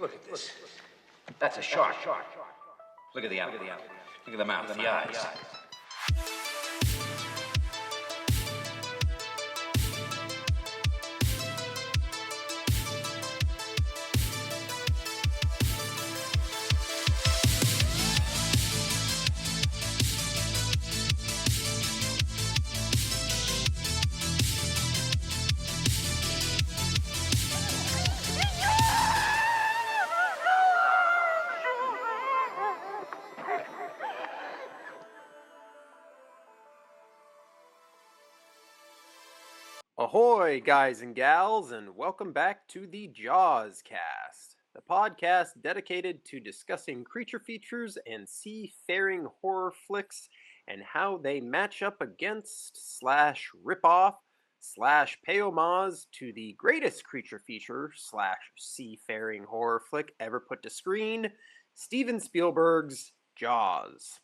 Look at this. That's a shark. Look at the eye. Look at the mouth, the eyes. Ahoy, guys and gals, and welcome back to the Jaws cast, the podcast dedicated to discussing creature features and seafaring horror flicks and how they match up against / rip off / pay homage to the greatest creature feature / seafaring horror flick ever put to screen, Steven Spielberg's Jaws.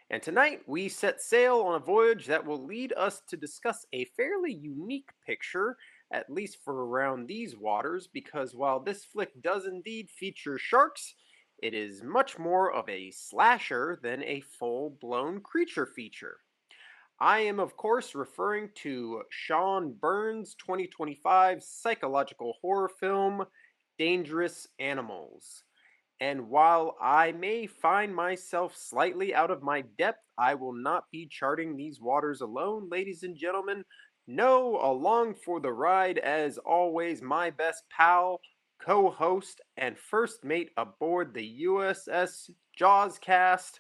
And tonight we set sail on a voyage that will lead us to discuss a fairly unique picture, at least for around these waters, because while this flick does indeed feature sharks, it is much more of a slasher than a full-blown creature feature. I am, of course, referring to Sean Byrne's 2025 psychological horror film, Dangerous Animals. And while I may find myself slightly out of my depth, I will not be charting these waters alone, ladies and gentlemen. No, along for the ride, as always, my best pal, co-host, and first mate aboard the USS Jawscast,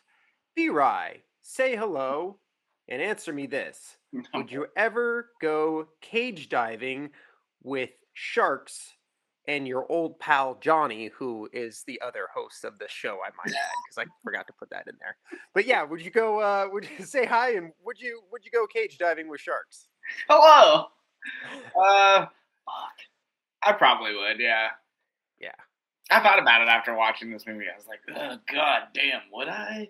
B-Rye. Say hello, and answer me this. Would you ever go cage diving with sharks and your old pal Johnny, who is the other host of the show, I might add, because I forgot to put that in there. But yeah, would you go? Would you say hi, and would you go cage diving with sharks? Hello. I probably would. Yeah. Yeah. I thought about it after watching this movie. I was like, oh, god damn, would I?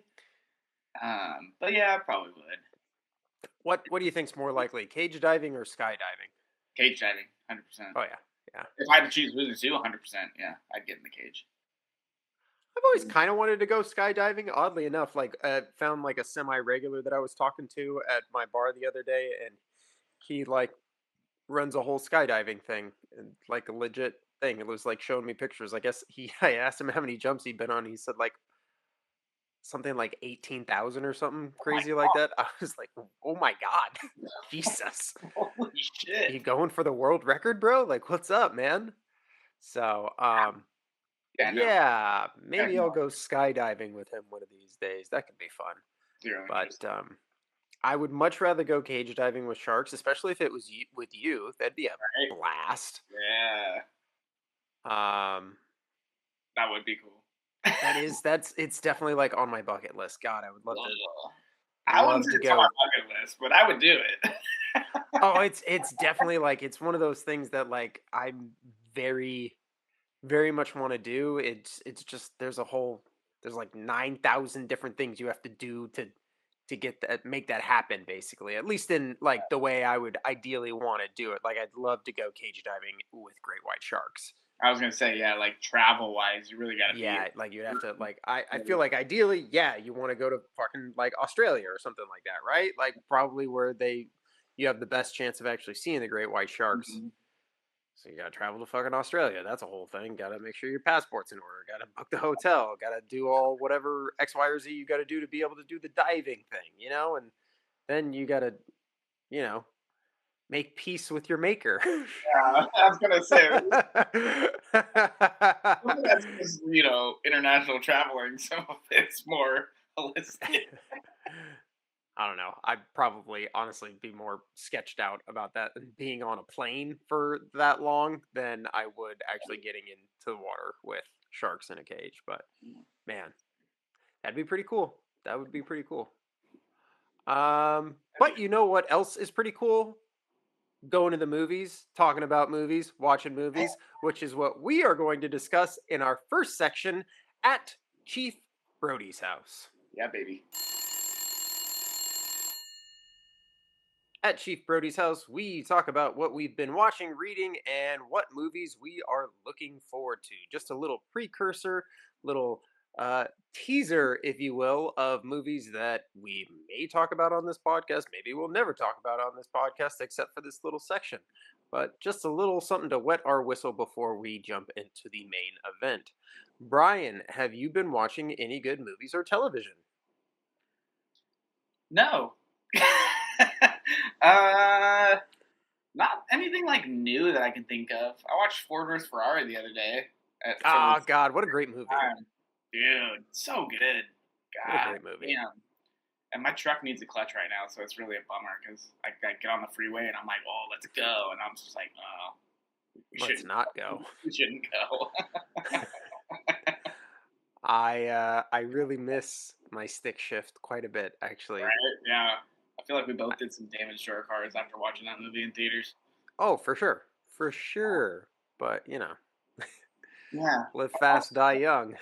But yeah, I probably would. What do you think's more likely, cage diving or skydiving? Cage diving, 100%. Oh yeah. Yeah. If I had to choose between the two, 100%, yeah, I'd get in the cage. I've always kind of wanted to go skydiving. Oddly enough, found like a semi-regular that I was talking to at my bar the other day, and he runs a whole skydiving thing, and like a legit thing. It was like showing me pictures. I guess I asked him how many jumps he'd been on. He said like something like 18,000 or something crazy like that. I was like, oh my god, Jesus. Holy shit. You going for the world record, bro? Like, what's up, man? So, yeah, maybe I'll go skydiving with him one of these days. That could be fun. But I would much rather go cage diving with sharks, especially if it was with you. That'd be a blast. Yeah. That would be cool. It's definitely like on my bucket list. God, I would love to. I wouldn't say it's on my bucket list, but I would do it. Oh, it's definitely like it's one of those things that like I'm very, very much want to do. It's just there's like 9,000 different things you have to do to get that, make that happen, basically. At least in like the way I would ideally want to do it. Like I'd love to go cage diving with great white sharks. I was gonna say, yeah, like travel wise, you really gotta. Yeah, like you'd have to like. I feel like ideally, yeah, you want to go to fucking like Australia or something like that, right? Like probably where you have the best chance of actually seeing the great white sharks. Mm-hmm. So you gotta travel to fucking Australia. That's a whole thing. Gotta make sure your passport's in order. Gotta book the hotel. Gotta do all whatever X, Y, or Z you gotta do to be able to do the diving thing, And then you gotta, make peace with your maker. Yeah, I was gonna say. That's just, international traveling, so it's more holistic. I don't know. I'd probably honestly be more sketched out about that than being on a plane for that long than I would actually getting into the water with sharks in a cage. But man, that'd be pretty cool. That would be pretty cool. But you know what else is pretty cool? Going to the movies, talking about movies, watching movies, which is what we are going to discuss in our first section at Chief Brody's house. Yeah, baby. At Chief Brody's house, we talk about what we've been watching, reading, and what movies we are looking forward to. Just a little precursor, little teaser, if you will, of movies that we may talk about on this podcast. Maybe we'll never talk about on this podcast, except for this little section. But just a little something to wet our whistle before we jump into the main event. Brian, have you been watching any good movies or television? No. uh, Not anything like new that I can think of. I watched Ford vs Ferrari the other day. Ah, God, what a great movie! Dude, so good. What a God, great movie! damn. And my truck needs a clutch right now, so it's really a bummer because I get on the freeway and I'm like, oh, let's go. And I'm just like, oh, Let's not go. We shouldn't go. I really miss my stick shift quite a bit, actually. Right? Yeah. I feel like we both did some damage to our cars after watching that movie in theaters. Oh, for sure. But Yeah. live fast, die young.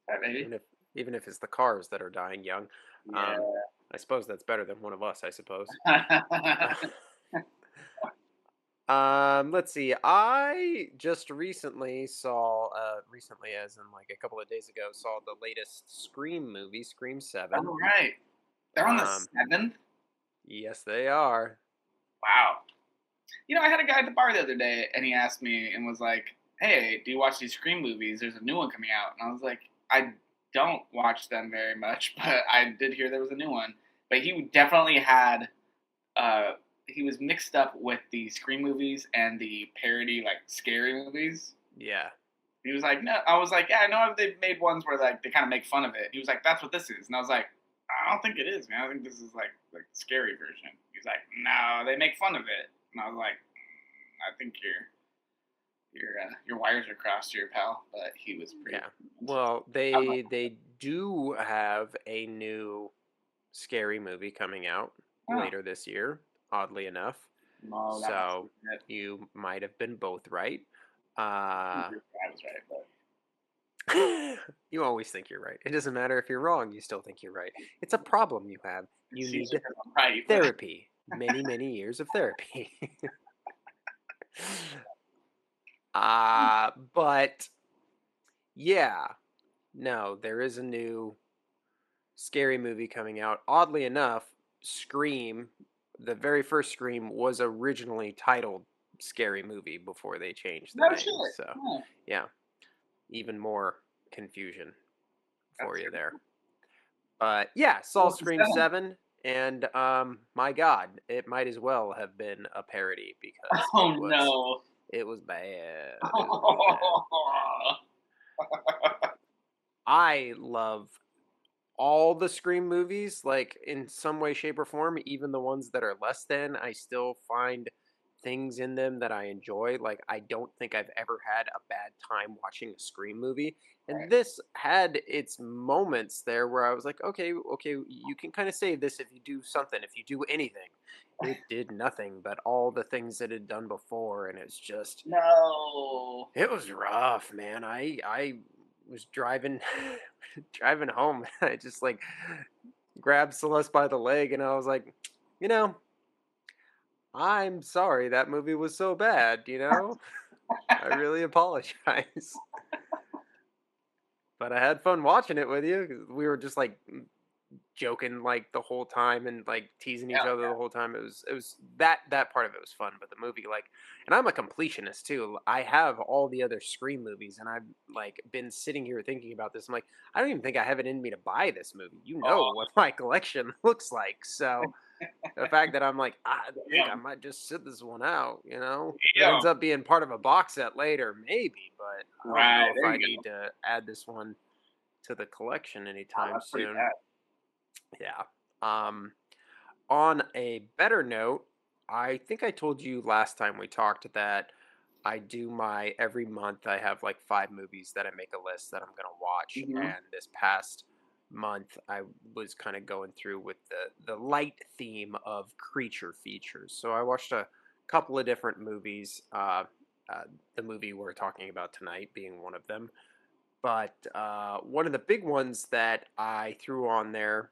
That maybe. Even if it's the cars that are dying young. Yeah. I suppose that's better than one of us. I suppose. Let's see. I just recently saw, recently as in like a couple of days ago, saw the latest Scream movie, Scream 7. Oh, right. They're on the 7th? Yes, they are. Wow. I had a guy at the bar the other day, and he asked me and was like, hey, do you watch these Scream movies? There's a new one coming out. And I was like, I don't watch them very much, but I did hear there was a new one. But he definitely had, he was mixed up with the Scream movies and the parody, like, scary movies. Yeah. He was like, no. I was like, yeah, I know they've made ones where, like, they kind of make fun of it. He was like, that's what this is. And I was like, I don't think it is, man. I think this is, like the scary version. He was like, no, they make fun of it. And I was like, I think your wires are crossed here, pal. But he was pretty. Yeah. Well, they do have a new scary movie coming out later this year, oddly enough. No, so you might have been both right. I was right, but you always think you're right. It doesn't matter if you're wrong, you still think you're right. It's a problem you have. You need therapy. Many, many years of therapy. But yeah, no, there is a new scary movie coming out. Oddly enough, Scream, the very first Scream, was originally titled Scary Movie before they changed the name. Shit. So yeah, even more confusion for you there. But yeah, saw Scream 7. And my God, it might as well have been a parody because it was bad. I love all the Scream movies, like in some way, shape, or form. Even the ones that are less than, I still find things in them that I enjoy. Like, I don't think I've ever had a bad time watching a Scream movie. And this had its moments there where I was like, okay, you can kind of say this if you do something, if you do anything. It did nothing but all the things it had done before, and it's just it was rough, man. I was driving home. I just like grabbed Celeste by the leg, and I was like, I'm sorry that movie was so bad. I really apologize. But I had fun watching it with you. 'Cause we were just like joking like the whole time and like teasing each other the whole time. It was that part of it was fun, but the movie, like, and I'm a completionist too. I have all the other Scream movies, and I've like been sitting here thinking about this. I'm like, I don't even think I have it in me to buy this movie. What my collection looks like. So the fact that I'm like, I think I might just sit this one out, It ends up being part of a box set later, maybe, but I don't know if I need to add this one to the collection anytime soon. Yeah. On a better note, I think I told you last time we talked that I do every month I have like 5 movies that I make a list that I'm going to watch. Mm-hmm. And this past month I was kind of going through with the light theme of creature features. So I watched a couple of different movies, the movie we're talking about tonight being one of them. But one of the big ones that I threw on there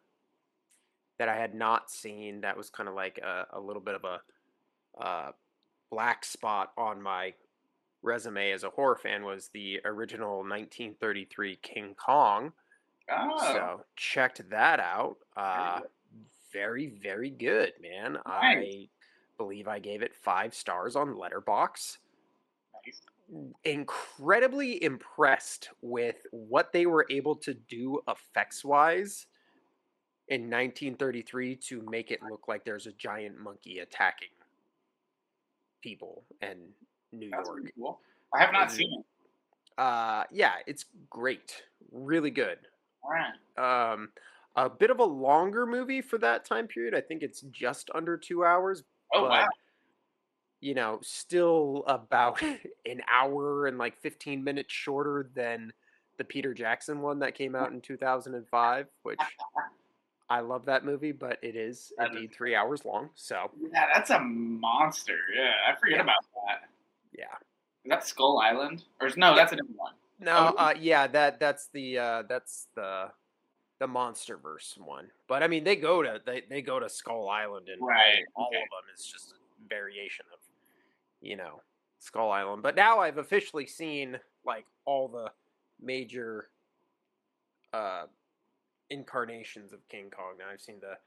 that I had not seen that was kind of like a little bit of a black spot on my resume as a horror fan was the original 1933 King Kong. Oh, So checked that out. very good. Very, very good, man. Nice. I believe I gave it 5 stars on Letterbox. Nice. Incredibly impressed with what they were able to do effects wise in 1933 to make it look like there's a giant monkey attacking people in New That's York. pretty cool. I have not Is- seen it. Yeah, it's great. Really good. All right. A bit of a longer movie for that time period. I think it's just under 2 hours, Oh, but wow. still about an hour and like 15 minutes shorter than the Peter Jackson one that came out in 2005, which I love that movie, but it is That is- indeed 3 hours long. So, Yeah, that's a monster. Yeah, I forget Yeah. about that. yeah. Is that Skull Island? Or no, that's a different one. No, Oh, yeah, that's the MonsterVerse one. But I mean, they go to Skull Island, and Right, all okay. of them is just a variation of Skull Island. But now I've officially seen like all the major uh incarnations of King Kong. Now I've seen the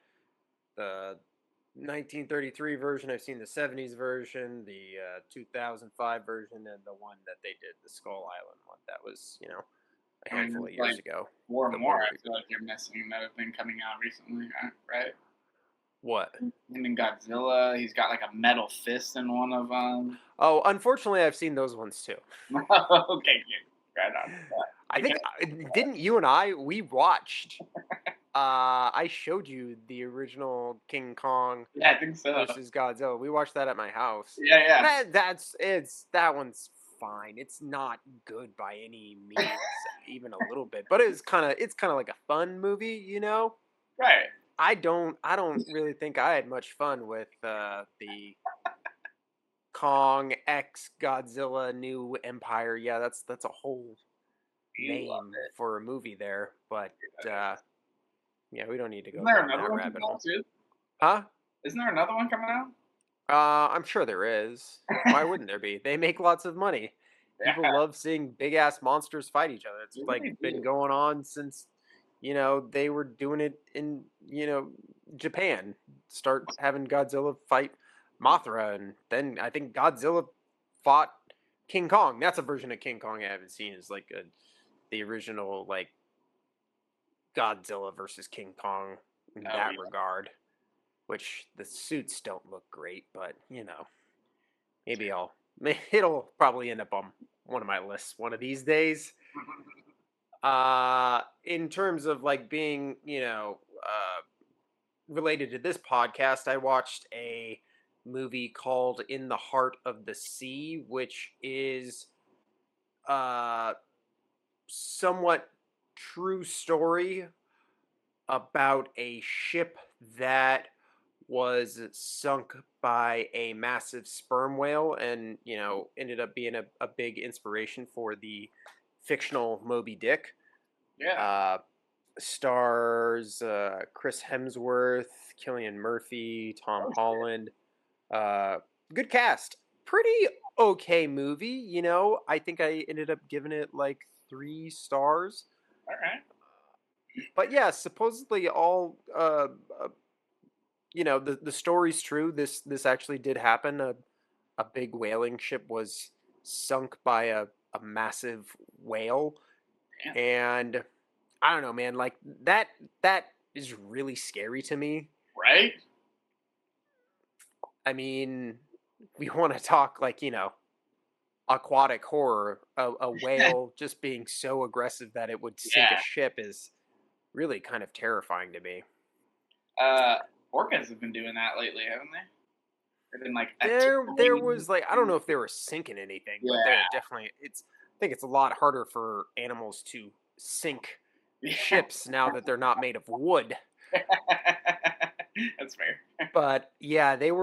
1933 version, I've seen the 70s version, the 2005 version, and the one that they did, the Skull Island one. That was, a handful of years like ago. more The and more. one I we- feel like you're missing that have been coming out recently, right? What? Him and Godzilla. He's got like a metal fist in one of them. Oh, unfortunately, I've seen those ones too. Okay, good. Right on. I think didn't you and we watched? I showed you the original King Kong Yeah, I think so. versus Godzilla. We watched that at my house. Yeah. That one's fine. It's not good by any means, even a little bit. But it's kind of like a fun movie. Right. I don't really think I had much fun with the Kong X Godzilla New Empire. Yeah, that's a whole You love name it. for a movie there. But yeah, we don't need to go Isn't there down another that one rabbit coming hole. out too? Huh? Isn't there another one coming out? I'm sure there is. Why wouldn't there be? They make lots of money. People Yeah. love seeing big ass monsters fight each other. It's They like really been do. going on since they were doing it in Japan. Start having Godzilla fight Mothra, and then I think Godzilla fought King Kong. That's a version of King Kong I haven't seen. Is like the original like Godzilla versus King Kong in Oh, that yeah. regard. Which the suits don't look great, but maybe it'll probably end up on one of my lists one of these days. In terms of like being, related to this podcast, I watched a movie called In the Heart of the Sea, which is somewhat true story about a ship that was sunk by a massive sperm whale and ended up being a big inspiration for the fictional Moby Dick. Yeah. Stars Chris Hemsworth, Cillian Murphy, Tom Oh, shit. Holland. Good cast. Pretty okay movie. I think I ended up giving it like 3 stars. All right. But yeah, supposedly all the story's true. This actually did happen. A big whaling ship was sunk by a massive whale. Damn. And I don't know, man, like that is really scary to me. Right? I mean, we want to talk like, aquatic horror. A whale just being so aggressive that it would sink Yeah. a ship is really kind of terrifying to me. Orcas have been doing that lately, haven't they? They've been like There was like I don't know if they were sinking anything, but they're Yeah. definitely I think it's a lot harder for animals to sink ships now that they're not made of wood. That's fair. But yeah, there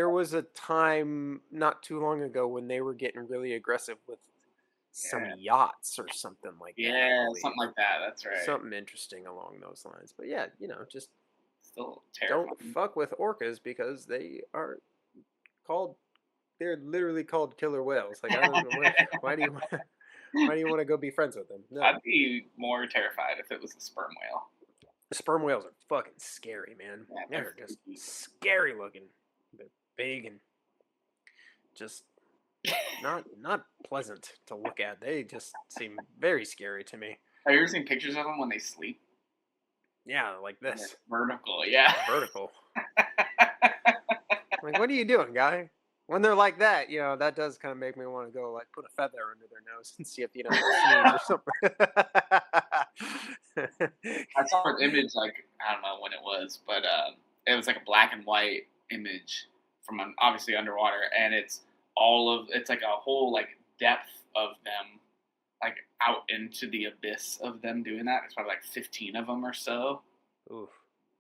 was a time not too long ago when they were getting really aggressive with some Yeah. yachts or something like that. I Yeah, believe. something like that. That's right. Something interesting along those lines. But yeah, just Still terrifying. Don't fuck with orcas because they're literally called killer whales. Like, I don't know, why do you want to go be friends with them? No. I'd be more terrified if it was a sperm whale. Sperm whales are fucking scary, man. Yeah, They're just scary looking. They're big and just not pleasant to look at. They just seem very scary to me. Have you ever seen pictures of them when they sleep? Yeah, like this. They're vertical, yeah. Vertical. Like, what are you doing, guy? When they're like that, that does kind of make me want to go, like, put a feather under their nose and see if, they sneeze or something. I saw an image, like, I don't know when it was, but it was like a black and white image from obviously underwater, and it's like a whole, like, depth of them, like, out into the abyss of them doing that. It's probably like 15 of them or so. Oof.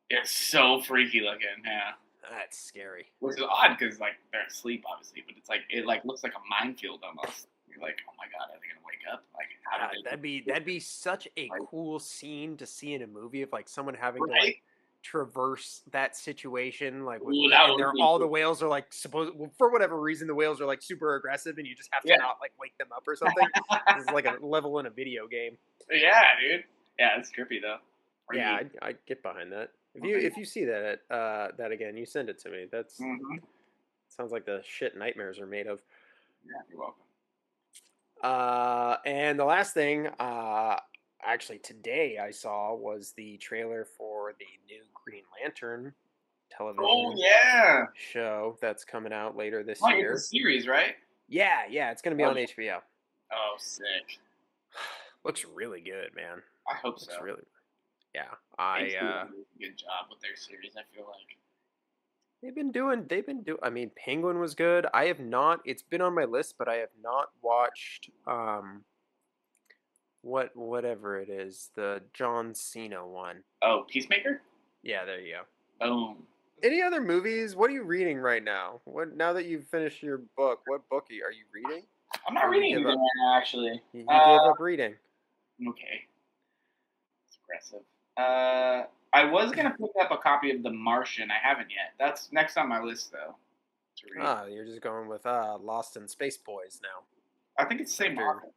It's so freaky looking, yeah. That's scary. Which is odd because, like, they're asleep, obviously, but it's like it like looks like a minefield almost. You're like, oh my god, are they gonna wake up? Like, how do they? That'd be such a cool scene to see in a movie of, like, someone having to, Right? like, traverse that situation, like, with, Ooh, that and would they're, be all cool. the whales are, like, for whatever reason, the whales are, like, super aggressive, and you just have to Yeah. not, like, wake them up or something. It's like a level in a video game. Yeah, dude. Yeah, it's trippy though. Yeah, I'd get behind that. If you see that again, you send it to me. That's sounds like the shit nightmares are made of. Yeah, you're welcome. And the last thing, actually today I saw was the trailer for the new Green Lantern television show that's coming out later this year. It's a series, right? Yeah, it's gonna be on HBO. Oh, sick. Looks really good, man. I hope so. Looks really. Yeah, They do a good job with their series. I feel like they've been doing. I mean, Penguin was good. I have not. It's been on my list, but I have not watched. Whatever it is, the John Cena one. Oh, Peacemaker. Yeah, there you go. Boom. Any other movies? What are you reading right now? Now that you've finished your book, what book are you reading? I'm not reading anything right now, actually. You gave up reading. Okay. It's aggressive. I was gonna pick up a copy of The Martian. I haven't yet. That's next on my list, though. To read. You're just going with Lost in Space Boys now. I think it's the same author.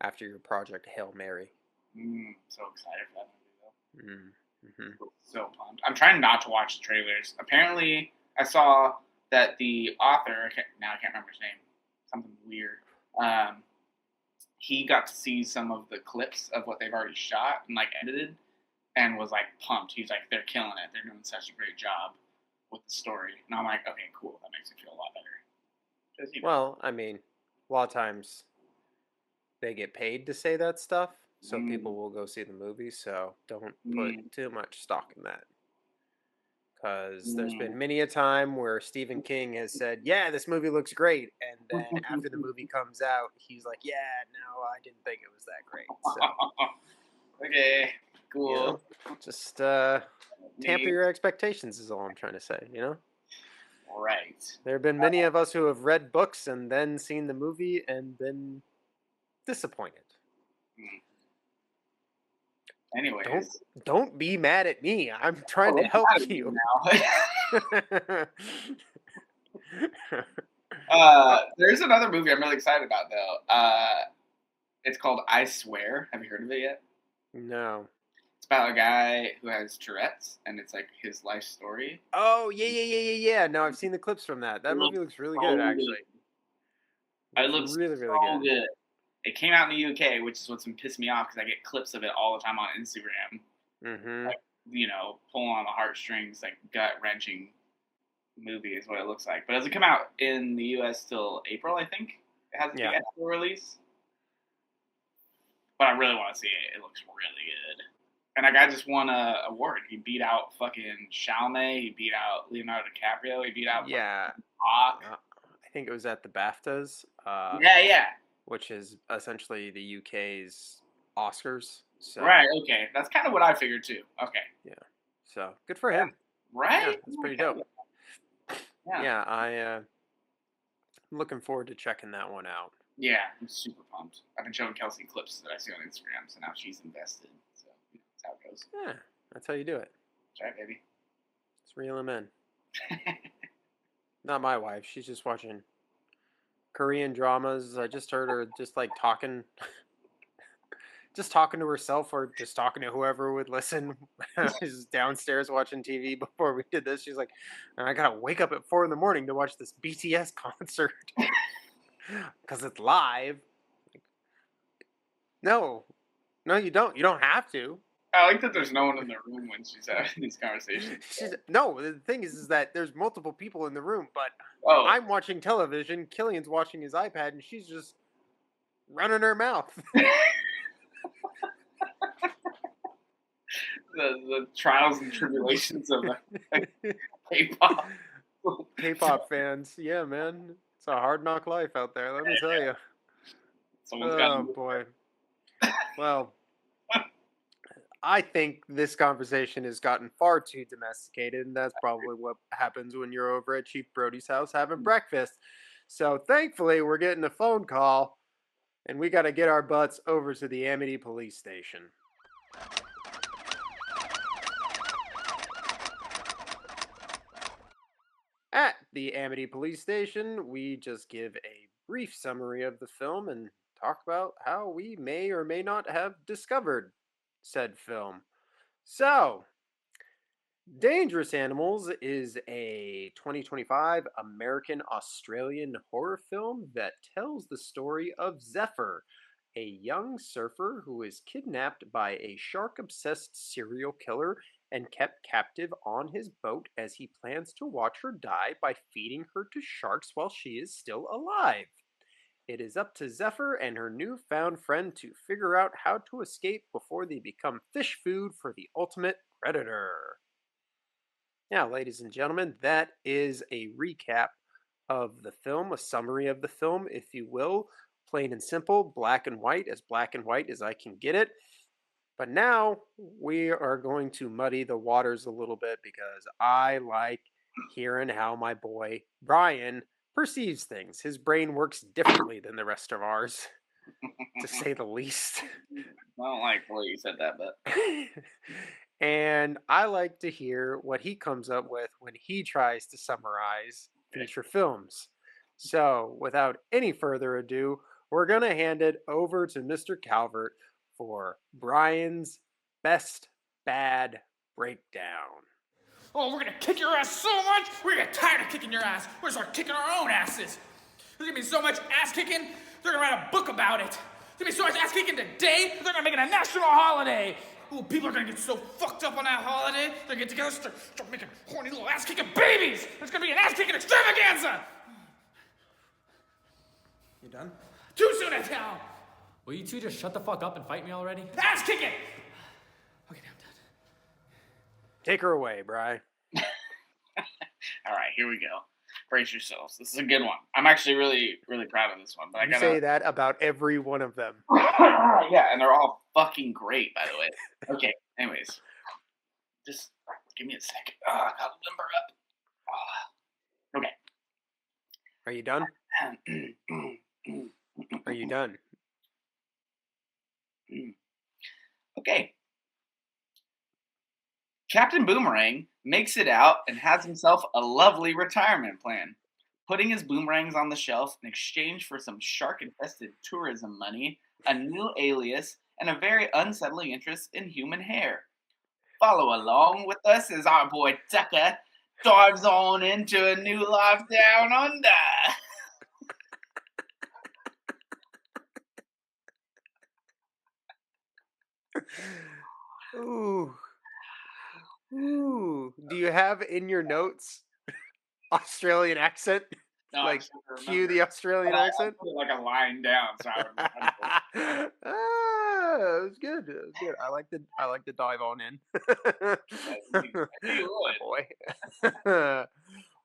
After your project Hail Mary. So excited for that movie, though. So pumped. I'm trying not to watch the trailers. Apparently, I saw that the author, I can't remember his name, something weird. He got to see some of the clips of what they've already shot and, like, edited, and was, like, pumped. He's like, they're killing it. They're doing such a great job with the story. And I'm like, okay, cool. That makes me feel a lot better. Well, I mean, a lot of times they get paid to say that stuff, so people will go see the movie, so don't put too much stock in that. Because there's been many a time where Stephen King has said, yeah, this movie looks great, and then after the movie comes out, he's like, yeah, no, I didn't think it was that great. So, okay, cool. Just tamper your expectations is all I'm trying to say, Right. There have been many of us who have read books and then seen the movie and been disappointed. Anyways, don't be mad at me. I'm trying to help you. There's another movie I'm really excited about, though. It's called I Swear. Have you heard of it yet? No. It's about a guy who has Tourette's, and it's like his life story. Oh, yeah. No, I've seen the clips from that. That movie looks really good, actually. It looks really good. It came out in the UK, which is what's been pissing me off because I get clips of it all the time on Instagram. Like, pulling on the heartstrings, like gut-wrenching movie is what it looks like. But it doesn't come out in the US till April, I think. It has a big April release. But I really want to see it. It looks really good. And that guy just won an award. He beat out fucking Chalamet. He beat out Leonardo DiCaprio. He beat out Hawk. I think it was at the BAFTAs. Yeah. Which is essentially the UK's Oscars. So. Right, okay. That's kind of what I figured, too. Okay. Yeah. So, good for him. Right? Yeah, that's pretty dope. Yeah, I'm looking forward to checking that one out. Yeah, I'm super pumped. I've been showing Kelsey clips that I see on Instagram, so now she's invested. So, that's how it goes. Yeah, that's how you do it. That's right, baby. Let's reel him in. Not my wife. She's just watching Korean dramas. I just heard her just like talking, just talking to herself or just talking to whoever would listen. She's downstairs watching TV before we did this. She's like, I gotta wake up at 4 a.m. to watch this BTS concert because it's live. No, you don't. You don't have to. I like that there's no one in the room when she's having these conversations. No, the thing is that there's multiple people in the room, but Oh, I'm watching television, Killian's watching his iPad, and she's just running her mouth. the trials and tribulations of K-pop. K-pop fans, yeah, man. It's a hard knock life out there, let me tell you. Oh, boy. Well, I think this conversation has gotten far too domesticated, and that's probably what happens when you're over at Chief Brody's house having breakfast. So thankfully, we're getting a phone call, and we got to get our butts over to the Amity police station. At the Amity police station, we just give a brief summary of the film and talk about how we may or may not have discovered said film. So, Dangerous Animals is a 2025 American-Australian horror film that tells the story of Zephyr, a young surfer who is kidnapped by a shark-obsessed serial killer and kept captive on his boat as he plans to watch her die by feeding her to sharks while she is still alive. It is up to Zephyr and her newfound friend to figure out how to escape before they become fish food for the ultimate predator. Now, ladies and gentlemen, that is a recap of the film, a summary of the film, if you will. Plain and simple, black and white as I can get it. But now we are going to muddy the waters a little bit because I like hearing how my boy Brian perceives things. His brain works differently than the rest of ours, to say the least. I don't like the way you said that, but and I like to hear what he comes up with when he tries to summarize feature films. So, without any further ado, we're going to hand it over to Mr. Calvert for Brian's Best Bad Breakdown. Oh, we're gonna kick your ass so much, we're gonna get tired of kicking your ass. We're gonna start kicking our own asses. There's gonna be so much ass kicking, they're gonna write a book about it. There's gonna be so much ass kicking today, they're gonna make it a national holiday. Ooh, people are gonna get so fucked up on that holiday, they're gonna get together, start making horny little ass kicking babies. There's gonna be an ass kicking extravaganza. You done? Too soon, I tell. Will you two just shut the fuck up and fight me already? Ass kicking. Okay, now I'm done. Take her away, Bri. all right, here we go. Brace yourselves. This is a good one. I'm actually really, really proud of this one. But You say that about every one of them. Yeah, and they're all fucking great, by the way. Okay, anyways. Just give me a second. Oh, I gotta limber up. Okay. Are you done? Are you done? Okay. Captain Boomerang makes it out and has himself a lovely retirement plan, putting his boomerangs on the shelf in exchange for some shark-infested tourism money, a new alias, and a very unsettling interest in human hair. Follow along with us as our boy Tucker dives on into a new life down under. Ooh. Ooh. Do you have in your notes Australian accent? No, Like, I can't cue remember. the Australian I accent? put like a line down, so I would It was good. It was good. I like the dive on in. you My boy.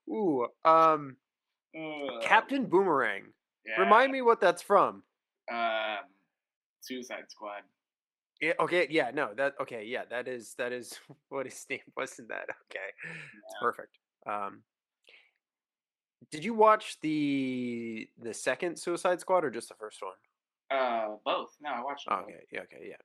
Ooh. Captain Boomerang. Yeah. Remind me what that's from. Suicide Squad. Yeah, okay, yeah, no, that is what his name was in that. Okay. It's perfect. Did you watch the second Suicide Squad or just the first one? Both. No, I watched Oh, both. okay, yeah.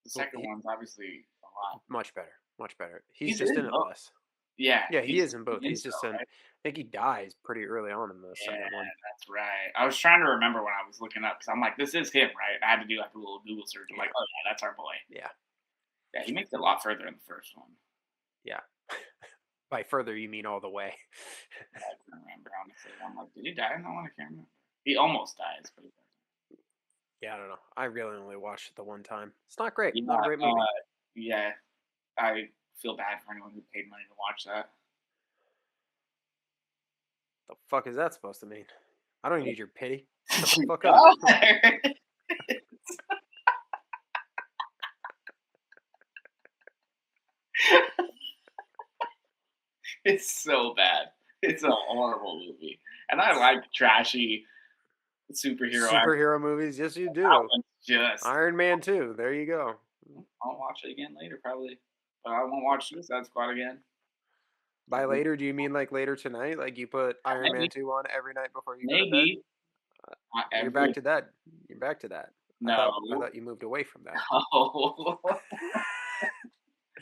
The second one's obviously a lot. Much better. He's He's just in in it both. less. Yeah. Yeah, he is in both. He He's is just though, in. I right? think he dies pretty early on in the Yeah, second one. that's right. I was trying to remember when I was looking up because I'm like, this is him, right? I had to do like a little Google search. I'm like, oh yeah, that's our boy. Yeah. Yeah, he makes it a lot further in the first one. Yeah. By further, you mean all the way. I can't remember honestly. I'm like, did he die in that one? I can't remember. He almost dies, but he doesn't. Yeah, I don't know. I really only watched it the one time. It's not great. Yeah, Not a great movie. yeah, I feel bad for anyone who paid money to watch that. The fuck is that supposed to mean? I don't need your pity. Shut the fuck up. It's so bad. It's a horrible movie, and I like trashy Superhero movies? Yes, you do. That one's just. Iron Man 2. There you go. I'll watch it again later, probably, but I won't watch Suicide Squad again. By later, do you mean like later tonight? Like you put Iron Man 2 on every night before you go to bed? Maybe. You're back to that. You're back to that. No. I thought you moved away from that. Oh.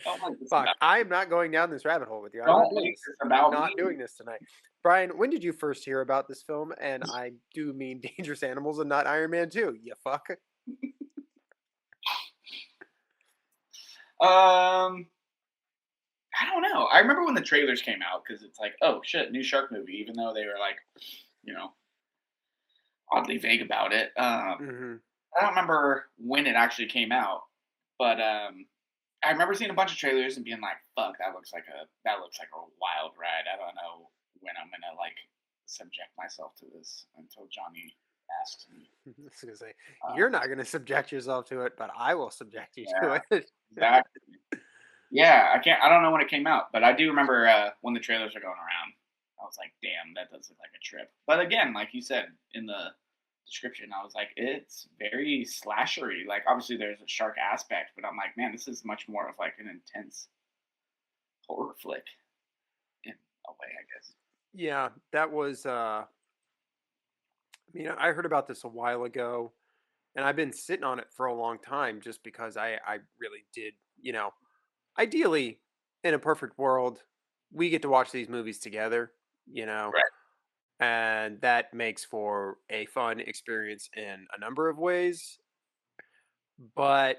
Don't like this Fuck, about- I am not going down this rabbit hole with you. I'm Don't not doing make this. this about Not me. doing this tonight. Brian, when did you first hear about this film? And I do mean Dangerous Animals and not Iron Man 2, you fuck. I don't know. I remember when the trailers came out because it's like, oh shit, new shark movie. Even though they were like, oddly vague about it. I don't remember when it actually came out, but I remember seeing a bunch of trailers and being like, "Fuck, that looks like a wild ride." I don't know when I'm gonna like subject myself to this until Johnny asks me. I was gonna say, you're not gonna subject yourself to it, but I will subject you to it. Exactly. Yeah, I don't know when it came out, but I do remember when the trailers were going around. I was like, "Damn, that does look like a trip." But again, like you said in the description, I was like, it's very slashery. Like, obviously, there's a shark aspect, but I'm like, man, this is much more of like an intense horror flick in a way, I guess. Yeah, that was. I heard about this a while ago, and I've been sitting on it for a long time, just because I really did. Ideally, in a perfect world, we get to watch these movies together. Right. And that makes for a fun experience in a number of ways. But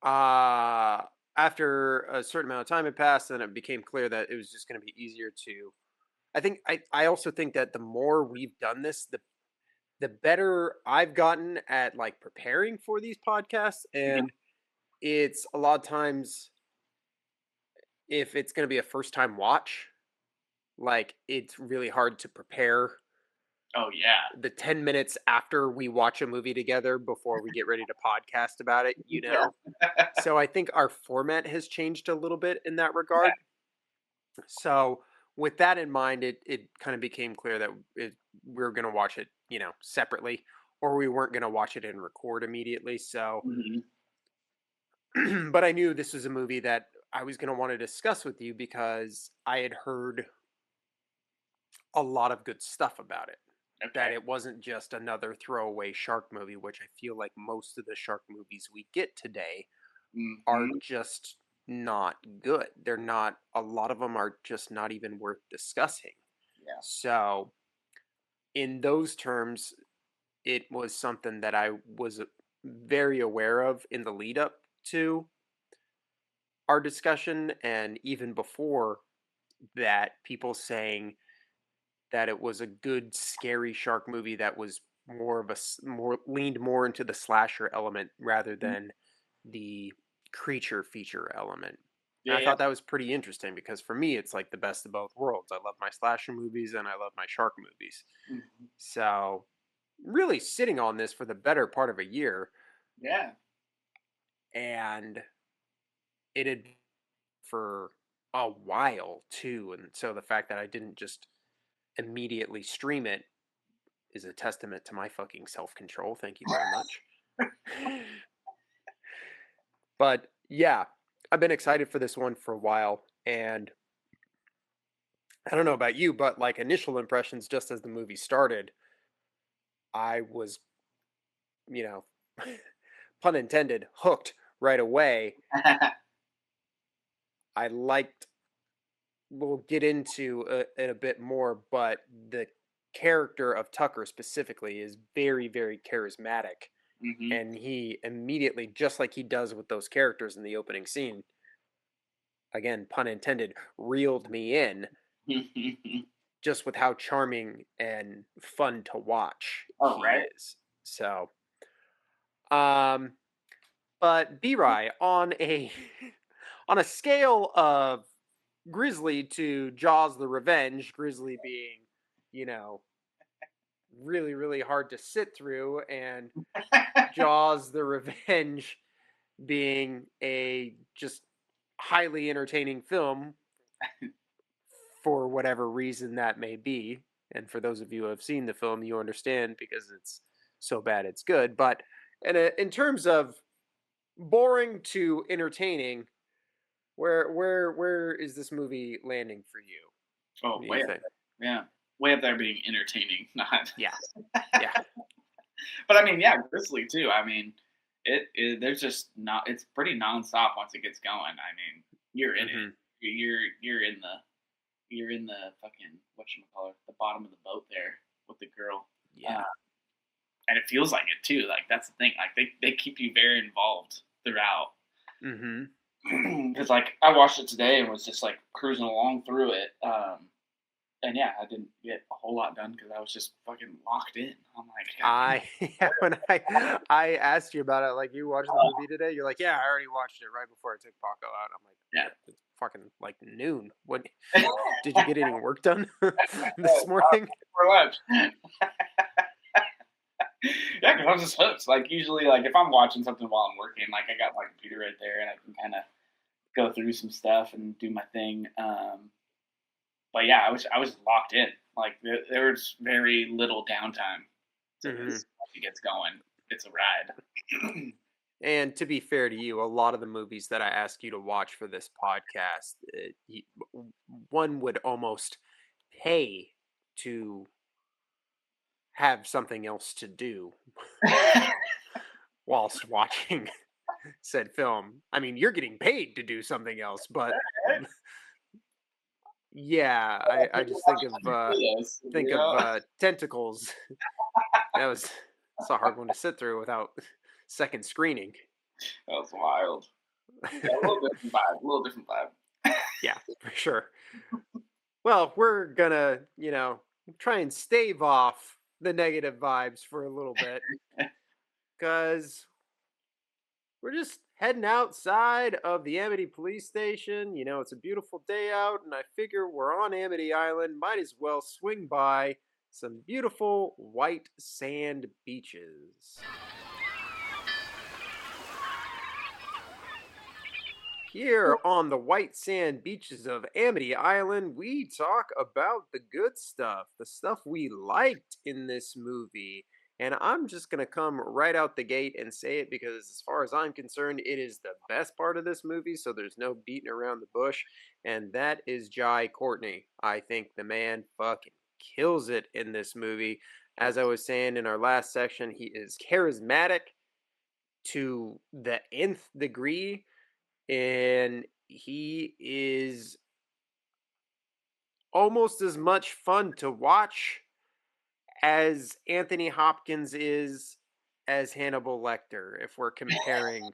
after a certain amount of time had passed, then it became clear that it was just going to be easier to. I also think that the more we've done this, the better I've gotten at like preparing for these podcasts, and it's a lot of times if it's going to be a first time watch. Like, it's really hard to prepare. Oh, yeah. The 10 minutes after we watch a movie together before we get ready to podcast about it, So I think our format has changed a little bit in that regard. Yeah. So with that in mind, it kind of became clear that we were going to watch it, separately, or we weren't going to watch it and record immediately. So, but I knew this was a movie that I was going to want to discuss with you because I had heard a lot of good stuff about it. Okay. That it wasn't just another throwaway shark movie, which I feel like most of the shark movies we get today are just not good. They're not, a lot of them are just not even worth discussing. Yeah. So in those terms, it was something that I was very aware of in the lead up to our discussion, and even before that, people saying that it was a good scary shark movie that was leaned more into the slasher element rather than the creature feature element. Yeah, I thought that was pretty interesting because for me it's like the best of both worlds. I love my slasher movies and I love my shark movies. So really sitting on this for the better part of a year. Yeah. And it had for a while too, and so the fact that I didn't just immediately stream it is a testament to my fucking self-control. Thank you very much. But yeah, I've been excited for this one for a while, and I don't know about you, but like initial impressions just as the movie started, I was, pun intended, hooked right away. I liked, we'll get into it a bit more, but the character of Tucker specifically is very, very charismatic. Hmm. And he immediately, just like he does with those characters in the opening scene, again, pun intended, reeled me in just with how charming and fun to watch Oh, he right. is. So, um, but B-Rye, on a on a scale of Grizzly to Jaws the Revenge, Grizzly being, you know, really, really hard to sit through, and Jaws the Revenge being a just highly entertaining film for whatever reason that may be. And for those of you who have seen the film, you understand because it's so bad it's good. But in terms of boring to entertaining, where is this movie landing for you? Oh, What do way you up think? there. Yeah. Way up there being entertaining. Not. Yeah, yeah. But I mean, yeah, Grizzly too. I mean, there's just not. It's pretty nonstop once it gets going. I mean, you're in Mhm. it. You're in the fucking whatchamacallit, the bottom of the boat there with the girl. Yeah. And it feels like it too. Like that's the thing. Like they keep you very involved throughout. Mhm. Because like I watched it today and was just like cruising along through it. And yeah, I didn't get a whole lot done because I was just fucking locked in. I'm like, God, Yeah, when I asked you about it, like you watched the movie today, you're like, yeah, I already watched it right before I took Paco out. I'm like, yeah. it's fucking like noon. What did you get any work done this morning? For lunch. Yeah, because I was just hooked. Like usually, like if I'm watching something while I'm working, like I got my computer right there and I can kind of go through some stuff and do my thing. But yeah, I was locked in. Like there was very little downtime to Mhm. this. Once it gets going, it's a ride. And to be fair to you, a lot of the movies that I ask you to watch for this podcast, one would almost pay to have something else to do whilst watching said film. I mean, you're getting paid to do something else, but yeah, I just think of tentacles. It's a hard one to sit through without second screening. That was wild. Yeah, a little different vibe. A little different vibe. Yeah, for sure. Well, we're gonna, try and stave off the negative vibes for a little bit because we're just heading outside of the Amity police station. It's a beautiful day out, and I figure we're on Amity Island. Might as well swing by some beautiful white sand beaches. Here on the white sand beaches of Amity Island, we talk about the good stuff, the stuff we liked in this movie. And I'm just going to come right out the gate and say it because, as far as I'm concerned, it is the best part of this movie, so there's no beating around the bush. And that is Jai Courtney. I think the man fucking kills it in this movie. As I was saying in our last section, he is charismatic to the nth degree, and he is almost as much fun to watch as Anthony Hopkins is as Hannibal Lecter, if we're comparing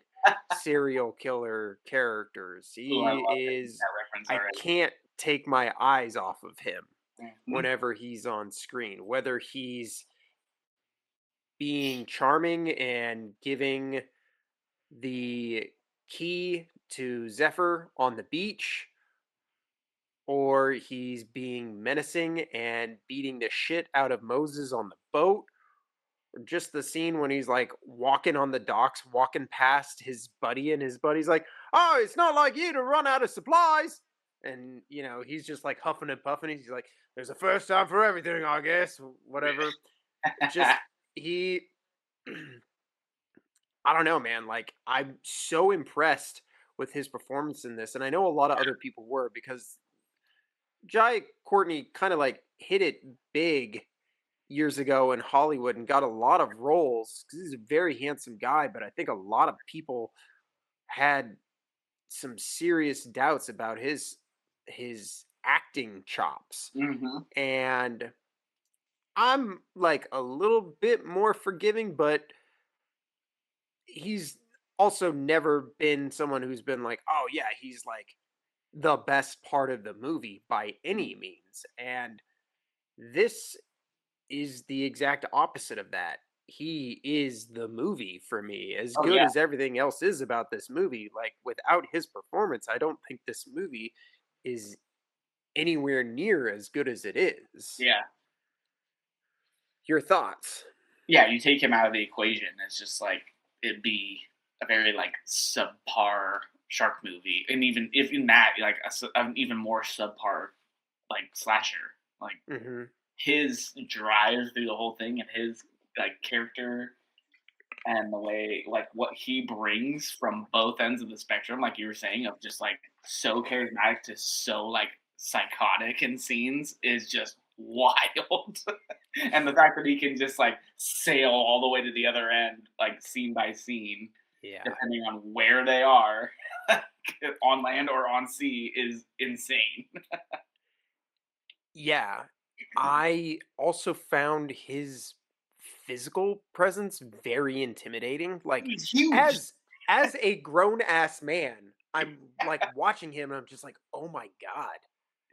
serial killer characters. Ooh, I He love is, that reference I already. can't take my eyes off of him Mhm. whenever he's on screen, whether he's being charming and giving the key to Zephyr on the beach, or he's being menacing and beating the shit out of Moses on the boat, or just the scene when he's like walking on the docks, walking past his buddy, and his buddy's like, "Oh, it's not like you to run out of supplies." And, he's just like huffing and puffing. He's like, "There's a first time for everything, I guess." Whatever. Just, he, I don't know, man. Like, I'm so impressed with his performance in this. And I know a lot of other people were, because Jai Courtney kind of like hit it big years ago in Hollywood and got a lot of roles because he's a very handsome guy. But I think a lot of people had some serious doubts about his acting chops. Mm-hmm. And I'm like a little bit more forgiving, but he's also never been someone who's been like, oh yeah, he's like the best part of the movie by any means. And this is the exact opposite of that. He is the movie for me. As Oh good yeah, as everything else is about this movie, like without his performance, I don't think this movie is anywhere near as good as it is. yeah, Your thoughts? yeah. You take him out of the equation, it's just like it'd be a very like subpar shark movie, and even if in that like an even more subpar like slasher. Like Hmm. his drive through the whole thing and his like character and the way like what he brings from both ends of the spectrum, like you were saying, of just like so charismatic to so like psychotic in scenes is just wild. And the fact that he can just like sail all the way to the other end, like scene by scene, Yeah. depending on where they are, on land or on sea, is insane. Yeah. I also found his physical presence very intimidating. Like He's huge. as a grown ass man, I'm like watching him and I'm just like, "Oh my god.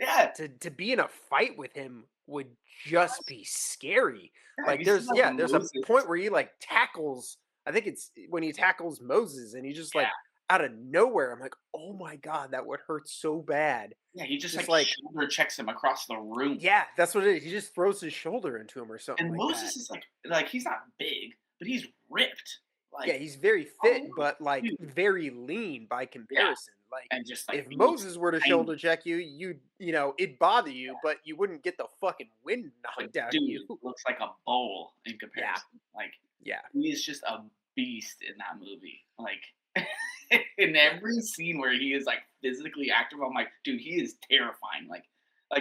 Yeah, To be in a fight with him would just be scary." yeah. Like You see like there's a Moses. point where he like tackles, I think it's when he tackles Moses and he just Yeah. like out of nowhere, I'm like, "Oh my god, that would hurt so bad." Yeah, he just Just like like shoulder checks him across the room. yeah, that's what it is. He just throws his shoulder into him or something And like that. Moses is like he's not big, but he's ripped. Yeah, Like he's very fit, oh, but like dude. very lean by Yeah, comparison. Like and just like if he looks Moses were to tiny. shoulder check you, it'd bother you, but you wouldn't get the fucking wind But knocked out of dude you. looks like a bowl in Yeah, comparison. Like yeah, he is just a beast in that movie. Like in yeah. every scene where he is like physically active, I'm like, dude, he is terrifying. Like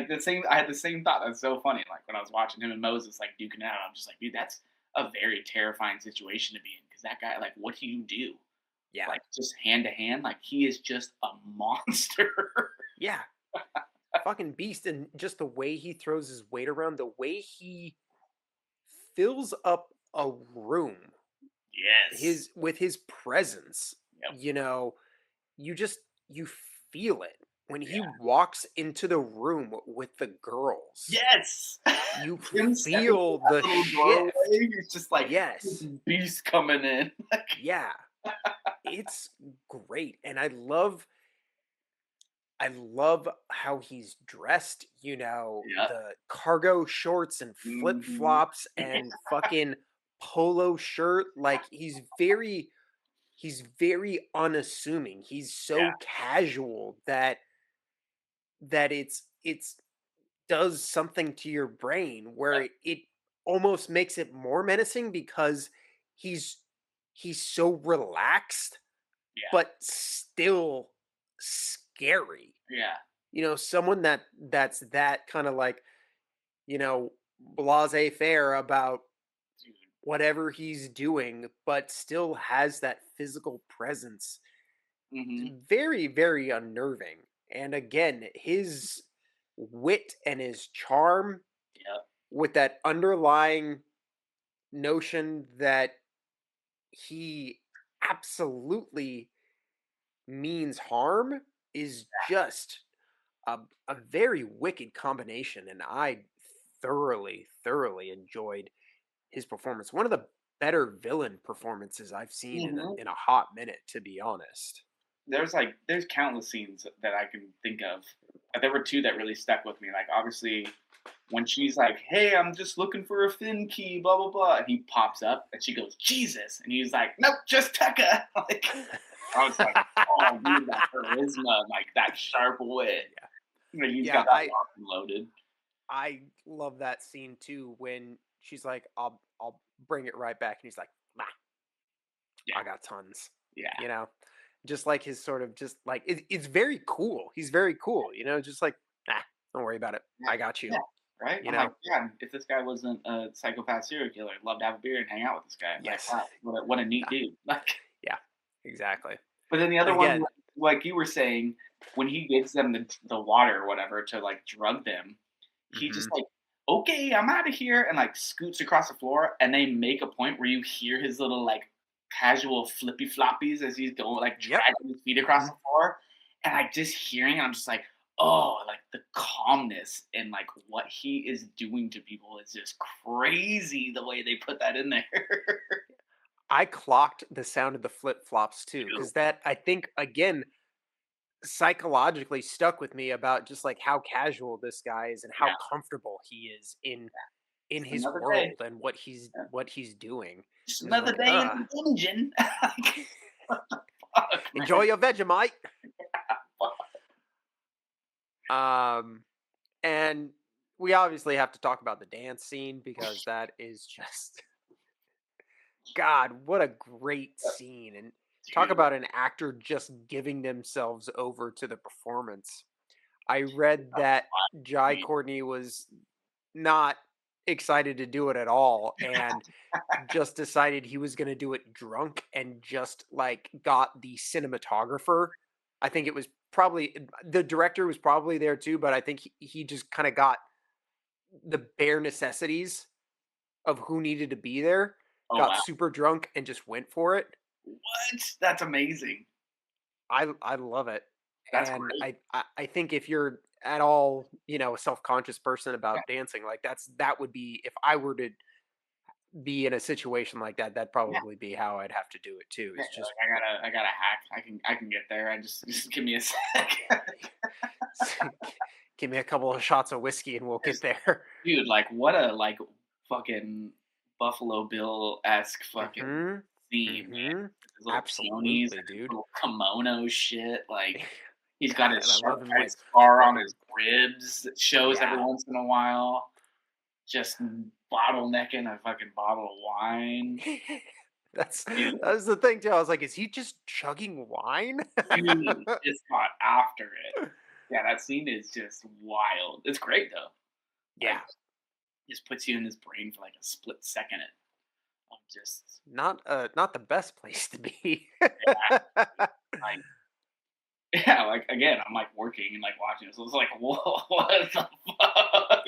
the same. I had the same thought. That's so funny. Like when I was watching him and Moses like duking it out, I'm just like, dude, that's a very terrifying situation to be in because that guy, like, what do you do? Yeah, Like just hand to hand, like he is just a monster. yeah. Fucking beast, and just the way he throws his weight around, the way he fills up a room Yes. with his presence. Yep. You just you feel it when he Yeah. walks into the room with the girls. Yes. You Him stepping through feel that the little shift. doorway, he's just like this Yes. beast coming in. Yeah. It's great. And I love how he's dressed, Yeah. the cargo shorts and Mhm. flip-flops and fucking polo shirt. Like he's very unassuming. He's Yeah. so casual that it's does something to your brain where it almost makes it more menacing because he's he's so relaxed Yeah. but still scary. Yeah. Someone that's that kind of like, laissez-faire about Dude. whatever he's doing, but still has that physical presence. Hmm. Very, very unnerving. And again, his wit and his charm Yep. with that underlying notion that he absolutely means harm is just a very wicked combination. And I thoroughly, thoroughly enjoyed his performance. One of the better villain performances I've seen Hmm. in a hot minute, to be honest. There's countless scenes that I can think of. But there were two that really stuck with me. Like obviously when she's like, "Hey, I'm just looking for a fin key," blah blah blah, and he pops up and she goes, "Jesus," and he's like, "Nope, just Tekka." Like I was like, "Oh, dude, that charisma, like that sharp wit." Yeah. Like, he's Yeah, got that locked and loaded. I love that scene too when she's like, "I'll bring it right back," and he's like, "Nah, Yeah. I got tons." Yeah. Just like his sort of just like it's very cool. He's very cool. Just like, nah, don't worry about it. Yeah. I got you. Yeah. Right? You I'm know? like, yeah, if this guy wasn't a psychopath serial killer, I'd love to have a beer and hang out with this guy. Yes. Like, wow, what a neat Yeah. dude. Like, Yeah, exactly. But then the other one, Again, like you were saying, when he gives them the water or whatever to like drug them, he just like, okay, I'm out of here, and like scoots across the floor, and they make a point where you hear his little like casual flippy floppies as he's going like dragging his feet across the floor, and like just hearing it, I'm just like, oh, like the calmness and like what he is doing to people is just crazy. The way they put that in there. I clocked the sound of the flip flops too, because that I think again psychologically stuck with me about just like how casual this guy is and how Yeah. comfortable he is in Just his another world day. and what he's doing. Just It's another like, day in the dungeon. Like, what the fuck, man? enjoy your Vegemite. And we obviously have to talk about the dance scene because that is just God, what a great scene. And talk about an actor just giving themselves over to the performance. I read that Jai Courtney was not excited to do it at all and just decided he was going to do it drunk and just like got the cinematographer. I think it was probably the director was probably there too, but I think he just kind of got the bare necessities of who needed to be there, Oh got wow! super drunk and just went for it. What? That's amazing. I love it. That's And great. I think if you're at all, a self-conscious person about dancing, like that would be if I were to be in a situation like that, that'd Yeah. probably be how I'd have to do it too. Yeah, It's just like I got a hack. I can get there. I just give me a sec. give me a couple of shots of whiskey and we'll get there. Dude, like what a like fucking Buffalo Bill esque fucking Mhm. theme, man. Mhm. His little peonies, Absolutely, and his dude. little kimono shit. Like he's got God, his and I love sharp him right like scar on fucking his ribs that shows every yeah. once in a while. Just bottlenecking a fucking bottle of wine. That's Dude, that was the thing too. I was like, is he just chugging wine? dude just got after it. Yeah, that scene is just wild. It's great though. Yeah. Like, just puts you in his brain for like a split second of just Not the best place to be. like yeah, like again, I'm like working and like watching this. So it's like, whoa, what the fuck?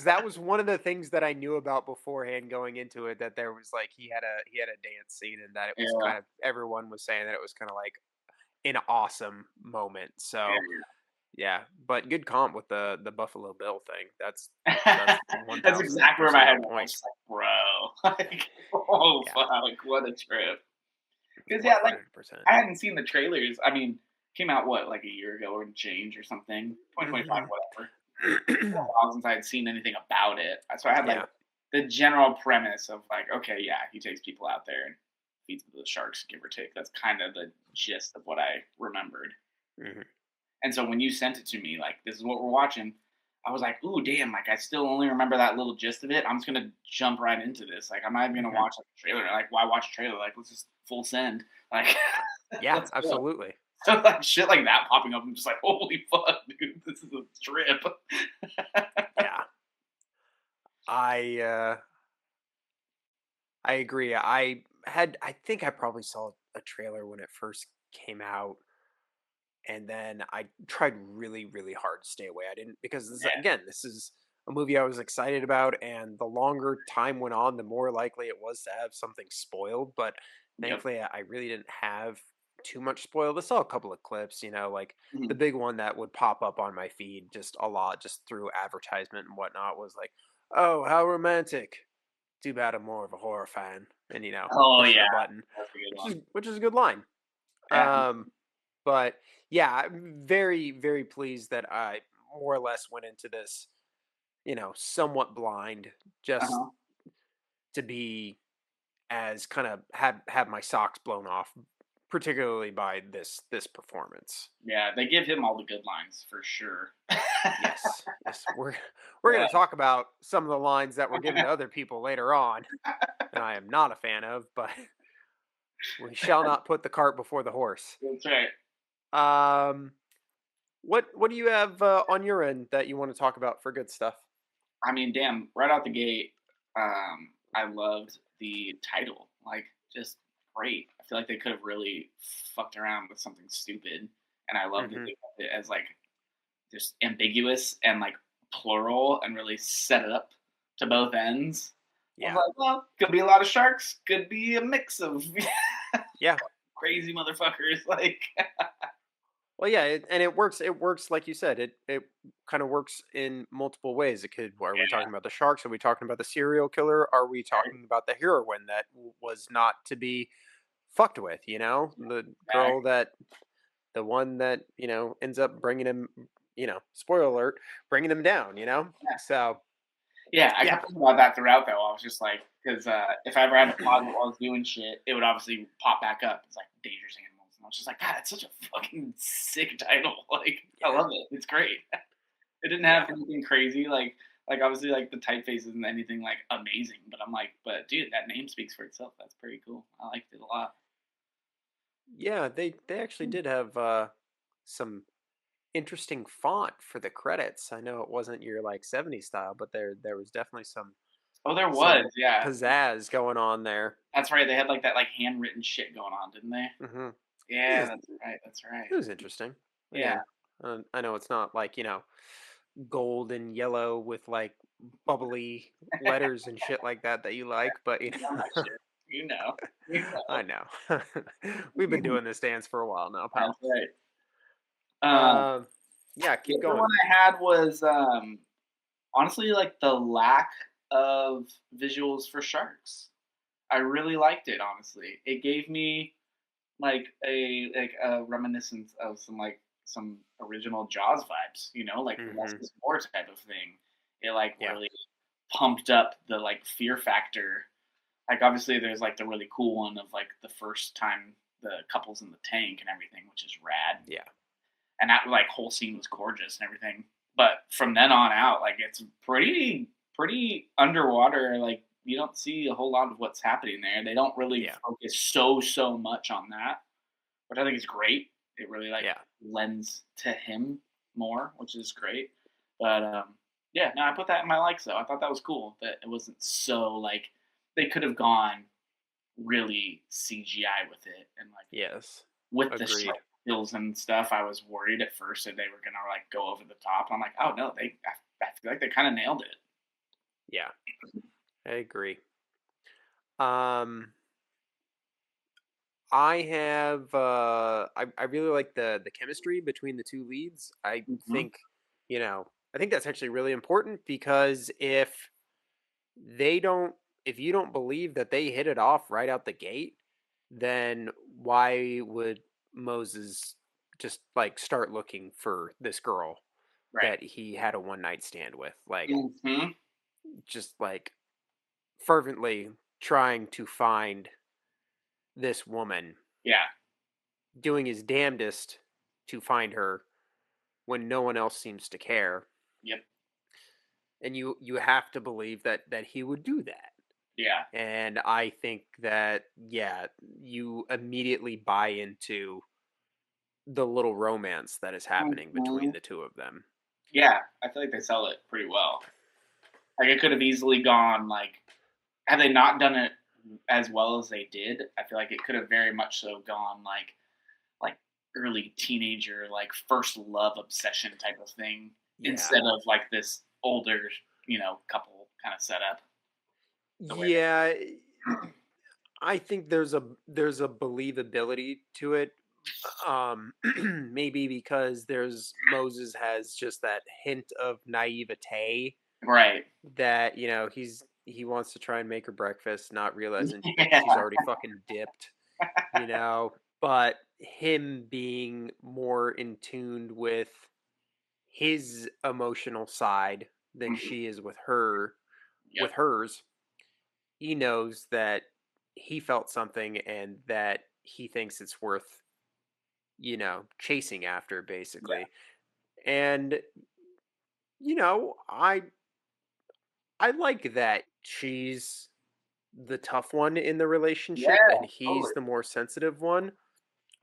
That was one of the things that I knew about beforehand going into it, that there was like he had a dance scene and that it was Yeah, kind of everyone was saying that it was kind of like an awesome moment. So yeah, but good comp with the Buffalo Bill thing. That's yeah. That's exactly where my 1000% head on went. I point. was just like, bro, like, oh Yeah, fuck, what a trip. Because yeah, like 100%. I hadn't seen the trailers. I mean, came out what like a year ago or change or something, 2025, whatever. It's been a while since I had seen anything about it. So I had like Yeah. the general premise of like, okay, yeah, he takes people out there and feeds them to the sharks, give or take. That's kind of the gist of what I remembered. Mhm. And so when you sent it to me, like, this is what we're watching, I was like, ooh, damn, like, I still only remember that little gist of it. I'm just going to jump right into this. Like, I'm not even going to watch like, a trailer. Like, why watch a trailer? Like, let's just full send. Like, Yeah, let's go. absolutely. So, like, shit like that popping up, I'm just like, holy fuck, dude, this is a trip. Yeah. I agree. I think I probably saw a trailer when it first came out, and then I tried really, really hard to stay away. I didn't because this is a movie I was excited about, and the longer time went on, the more likely it was to have something spoiled. But Yep. thankfully, I really didn't have too much spoiled. I saw a couple of clips, like the Mhm. big one that would pop up on my feed just a lot, just through advertisement and whatnot, was like, "Oh, how romantic! Too bad I'm more of a horror fan," and Oh, pushing yeah. a button, That's a good one. which is a good line. Yeah. Um, but yeah, I'm very, very pleased that I more or less went into this, somewhat blind, just Uh-huh. to be as kind of have my socks blown off, particularly by this performance. Yeah, they give him all the good lines for sure. Yes, yes, we're gonna talk about some of the lines that were given to other people later on, and I am not a fan of, but we shall not put the cart before the horse. That's right. Um, what do you have on your end that you want to talk about for good stuff? I mean, damn, right out the gate, I loved the title. Like, just great. I feel like they could have really fucked around with something stupid, and I love that they kept it as like just ambiguous and like plural and really set it up to both ends. I Yeah. was like, well, could be a lot of sharks, could be a mix of Yeah. crazy motherfuckers. Like, Well, yeah, and it works. It works like you said. It kind of works in multiple ways. It could. Are we yeah, talking about the sharks? Are we talking about the serial killer? Are we right, talking about the heroine that was not to be fucked with? The girl the one that ends up bringing him. Spoiler alert, bringing him down. So yeah. I yeah, kept thinking about that throughout, though. I was just like, because if I ever had to pause while I was doing shit, it would obviously pop back up. It's like Dangerous Animals, and I was just like, God, that's such a fucking sick title. Like, I love it. It's great. It didn't have yeah, anything crazy, like obviously like the typeface isn't anything like amazing, but I'm like, but dude, that name speaks for itself. That's pretty cool. I liked it a lot. yeah. They actually did have some interesting font for the credits. I know it wasn't your like 70s style, but there was definitely Oh, there was, some yeah. pizzazz going on there. That's right. They had like that like handwritten shit going on, didn't they? Hmm It Yeah, was, that's right. That's right. it was interesting. Yeah. Again, I know it's not like gold and yellow with like bubbly letters and shit like that you like, but You know that shit. You know. You I know. know. We've been doing this dance for a while now, That's pal. right. Um, yeah, The keep other going. one I had was honestly like the lack of visuals for sharks. I really liked it, honestly. It gave me like a reminiscence of some original Jaws vibes, like less Hmm is more type of thing. It like Yeah, really pumped up the like fear factor. Like obviously there's like the really cool one of like the first time the couple's in the tank and everything, which is rad. yeah, And that like whole scene was gorgeous and everything. But from then on out, like it's pretty underwater. Like you don't see a whole lot of what's happening there. They don't really yeah, focus so much on that, which I think is great. It really like yeah. lends to him more, which is great. But yeah, no, I put that in my likes though. I thought that was cool that it wasn't so like they could have gone really CGI with it and like Yes, with the agreed. skills and stuff. I was worried at first that they were gonna like go over the top. I'm like, oh no, I feel like they kind of nailed it. Yeah, I agree. Um, I have I really like the chemistry between the two leads. I Hmm. think, I think that's actually really important because they don't if you don't believe that they hit it off right out the gate, then why would Moses just like start looking for this girl Right. that he had a one night stand with? Like Hmm. just like fervently trying to find this woman, Yeah. doing his damnedest to find her when no one else seems to care. Yep. And you have to believe that he would do that. Yeah. And I think that, yeah, you immediately buy into the little romance that is happening between Hmm. the two of them. Yeah. I feel like they sell it pretty well. Like it could have easily gone like had they not done it as well as they did. I feel like it could have very much so gone like early teenager like first love obsession type of thing Yeah. instead of like this older couple kind of setup the way Yeah, I think there's a believability to it. Maybe because there's Moses has just that hint of naivete right. that he wants to try and make her breakfast, not realizing that Yeah. she's already fucking dipped. But him being more in tune with his emotional side than Mhm. she is with her with Yep. hers, he knows that he felt something and that he thinks it's worth chasing after, Yeah. basically. And I like that she's the tough one in the relationship Yeah. and he's Totally. the more sensitive one.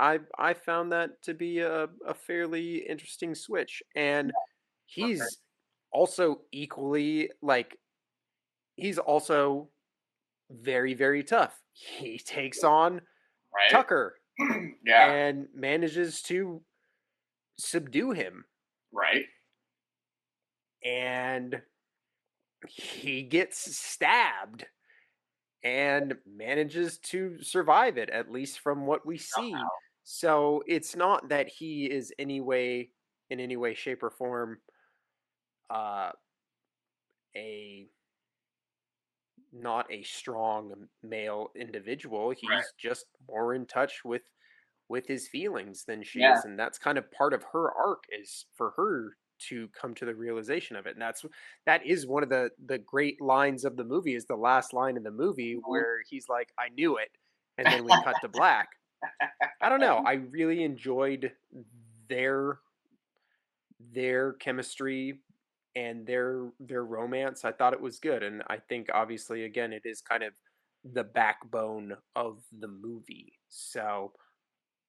I found that to be a fairly interesting switch. And Perfect. he's also equally like he's also very, very tough. He takes on Right. Tucker Yeah. and manages to subdue him. Right. And he gets stabbed and manages to survive it, at least from what we see. So it's not that he is in any way, shape, or form uh, a not a strong male individual. Right. He's just more in touch with his feelings than she Yeah. is, and that's kind of part of her arc, is for her to come to the realization of it. And that is one of the great lines of the movie, is the last line in the movie where he's like, I knew it, and then we cut to black. I don't know, I really enjoyed their chemistry and their romance. I thought it was good, and I think obviously again it is kind of the backbone of the movie. So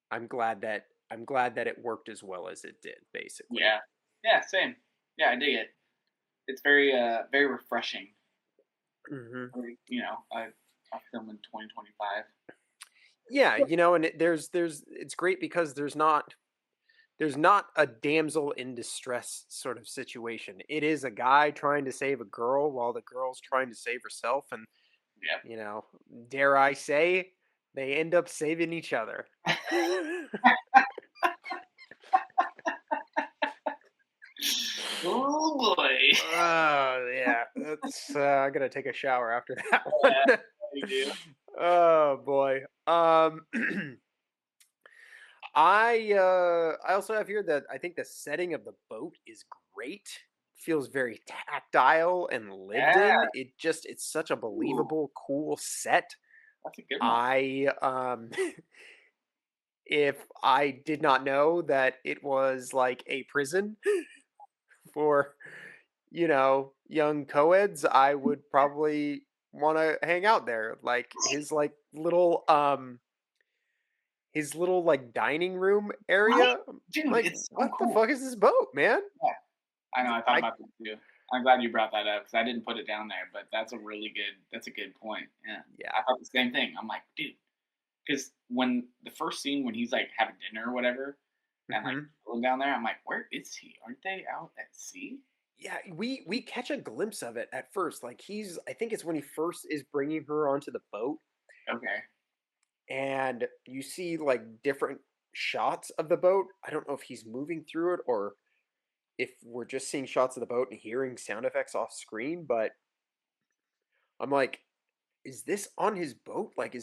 I'm glad that it worked as well as it did, basically. Yeah. Yeah. Same. Yeah, I dig it. It's very refreshing. Hmm. You know, I film in 2025. Yeah, and it's great because there's not a damsel in distress sort of situation. It is a guy trying to save a girl while the girl's trying to save herself, and Yep. dare I say, they end up saving each other. Oh boy. Oh yeah, that's I gotta take a shower after that one. You do. Oh boy. I also have here that I think the setting of the boat is great. Feels very tactile and lived Yeah. in. It's such a believable, cool set. That's a good one. I if I did not know that it was like a prison for young co-eds, I would probably want to hang out there. Like his little like dining room Right? area. Dude, Like, it's so what the cool. fuck is this boat, man? Yeah. I know. I thought I about that too. I'm glad you brought that up because I didn't put it down there, but that's a good point. Yeah. yeah. I thought the same thing. I'm like, dude, because when the first scene when he's like having dinner or whatever, and like Mhm. going down there, I'm like, where is he? Aren't they out at sea? Yeah, we catch a glimpse of it at first. Like I think it's when he first is bringing her onto the boat, Okay. and you see like different shots of the boat. I don't know if he's moving through it or if we're just seeing shots of the boat and hearing sound effects off screen, but I'm like, is this on his boat? Like,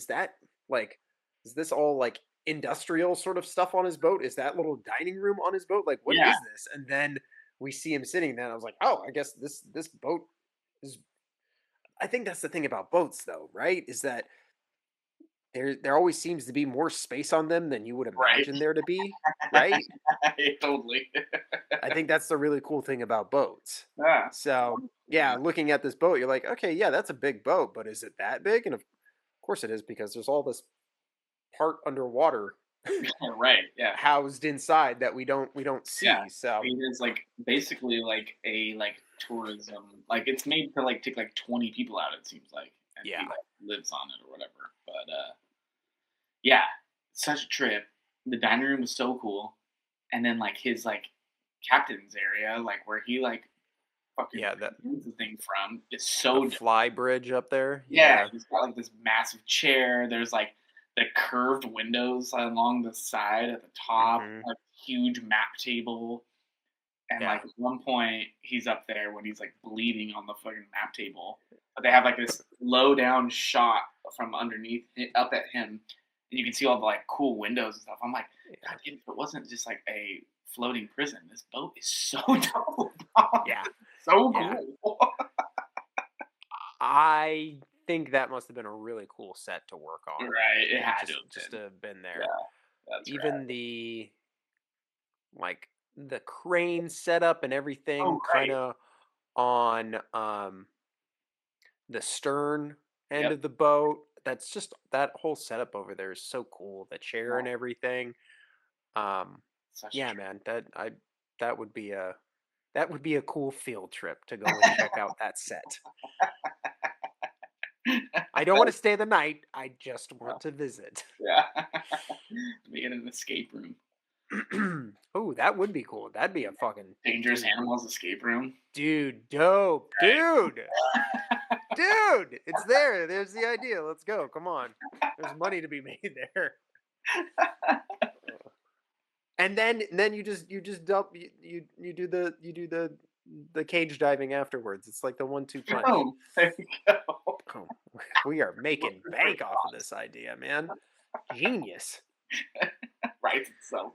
like, is this all like industrial sort of stuff on his boat? Is that little dining room on his boat? Like, what Yeah. is this? And then we see him sitting there, and I was like, oh, I guess this boat is. I think that's the thing about boats, though, right? Is that there always seems to be more space on them than you would Right. imagine there to be, right? Totally. I think that's the really cool thing about boats. Yeah. So yeah, looking at this boat, you're like, okay, yeah, that's a big boat, but is it that big? And of course it is, because there's all this part underwater Right. Yeah. housed inside that we don't see. Yeah. So It is like basically like a like tourism. Like it's made to like take like 20 people out. It seems like, and yeah, he like lives on it or whatever. But yeah, such a trip. The dining room was so cool, and then like his like captain's area, like where he like fucking yeah, that moves the thing from, is the so dope. fly bridge up there. Yeah, Yeah. he's got like this massive chair. There's like the curved windows along the side at the top, Hmm. like huge map table. And Yeah. like at one point, he's up there when he's like bleeding on the fucking map table. But they have like this low down shot from underneath up at him, and you can see all the like cool windows and stuff. I'm like, God, if it wasn't just like a floating prison, this boat is so dope. Yeah. So Yeah. cool. I think that must have been a really cool set to work on. Right, it had Just to to have been there. Yeah, that's Even right. the like the crane setup and everything Oh, kind right. of on the stern end Yep. of the boat. That's just that whole setup over there is so cool. The chair and No, everything. Um, such a yeah, trip. man, that would be a cool field trip to go and check out that set. I don't want to stay the night. I just want to visit. Yeah. Make it an escape room. Oh, that would be cool. That'd be a fucking Dangerous dude. Animals escape room. Dude, dope. Dude. Dude, it's there. There's the idea. Let's go. Come on. There's money to be made there. And then you just dump you do the cage diving afterwards. It's like the 1-2 punch. Oh, there you go. Oh, we are making bank off of this idea, man. Genius. Right. So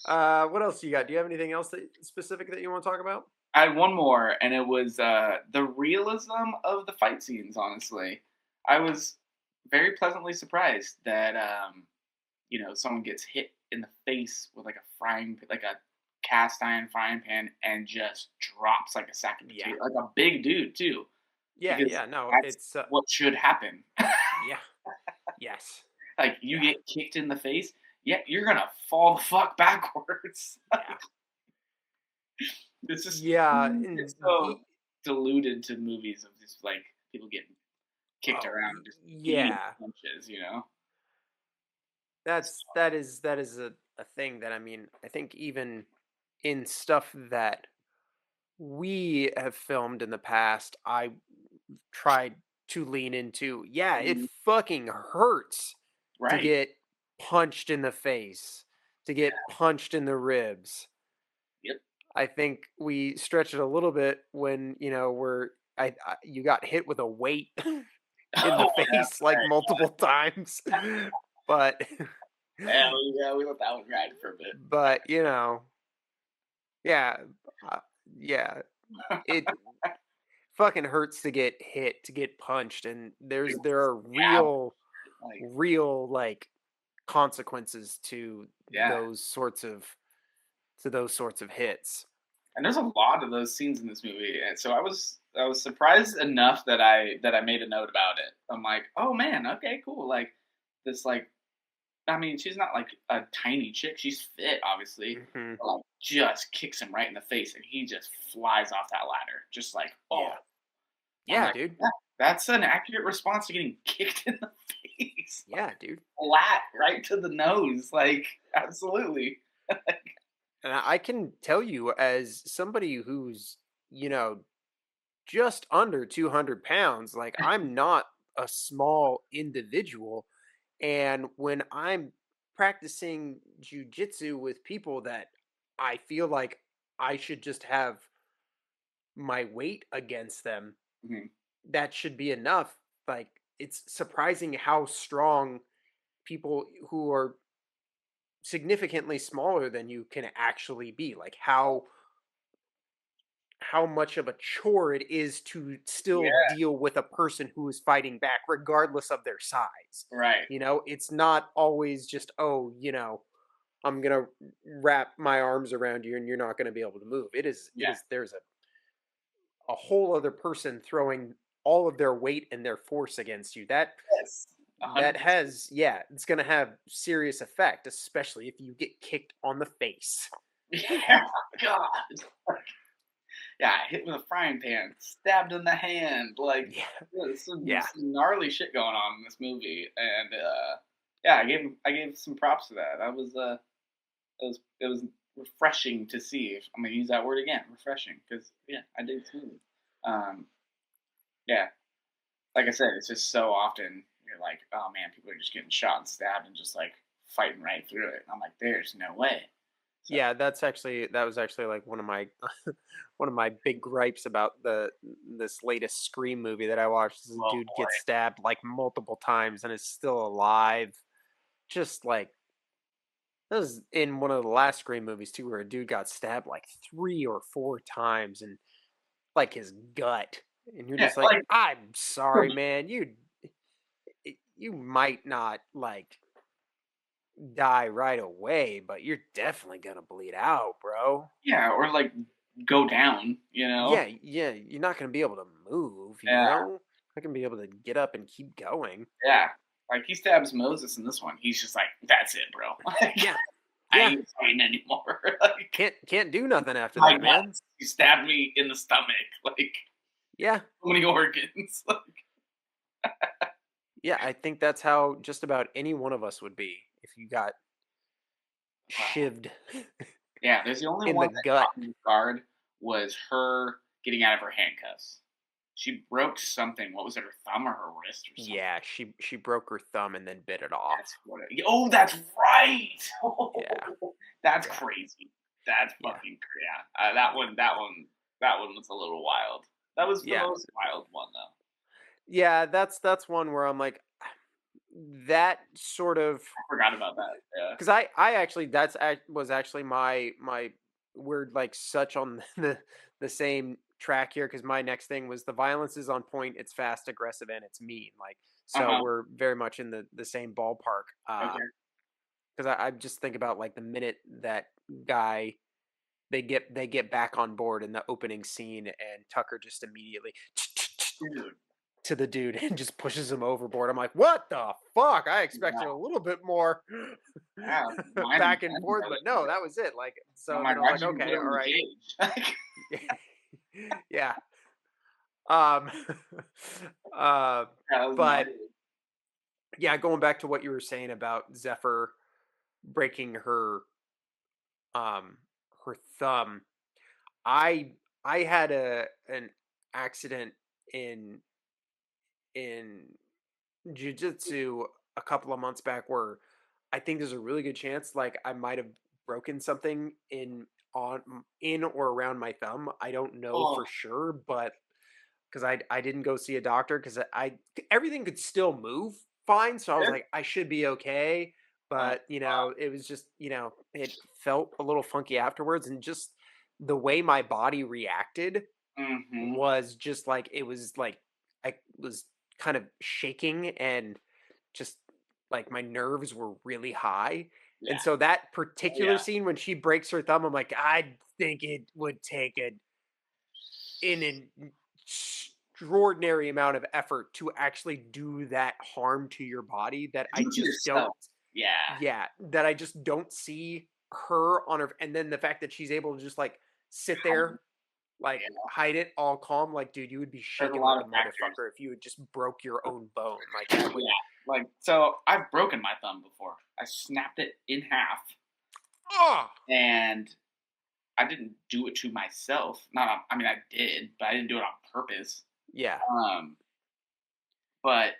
What else you got? Do you have anything else specific that you want to talk about? I had one more, and it was the realism of the fight scenes. Honestly, I was very pleasantly surprised that someone gets hit in the face with like a cast iron frying pan and just drops like a sack of potatoes, like a big dude too. Yeah, Because yeah, no, that's it's what should happen. yeah, yes, Like you get kicked in the face, you're gonna fall the fuck backwards. yeah, It's just and so diluted to movies of just like people getting kicked around, just eating punches. that is a thing that I think even in stuff that we have filmed in the past, I tried to lean into. Yeah, it fucking hurts to Right. get punched in the face, to get punched in the ribs. Yep. I think we stretched it a little bit when you got hit with a weight in the face like multiple times, but Yeah, we let that one ride for a bit. but yeah, it fucking hurts to get hit, to get punched, and there are real like consequences to those sorts of hits. And there's a lot of those scenes in this movie, and so I was surprised enough that I made a note about it. I'm like, oh man, okay, cool. Like this, like, I mean, she's not like a tiny chick; she's fit, obviously. Mhm. But, like, just kicks him right in the face, and he just flies off that ladder, just like, oh, Yeah, like, dude. that's an accurate response to getting kicked in the face. Yeah, dude. Flat right to the nose, like absolutely. And I can tell you, as somebody who's just under 200 pounds, like I'm not a small individual. And when I'm practicing jujitsu with people that I feel like I should just have my weight against them, Mhm. that should be enough. Like, it's surprising how strong people who are significantly smaller than you can actually be. Like, how much of a chore it is to still deal with a person who is fighting back regardless of their size. Right. It's not always just, I'm going to wrap my arms around you and you're not going to be able to move. There's a whole other person throwing all of their weight and their force against you. That Yes. 100%. that has, it's going to have serious effect, especially if you get kicked on the face. Yeah. God. Yeah, hit with a frying pan, stabbed in the hand. Like, there's some gnarly shit going on in this movie, and I gave some props to that. That was it was refreshing to see. I'm gonna use that word again, refreshing, because I did this movie. Like I said, it's just so often you're like, oh man, people are just getting shot and stabbed and just like fighting right through it. And I'm like, there's no way. So. Yeah, that was actually like one of my one of my big gripes about this latest Scream movie that I watched. This dude gets stabbed like multiple times and is still alive. Just like, that was in one of the last Scream movies too, where a dude got stabbed like 3 or 4 times and like his gut, and you're just like, I'm sorry, man, you might not like die right away, but you're definitely gonna bleed out, bro. Yeah, or like go down, Yeah, you're not gonna be able to move, you know? Not gonna be able to get up and keep going. Yeah, like he stabs Moses in this one. He's just like, that's it, bro. I ain't fighting anymore. Like, can't do nothing after that, man. You stabbed me in the stomach, like. Yeah. So many organs. Yeah, I think that's how just about any one of us would be if you got shivved Yeah, there's the only in the one that gut. caught me off guard was her getting out of her handcuffs. She broke something. What was it, her thumb or her wrist or something? Yeah, she broke her thumb and then bit it off. That's what oh, that's right. Yeah. That's Yeah. crazy. That's Yeah. fucking yeah. That one was a little wild. That was the Yeah. most wild one though. Yeah, that's one where I'm like that sort of I forgot about that. Yeah. because I actually was actually my we're like such on the same track here because my next thing was the violence is on point, it's fast, aggressive, and it's mean. Like so Uh-huh. we're very much in the same ballpark. Okay. Because I just think about like the minute that guy they get back on board in the opening scene and Tucker just immediately Dude. to the dude and just pushes him overboard. I'm like, what the fuck? I expected a little bit more Yeah, mine back and and forth, but no, that was it. Like so I'm then like, I was why'd like, you okay, put all him in right. the cage? Yeah. Um uh That was but gnarly. yeah, going back to what you were saying about Zephyr breaking um her thumb. I had an accident in in jujitsu a couple of months back where I think there's a really good chance like I might have broken something in or around my thumb. I don't know Oh, for sure, but because I didn't go see a doctor because I everything could still move fine, so I was good. like I should be okay. Oh, But it was just it felt a little funky afterwards, and just the way my body reacted mm-hmm. was just like it was like I was kind of shaking and just like my nerves were really high. Yeah. And so that Oh, particular yeah. scene when she breaks her thumb, I'm like, I think it would take an extraordinary amount of effort to actually do that harm to your body that I Do to just don't yourself. Yeah. yeah, that I just don't see her on her and then the fact that she's able to just like sit there like Yeah. hide it all calm like dude you would be There's a shaking lot like of a factors. motherfucker if you had just broke your own bone like that would Yeah. Like, so I've broken my thumb before. I snapped it in half, oh and I didn't do it to myself. Not, I mean, I did, but I didn't do it on purpose. yeah Um, but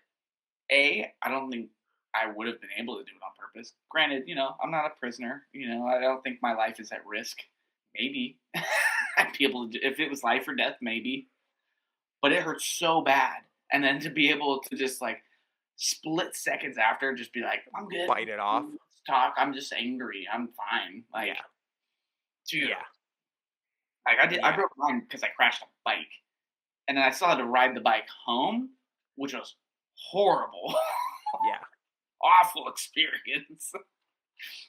I don't think I would have been able to do it on purpose. Granted, I'm not a prisoner. I don't think my life is at risk. Maybe I'd be able to if it was life or death, maybe. But it hurts so bad, and then to be able to just like split seconds after, just be like, I'm good. bite it off Let's talk. I'm just angry. I'm fine. Like, yeah dude, yeah like I yeah broke mine because I crashed a bike, and then I still had to ride the bike home, which was horrible. yeah Awful experience.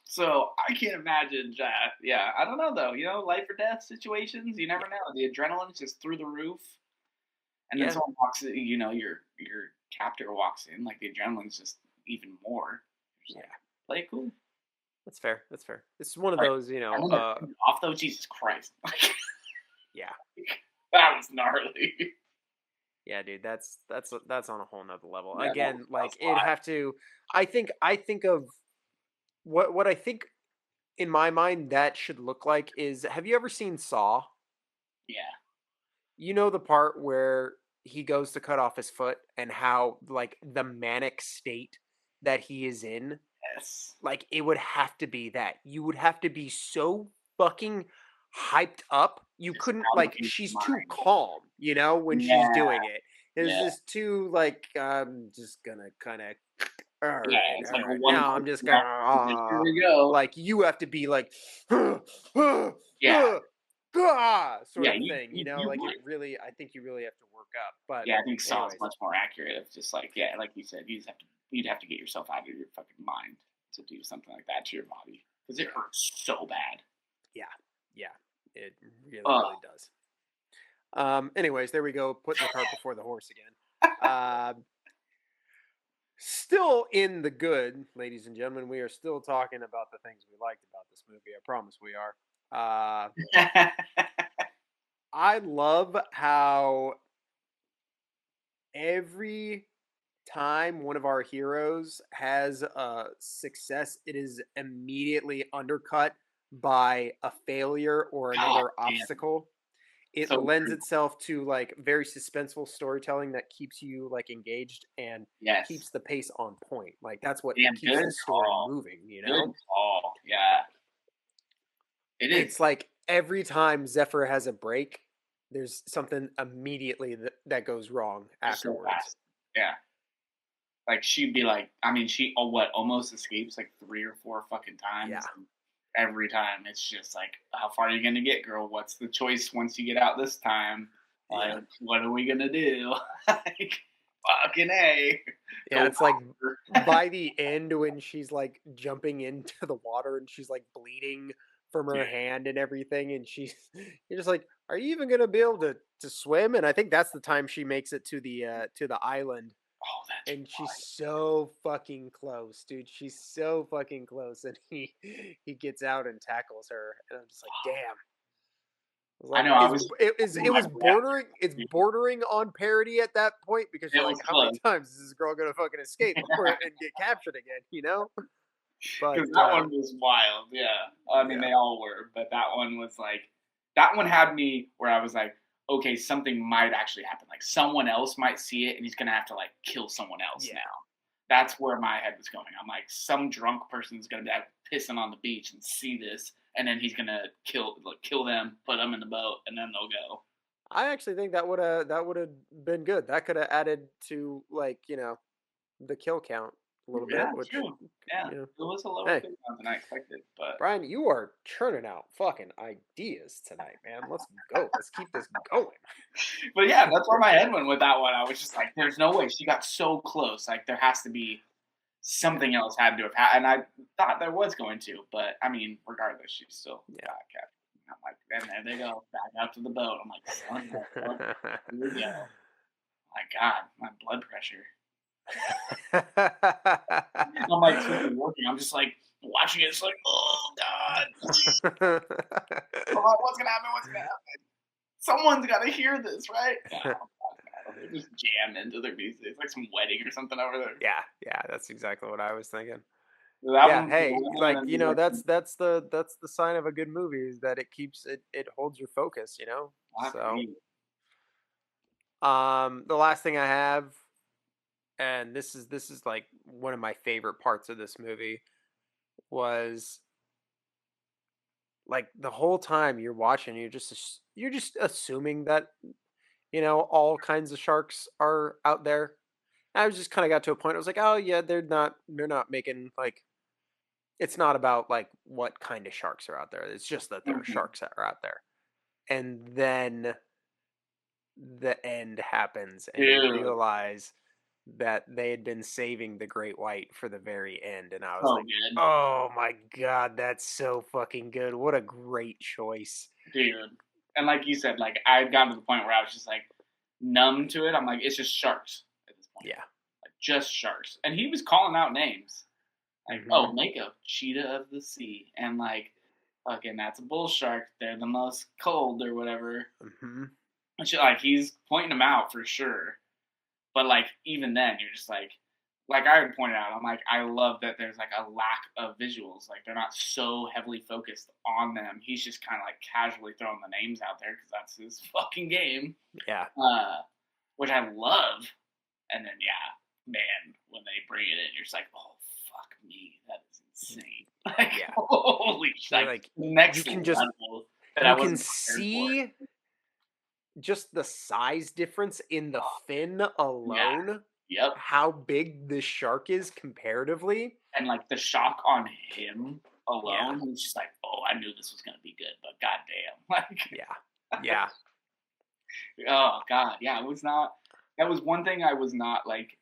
So I can't imagine that. Yeah, I don't know though. Life or death situations, you never know. The adrenaline's just through the roof, and then yeah someone walks in. Your captor walks in, like the adrenaline's just even more. Just like, yeah play it cool. that's fair it's one of Right. those And then off though, Jesus Christ, yeah that was gnarly. yeah dude that's on a whole nother level Yeah, again like was it'd wild. have to I think of what I think in my mind that should look like is have you ever seen Saw? Yeah. You know the part where he goes to cut off his foot and how like the manic state that he is in, Yes. like it would have to be that. You would have to be so fucking hyped up. You Just couldn't out of like his she's too mind. calm, when she's Yeah. doing it. It's Yeah. just too like I'm just gonna kind of all right, Yeah. It's like a one. now I'm just Here gonna we go. like you have to be like Yeah. sort Yeah. of thing, You're like right. it really I think you really have to work up. But Yeah, I think Saw is anyways, much more accurate. Of just like, yeah, like you said, you'd have to get yourself out of your fucking mind to do something like that to your body because it hurts so bad. yeah, it really Ugh. really does. Anyways, there we go, putting the cart before the horse again. Still in the good, ladies and gentlemen, we are still talking about the things we liked about this movie. I promise we are. I love how every time one of our heroes has a success, it is immediately undercut by a failure or God another damn. obstacle. It So lends true. itself to like very suspenseful storytelling that keeps you like engaged and Yes. keeps the pace on point. Like that's what Damn, keeps good the story call. moving, you Good know? call. Yeah. It is. It's like every time Zephyr has a break, there's something immediately that goes wrong It's so afterwards. fast. Yeah. Like she'd be like, I mean, she almost escapes like 3 or 4 fucking times. Yeah. And every time it's just like, how far are you gonna get, girl? What's the choice once you get out this time? Like, Yeah. what are we gonna do? Like, fucking A. Yeah, Go it's like faster. by the end when she's like jumping into the water and she's like bleeding from her hand and everything, and you're just like, are you even gonna be able to swim? And I think that's the time she makes it to the island, Oh, that's and she's right. so fucking close, dude. She's so fucking close, and he gets out and tackles her, and I'm just like, damn. I Like know. I was. it was bordering it's bordering on parody at that point because It you're was like, how many close. times is this girl gonna fucking escape and get captured again, you know? But Because that one was wild, yeah. I mean, yeah. they all were, but that one was like, that one had me where I was like, okay, something might actually happen. Like someone else might see it, and he's gonna have to like kill someone else Yeah. now. That's where my head was going. I'm like, some drunk person's gonna be out pissing on the beach and see this, and then he's gonna kill them, put them in the boat, and then they'll go. I actually think that would have been good. That could have added to like, the kill count a little Yeah, bit, which true. Yeah, you know. it was a lower Hey, kill count than I expected, but Brian, you are churning out fucking ideas tonight, man. Let's go. Let's keep this going. but yeah, that's where my head went with that one. I was just like, there's no way she got so close. Like there has to be something else had to have happened. And I thought there was going to, but I mean, regardless, she's still Yeah. got captured. I'm like, and there they go, back out to the boat. I'm like, son of a- here we go. My God, my blood pressure. I'm like freaking working. I'm just like watching it. It's like, oh God, oh, what's gonna happen? What's gonna happen? Someone's got to hear this, right? They just jam into their music. It's like some wedding or something over there. Yeah, that's exactly what I was thinking. That Yeah, one, hey, like, and then that's the sign of a good movie is that it holds your focus, you know? So, the last thing I have, and this is like one of my favorite parts of this movie, was like the whole time you're watching, you're just assuming that, all kinds of sharks are out there. I was just kind of got to a point. I was like, oh yeah, they're not making like it's not about like what kind of sharks are out there. It's just that there are Mhm. sharks that are out there. And then the end happens and you Dude, realize that they had been saving the great white for the very end, and I was so like, good, "Oh my god, that's so fucking good. What a great choice." dude. And like you said, like I had gotten to the point where I was just like numb to it. I'm like, it's just sharks at this point, Yeah. like just sharks. And he was calling out names, like, oh, Mhm. Mako, cheetah of the sea, and like, fucking, that's a bull shark. They're the most cold or whatever. Mhm. And shit, like he's pointing them out for sure. But like even then, you're just like I had pointed out, I'm like, I love that there's like a lack of visuals. Like they're not so heavily focused on them. He's just kind of like casually throwing the names out there because that's his fucking game, Yeah. which I love. And then yeah, man, when they bring it in, you're just like, oh fuck me, that is insane. Like Yeah. holy You're like like next you can just level that I you can wasn't prepared for. see just the size difference in the fin Yeah. alone, Yep. how big the shark is comparatively. And like the shock on him Yeah. alone, he was just like, "Oh, I knew this was gonna be good, but goddamn, like, Yeah. Yeah. oh god, yeah, it was not. That was one thing I was not like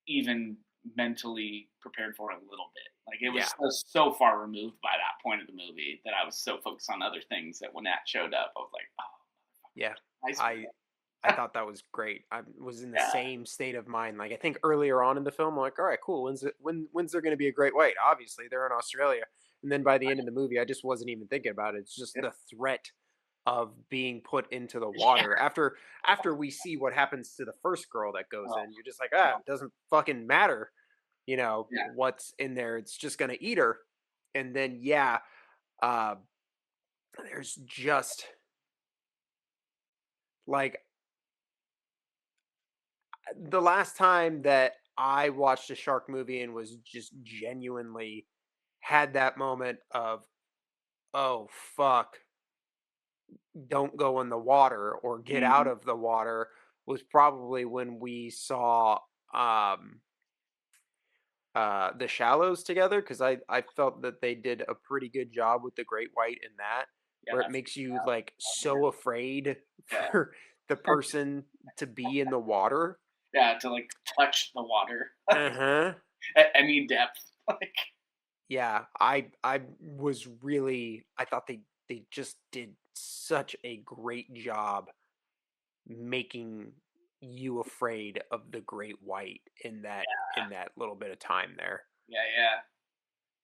even mentally prepared for a little bit. Like it was Yeah. so far removed by that point of the movie that I was so focused on other things that when that showed up, I was like, oh, Yeah. nice. I thought that was great. I was in the Yeah, same state of mind. Like I think earlier on in the film, I'm like, all right, cool. When's there going to be a great white? Obviously, they're in Australia. And then by the end of the movie, I just wasn't even thinking about it. It's just yep, the threat of being put into the water. After we see what happens to the first girl that goes Oh, in, you're just like, it doesn't fucking matter, yeah. what's in there. It's just gonna eat her. And then yeah, uh, there's just like the last time that I watched a shark movie and was just genuinely had that moment of, oh fuck, don't go in the water or get out Mhm. of the water, was probably when we saw um the shallows together, because I felt that they did a pretty good job with the great white in that, Yeah, where it I makes you forgot like about her. so afraid Yeah. for the person to be in the water. Yeah, to like touch the water Uh-huh. at any depth. Like, Yeah, I was really, I thought they just did such a great job making you afraid of the great white in that little bit of time there. yeah, yeah.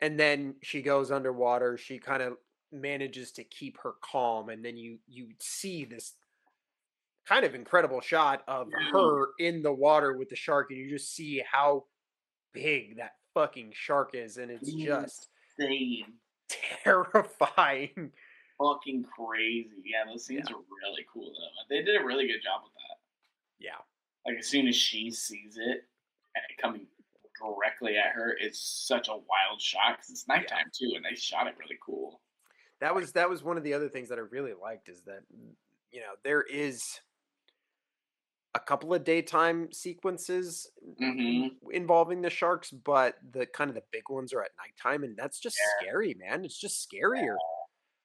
And then she goes underwater, she kind of manages to keep her calm, and then you see this kind of incredible shot of Dude, her in the water with the shark, and you just see how big that fucking shark is, and it's just insane. terrifying. Fucking crazy. Yeah, those Yeah. scenes are really cool though. They did a really good job with that. Yeah. Like as soon as she sees it and it coming directly at her, it's such a wild shot because it's Yeah. nighttime too, and they shot it really cool. That was one of the other things that I really liked, is that there is a couple of daytime sequences Mm-hmm. involving the sharks, but the kind of the big ones are at nighttime, and that's just Yeah, scary, man. It's just scarier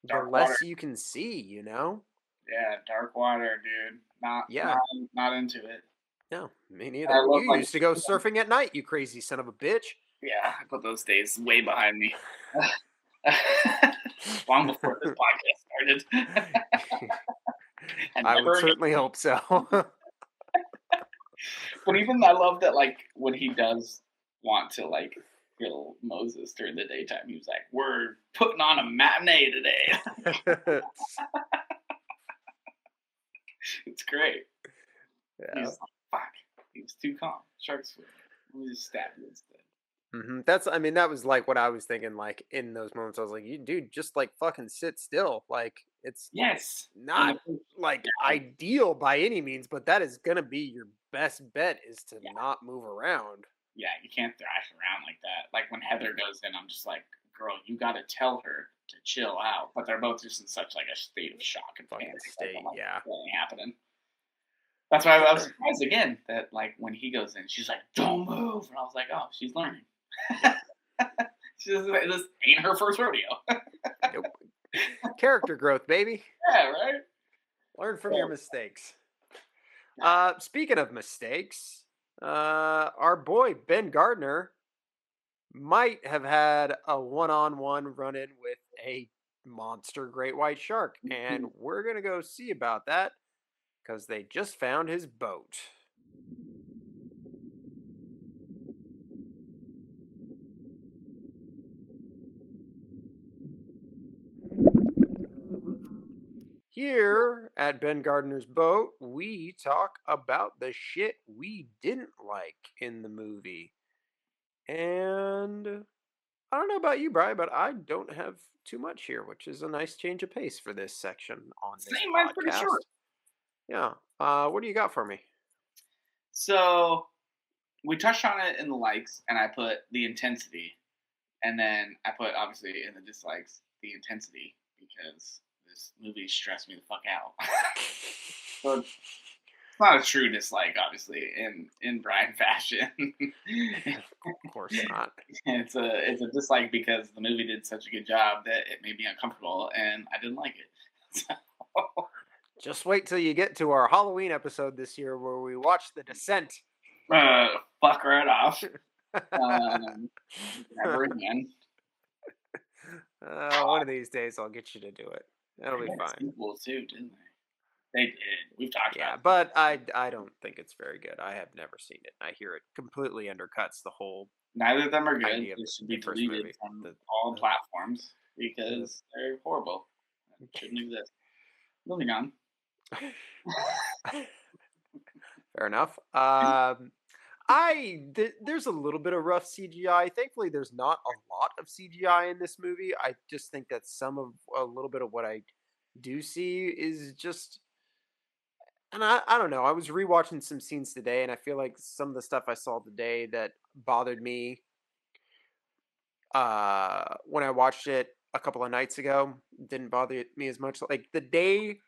the dark water. less you can see. Yeah, dark water, dude. Not, Yeah. not, not into it. No, me I neither. love You like, used to go surfing at night, you crazy son of a bitch. yeah, I put those days way behind me. Long before this podcast started. And I would never again. certainly hope so. But even I love that, like, when he does want to, like, kill Moses during the daytime, he was like, we're putting on a matinee today. It's great. Yeah. He's like, fuck. He was too calm. Shark's food. Let me just stab you instead. I mean, that was like what I was thinking. Like in those moments, I was like, "You dude, just like fucking sit still." Like it's Yes. And not like yeah, ideal by any means, but that is gonna be your best bet, is to yeah, not move around. yeah, you can't thrash around like that. Like when Heather goes in, I'm just like, girl, you got to tell her to chill out. But they're both just in such like a state of shock and Fucking panic. state, Like, I'm like, yeah. that ain't happening. That's why I was surprised again that like when he goes in, she's like, "Don't move," and I was like, "Oh, she's learning." Yeah. This ain't her first rodeo. Nope. Character growth, baby. Yeah, right. Learn from your Yeah. mistakes. Yeah. Speaking of mistakes, our boy Ben Gardner might have had a one-on-one run-in with a monster great white shark, and we're gonna go see about that because they just found his boat. Here at Ben Gardner's boat, we talk about the shit we didn't like in the movie. And I don't know about you, Brian, but I don't have too much here, which is a nice change of pace for this section on this Same, mine's pretty podcast. short. Yeah. What do you got for me? So we touched on it in the likes, and I put the intensity, and then I put obviously in the dislikes the intensity because this movie stressed me the fuck out. So it's not a true dislike, obviously, in Brian fashion. Of course not. It's a dislike because the movie did such a good job that it made me uncomfortable, and I didn't like it. So, Just wait till you get to our Halloween episode this year where we watch The Descent. fuck right off. Never again. One of these days I'll get you to do it. That'll be They had fine. sequels too, didn't they? They did. We've talked Yeah, about it. but I don't think it's very good. I have never seen it. I hear it completely undercuts the whole Neither of them are good. idea of They should be the first deleted movie. from The- all platforms because they're horrible. They shouldn't exist. Moving on. Fair enough. There's a little bit of rough CGI. Thankfully, there's not a lot of CGI in this movie. I just think that a little bit of what I do see is just, and I don't know. I was rewatching some scenes today, and I feel like some of the stuff I saw today that bothered me when I watched it a couple of nights ago didn't bother me as much. Like the day,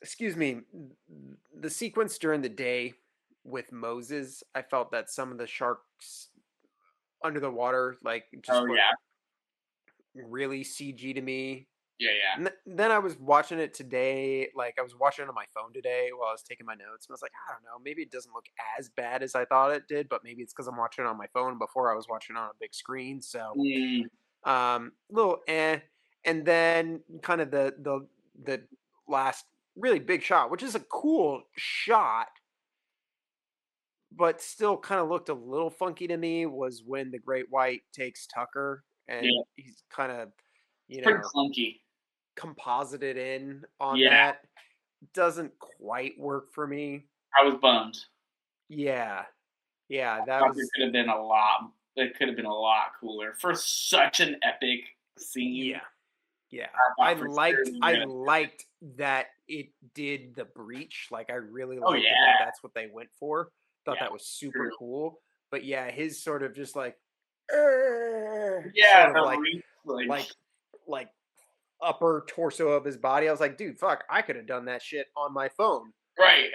excuse me, the sequence during the day with Moses, I felt that some of the sharks under the water like just Oh looked yeah, really CG to me. yeah. And then I was watching it today, like I was watching it on my phone today while I was taking my notes, and I was like, I don't know, maybe it doesn't look as bad as I thought it did, but maybe it's because I'm watching it on my phone before I was watching it on a big screen. So, Mm, little and then kind of the last really big shot, which is a cool shot, but still kind of looked a little funky to me, was when the Great White takes Tucker and yeah, he's kind of, you pretty know, clunky. composited in on Yeah, that. Doesn't quite work for me. I was bummed. Yeah. Yeah, that Thought was could have been a lot. It could have been a lot cooler for such an epic scene. yeah. Yeah. I thought for sure we were I gonna. liked that it did the breach. Like I really Oh liked yeah, that that's what they went for. Thought yeah, that was super true. cool. But yeah, his sort of just like Yeah, sort of the like reach, like like upper torso of his body. I was like, dude, fuck, I could have done that shit on my phone. right.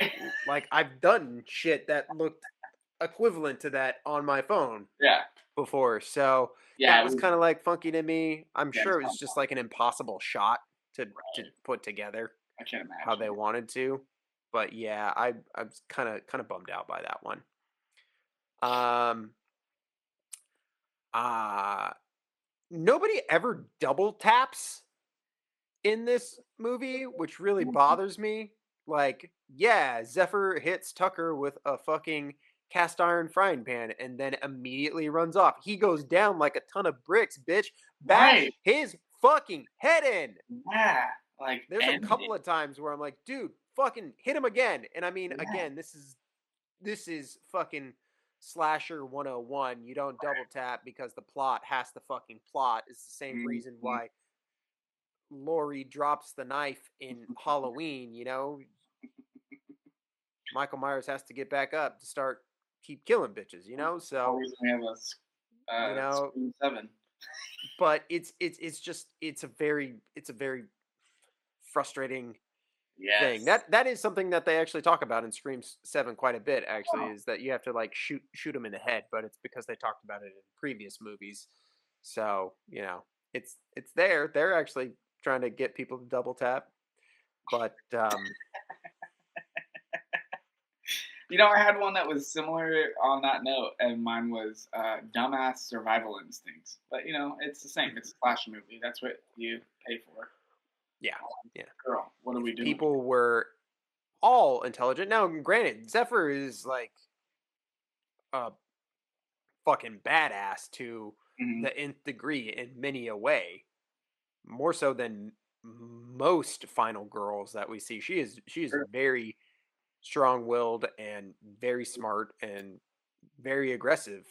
Like I've done shit that looked equivalent to that on my phone Yeah, before. So yeah, that it was was, kind of like funky to me. I'm yeah, sure it was just like an impossible shot to put together I can't how they imagine. wanted to. But yeah, I was kind of bummed out by that one. Um uh Nobody ever double taps in this movie, which really bothers me. Like, yeah, Zephyr hits Tucker with a fucking cast iron frying pan and then immediately runs off. He goes down like a ton of bricks, bitch. Bash Right. his fucking head in. Yeah, like There's a end couple it. of times where I'm like, dude, fucking hit him again. And I mean, Yeah, again, this is fucking slasher 101. You don't double tap because the plot has to fucking plot. It's the same reason mhm. why Laurie drops the knife in Halloween, Michael Myers has to get back up to start keep killing bitches. So, Always we have a you know, Scream 7. but it's just it's a very frustrating thing. Yes. That is something that they actually talk about in Scream 7 quite a bit actually, Oh, is that you have to like shoot them in the head, but it's because they talked about it in previous movies. So, it's there. They're actually trying to get people to double tap, but I had one that was similar on that note, and mine was dumbass survival instincts. But it's the same. It's a slasher movie. That's what you pay for. yeah. Yeah. Girl, what are we doing? People were all intelligent. Now, granted, Zephyr is like a fucking badass to Hmm. the nth degree in many a way, more so than most final girls that we see. She is very strong-willed and very smart and very aggressive.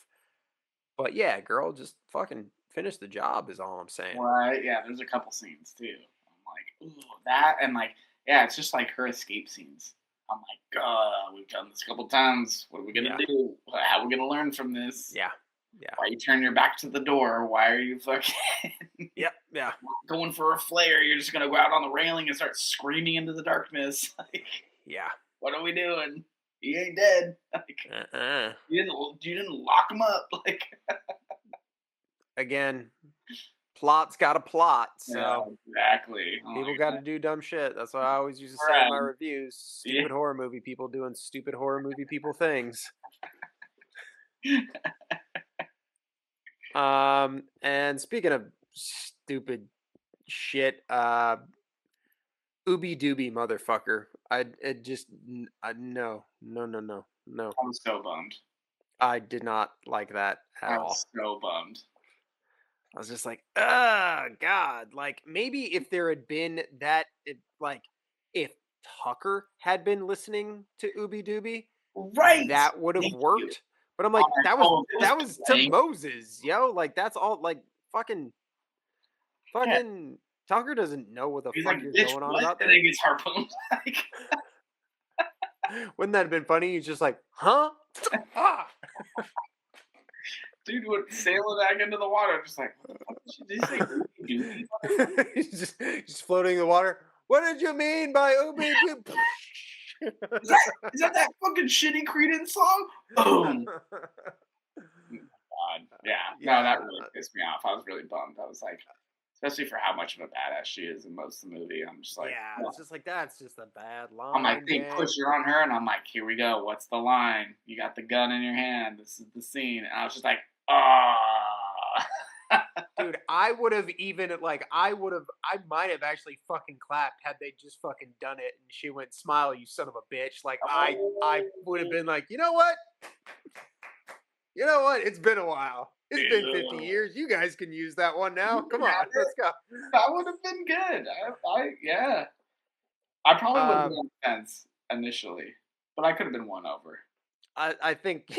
But yeah, girl, just fucking finish the job is all I'm saying. Right? Yeah, there's a couple scenes too. I'm like, ooh, that, and like, yeah, it's just like her escape scenes. I'm like, we've done this a couple times. What are we gonna Yeah. do? How are we gonna learn from this? Yeah. Yeah. Why you turn your back to the door? Why are you fucking Yep. Yeah. going for a flare? You're just gonna go out on the railing and start screaming into the darkness. Like, Yeah. what are we doing? He ain't dead. Like, Uh-uh. you didn't lock him up. Like, Again, plot's got a plot, yeah, so exactly. Oh people my got to God. do dumb shit. That's what I always used to say in my Friend. reviews. Yeah. Stupid horror movie people doing stupid horror movie people things. And speaking of stupid shit, ooby dooby motherfucker. No. I was so bummed. I did not like that at I all. was so bummed. I was just like, oh God. Like maybe if there had been if Tucker had been listening to Ooby Dooby, Right. that would have Thank you. worked. But I'm like, that was It was to playing. Moses, yo. Like that's all. Like fucking Yeah. Tucker doesn't know what the He's fuck like, you're bitch, going on what? about And there. then he gets harpooned. Like, Wouldn't that have been funny? He's just like, huh? Ah. dude would sailing back into the water, just like, what the fuck did you say? Ooby Dooby? He's floating in the water. What did you mean by Ooby Dooby? Is that fucking shitty Creedence song? Boom. God. Yeah. No, that really pissed me off. I was really bummed. I was like, especially for how much of a badass she is in most of the movie. I'm just like, yeah, what? it's just like that's just a bad line. I'm like, they gang. push her on her, and I'm like, here we go. What's the line? You got the gun in your hand. This is the scene. And I was just like, Dude, I would have I might have actually fucking clapped had they just fucking done it and she went, smile, you son of a bitch. Like I would have been like, you know what? It's been a while. It's been 50 years. You guys can use that one now. Come on, let's go. That would have been good. Yeah. I probably would have been on the fence initially, but I could have been won over. I think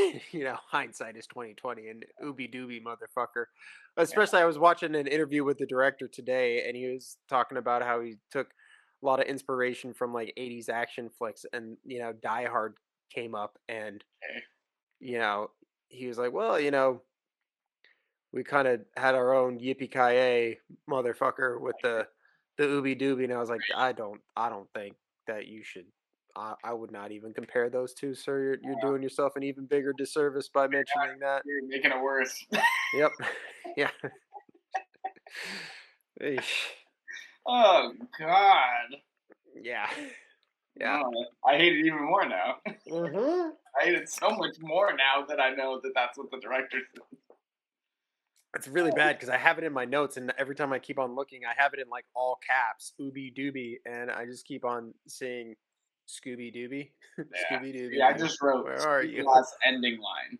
hindsight is 2020 and Ooby Dooby motherfucker. Especially, I was watching an interview with the director today, and he was talking about how he took a lot of inspiration from like 80s action flicks, and Die Hard came up, and he was like, well, we kind of had our own yippee-ki-yay motherfucker with the Ooby Dooby, and I was like, I don't think that you should. I would not even compare those two, sir. You're doing yourself an even bigger disservice by mentioning that. You're making it worse. Yep. Yeah. Eesh. Oh God. Yeah. Yeah. Oh, I hate it even more now. Mm-hmm. I hate it so much more now that I know that that's what the director said. It's really bad because I have it in my notes, and every time I keep on looking, I have it in like all caps, Ooby Dooby, and I just keep on seeing Scooby Dooby. Yeah. Scooby Dooby. Yeah, I just wrote Where are you? last ending line.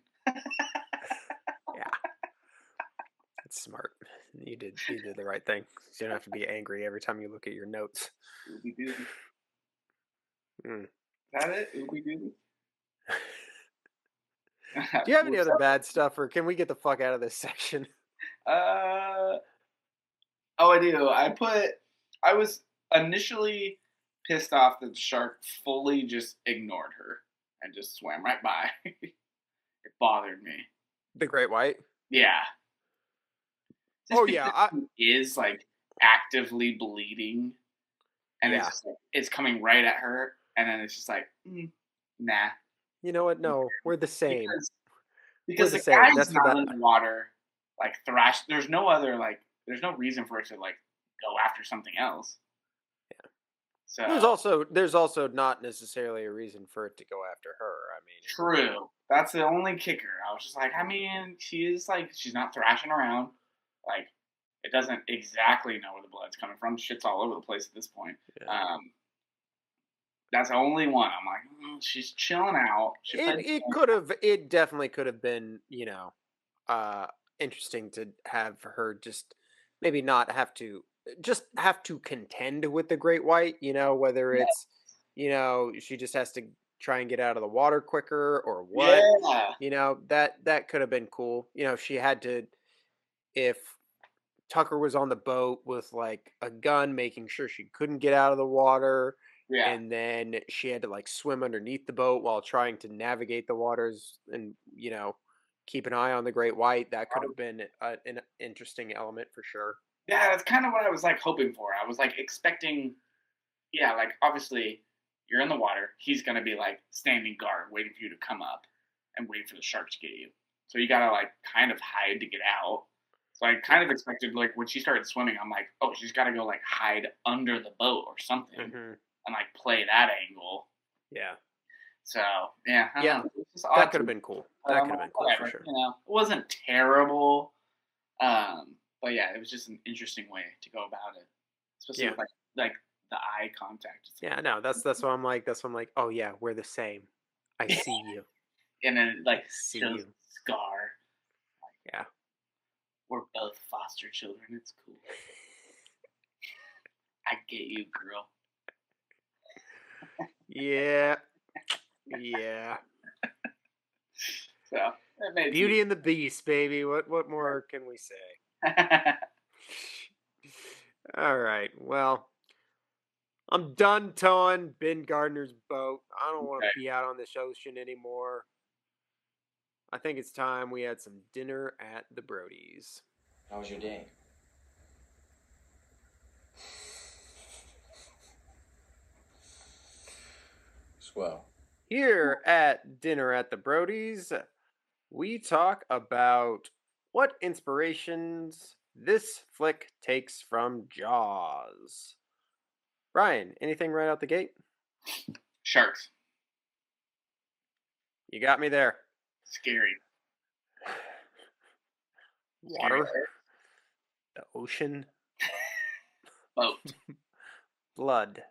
Yeah. That's smart. You did the right thing. So you don't have to be angry every time you look at your notes. Ooby Dooby. Mm. Is that it? Ooby Dooby? Do you have any other bad stuff, or can we get the fuck out of this section? Oh, I do. I was initially pissed off that the shark fully just ignored her and just swam right by. It bothered me. The Great White? Yeah. Oh, yeah. Is like actively bleeding, and Yeah. it's coming right at her, and then it's just like, nah. You know what? No, we're the same. Because the the same. guy's That's not what in the water, like thrash. There's no reason for it to like go after something else. Yeah. So there's also not necessarily a reason for it to go after her. I mean, true. That's the only kicker. I was just like, I mean, she's not thrashing around. Like, it doesn't exactly know where the blood's coming from. Shit's all over the place at this point. Yeah. That's the only one. I'm like, she's chilling out. It definitely could have been, interesting to have her just maybe not have to contend with the Great White, whether it's, she just has to try and get out of the water quicker or what, Yeah. that could have been cool. She had to, if Tucker was on the boat with like a gun, making sure she couldn't get out of the water. Yeah. And then she had to like swim underneath the boat while trying to navigate the waters and, keep an eye on the Great White. That could have been an interesting element for sure. Yeah, that's kind of what I was like hoping for. I was like expecting, like obviously you're in the water. He's going to be like standing guard, waiting for you to come up and waiting for the shark to get you. So you got to like kind of hide to get out. So I kind of expected like when she started swimming, I'm like, oh, she's got to go like hide under the boat or something. Mm-hmm. And like play that angle. Yeah. So yeah, I don't know. It's just odd that could have been cool. That could have been cool whatever, for sure. It wasn't terrible, but yeah, it was just an interesting way to go about it, especially with like the eye contact. Yeah, no, that's why I'm like, oh yeah, we're the same. I see you. And then like see you. scar. Yeah. We're both foster children. It's cool. I get you, girl. Yeah. Yeah. So that made Beauty and the Beast, baby. What more can we say? All right. Well, I'm done towing Ben Gardner's boat. I don't want to Okay. be out on this ocean anymore. I think it's time we had some dinner at the Brodies. How was your day? Swell. Here at Dinner at the Brodies, we talk about what inspirations this flick takes from Jaws. Brian, anything right out the gate? Sharks. You got me there. Scary. Water, the ocean, Boat. blood.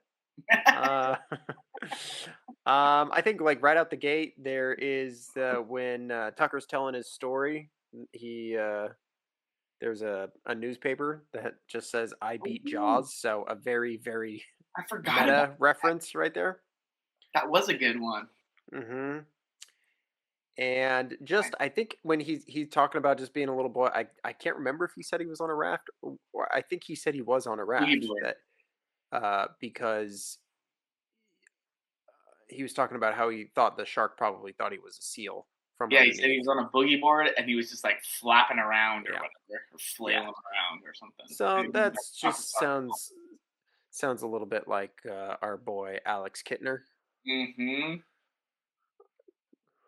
I think like right out the gate there is when Tucker's telling his story. There's a newspaper that just says "I beat Jaws," so a very very I forgot meta about reference right there. that. Was a good one. Mm-hmm. And just I think when he's talking about just being a little boy, I can't remember if he said he was on a raft, or I think he said he was on a raft. board. That because he was talking about how he thought the shark probably thought he was a seal from Yeah, he said he underneath. was on a boogie board and he was just like flapping around or Yeah. whatever, or flailing around or something. So And that's he was just sounds a little bit like our boy Alex Kittner, Mm-hmm.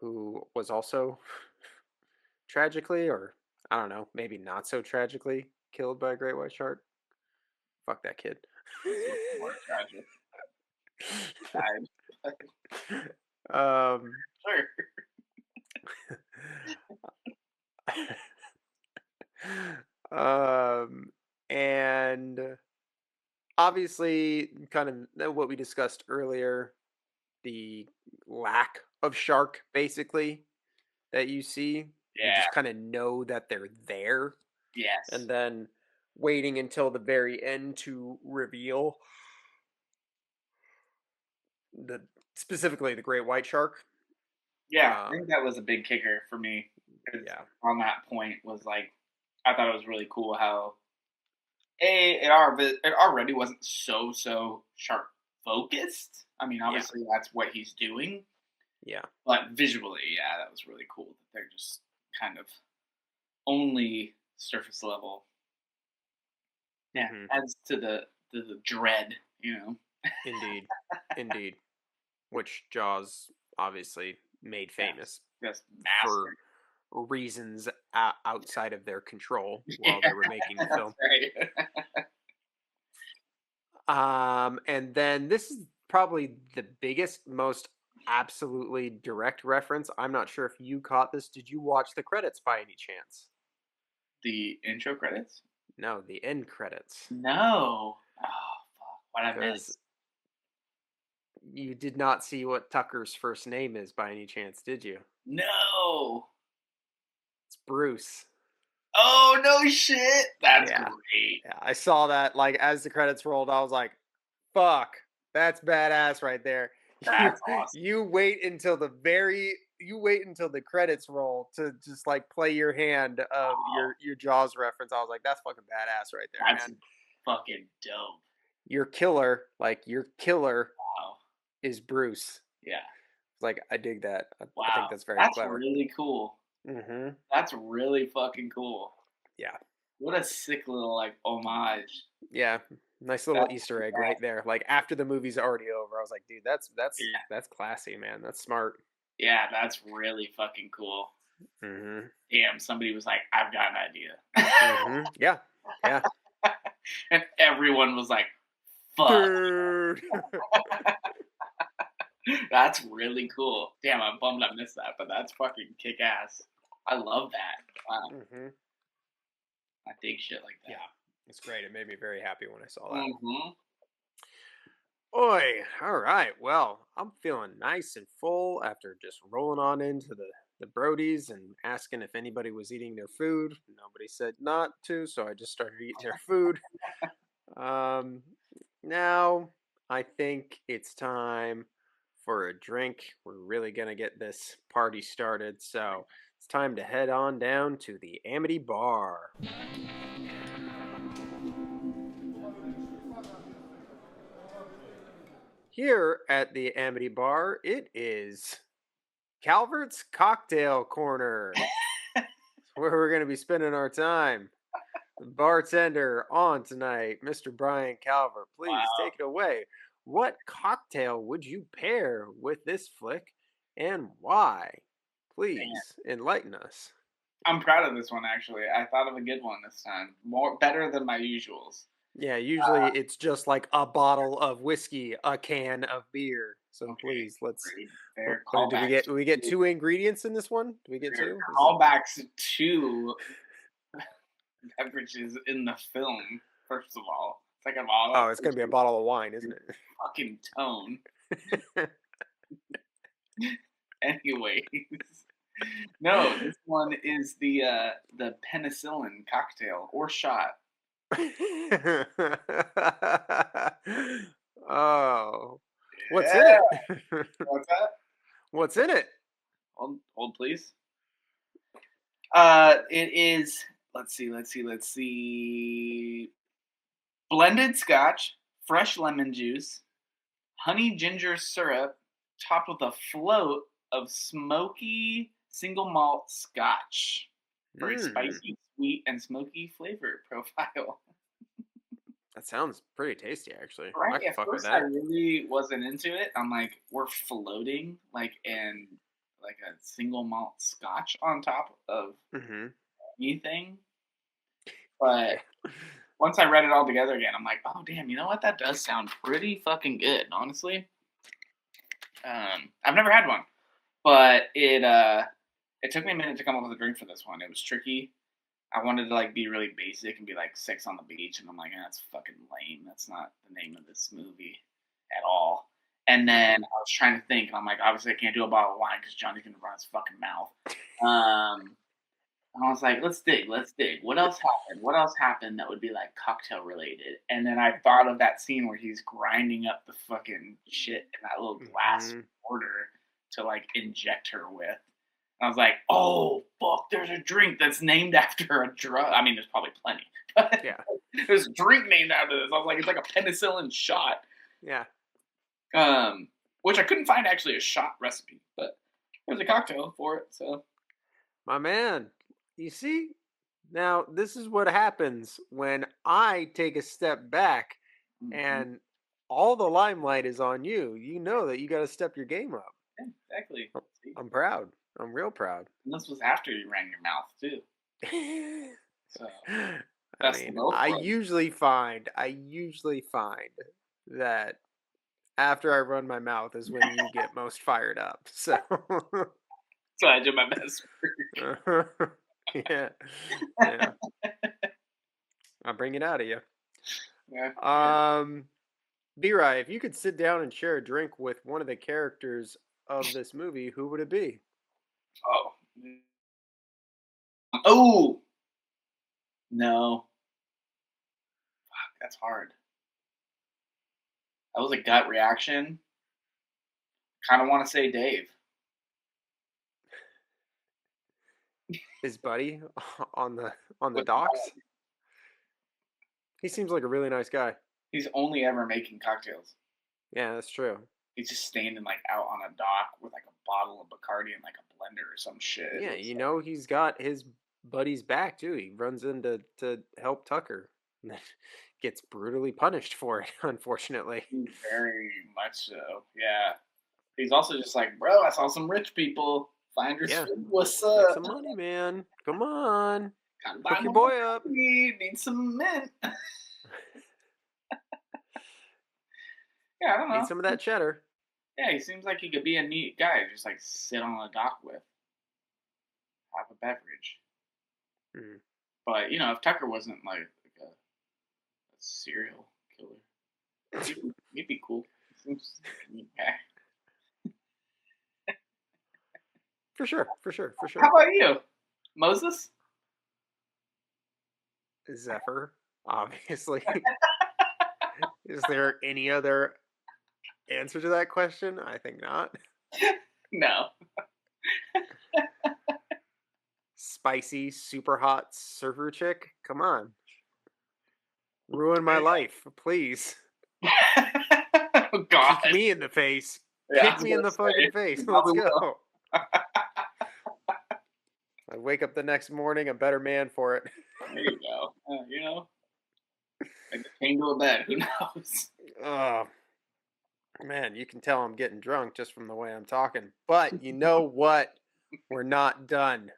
who was also tragically, or I don't know, maybe not so tragically killed by a great white shark. Fuck that kid. More tragic. Died. Sure. And obviously, kind of what we discussed earlier, the lack of shark, basically, that you see. You Yeah. just kind of know that they're there, Yes. and then waiting until the very end to reveal specifically the great white shark. Yeah, I think that was a big kicker for me. 'Cause Yeah. on that point was like, I thought it was really cool how it already wasn't so shark focused. I mean, obviously that's what he's doing, Yeah. but visually, yeah, that was really cool that they're just kind of only surface level. Yeah, Mhm. adds to the dread, you know. Indeed. Indeed. Which Jaws obviously made famous Just for massive. reasons outside of their control while they were making the film. Right. And then this is probably the biggest, most absolutely direct reference. I'm not sure if you caught this. Did you watch the credits by any chance? The intro credits? No, the end credits. No. Oh, fuck. What I Because missed? you did not see what Tucker's first name is by any chance, did you? No. It's Bruce. Oh, no shit. That's Yeah. great. Yeah, I saw that. Like as the credits rolled, I was like, "Fuck, that's badass right there." That's awesome. You wait until the credits roll to just like play your hand of your Jaws reference. I was like, "That's fucking badass right there, That's man." fucking dope. Your killer Wow. is Bruce. Yeah. Like I dig that. I Wow. think that's very That's clever. really cool. Mm-hmm. That's really fucking cool. Yeah. What a sick little like homage. Yeah. Nice little That's Easter egg badass. right there. Like after the movie's already over, I was like, dude, that's Yeah. classy, man. That's smart. Yeah, that's really fucking cool. Mm-hmm. Damn, somebody was like, I've got an idea. Mm-hmm. Yeah. Yeah. And everyone was like, fuck. Dude. That's really cool. Damn, I'm bummed I missed that, but that's fucking kick ass. I love that. Wow. Mm-hmm. I dig shit like that. Yeah. It's great. It made me very happy when I saw that. Mm-hmm. Oi. All right. Well, I'm feeling nice and full after just rolling on into the the Brodies and asking if anybody was eating their food. Nobody said not to, so I just started eating their food. Um, Now I think it's time for a drink. We're really gonna get this party started, so it's time to head on down to the Amity Bar. Here at the Amity Bar, it is Calvert's Cocktail Corner, where we're going to be spending our time. The bartender on tonight, Mr. Brian Calvert, please take it away. What cocktail would you pair with this flick and why? Please enlighten us. I'm proud of this one, actually. I thought of a good one this time. Better than my usuals. Yeah, usually it's just like a bottle of whiskey, a can of beer. So Okay, please, let's. Fair Do we get two ingredients in this one? Do we get two? Callbacks to beverages in the film, first of all. Second of all, Oh, it's gonna be a bottle of wine, isn't it? fucking tone. Anyways. No, this one is the penicillin cocktail or shot. Oh, what's in it? What's that? What's in it? Hold please. It is. Let's see. Blended Scotch, fresh lemon juice, honey ginger syrup, topped with a float of smoky single malt Scotch for a spicy, sweet, and smoky flavor profile. That sounds pretty tasty, actually. Right, I can at fuck with first I that. really wasn't into it. I'm like, we're floating in like a single malt Scotch on top of Mm-hmm. anything. But once I read it all together again, I'm like, oh damn, you know what? That does sound pretty fucking good, honestly. I've never had one, but it took me a minute to come up with a drink for this one. It was tricky. I wanted to like be really basic and be like Sex on the Beach, and I'm like, that's fucking lame. That's not the name of this movie at all. And then I was trying to think, and I'm like, obviously I can't do a bottle of wine because Johnny's gonna run his fucking mouth. And I was like, let's dig. What else happened that would be like cocktail related? And then I thought of that scene where he's grinding up the fucking shit in that little glass mortar to like inject her with. And I was like, oh fuck, there's a drink that's named after a drug. I mean, there's probably plenty. But Yeah. there's a drink named after this. I was like, it's like a penicillin shot. Yeah. Which I couldn't find actually a shot recipe, but there's a cocktail for it, so. My man, you see? Now, this is what happens when I take a step back and all the limelight is on you. You know that you got to step your game up. Yeah, exactly. See? I'm proud. I'm real proud. And this was after you ran your mouth, too. So, I mean, I usually find that after I run my mouth is when you get most fired up. So I did my best work. yeah. I'll bring it out of you. Yeah. B-Rai, if you could sit down and share a drink with one of the characters of this movie, who would it be? Oh! No. Fuck, that's hard. That was a gut reaction. Kind of want to say Dave. His buddy on the docks? He seems like a really nice guy. He's only ever making cocktails. Yeah, that's true. He's just standing like out on a dock with like a bottle of Bacardi and like a blender or some shit. Yeah, you know, he's got his buddy's back too. He runs in to help Tucker. And then gets brutally punished for it, unfortunately. Very much so. Yeah. He's also just like, bro, I saw some rich people. Finders food. What's up? Make some money, man. Come on. Hook your more boy up. Need some mint. Yeah, I don't know. Need some of that cheddar. Yeah, he seems like he could be a neat guy. Just like sit on a dock with. Have a beverage. But, you know, if Tucker wasn't like a serial killer, he'd be cool. He seems like a neat guy. For sure. How about you, Moses? Zephyr, obviously. Is there any other answer to that question? I think not. No. Spicy, super hot surfer chick? Come on. Ruin my life, please. Oh, God. Kick me in the face. Yeah, I Kick was me in gonna the fucking say, face. you Let's probably go. I wake up the next morning a better man for it. There you go. You know, like the king to a bed. Who knows? Oh, man, you can tell I'm getting drunk just from the way I'm talking. But you know what? We're not done.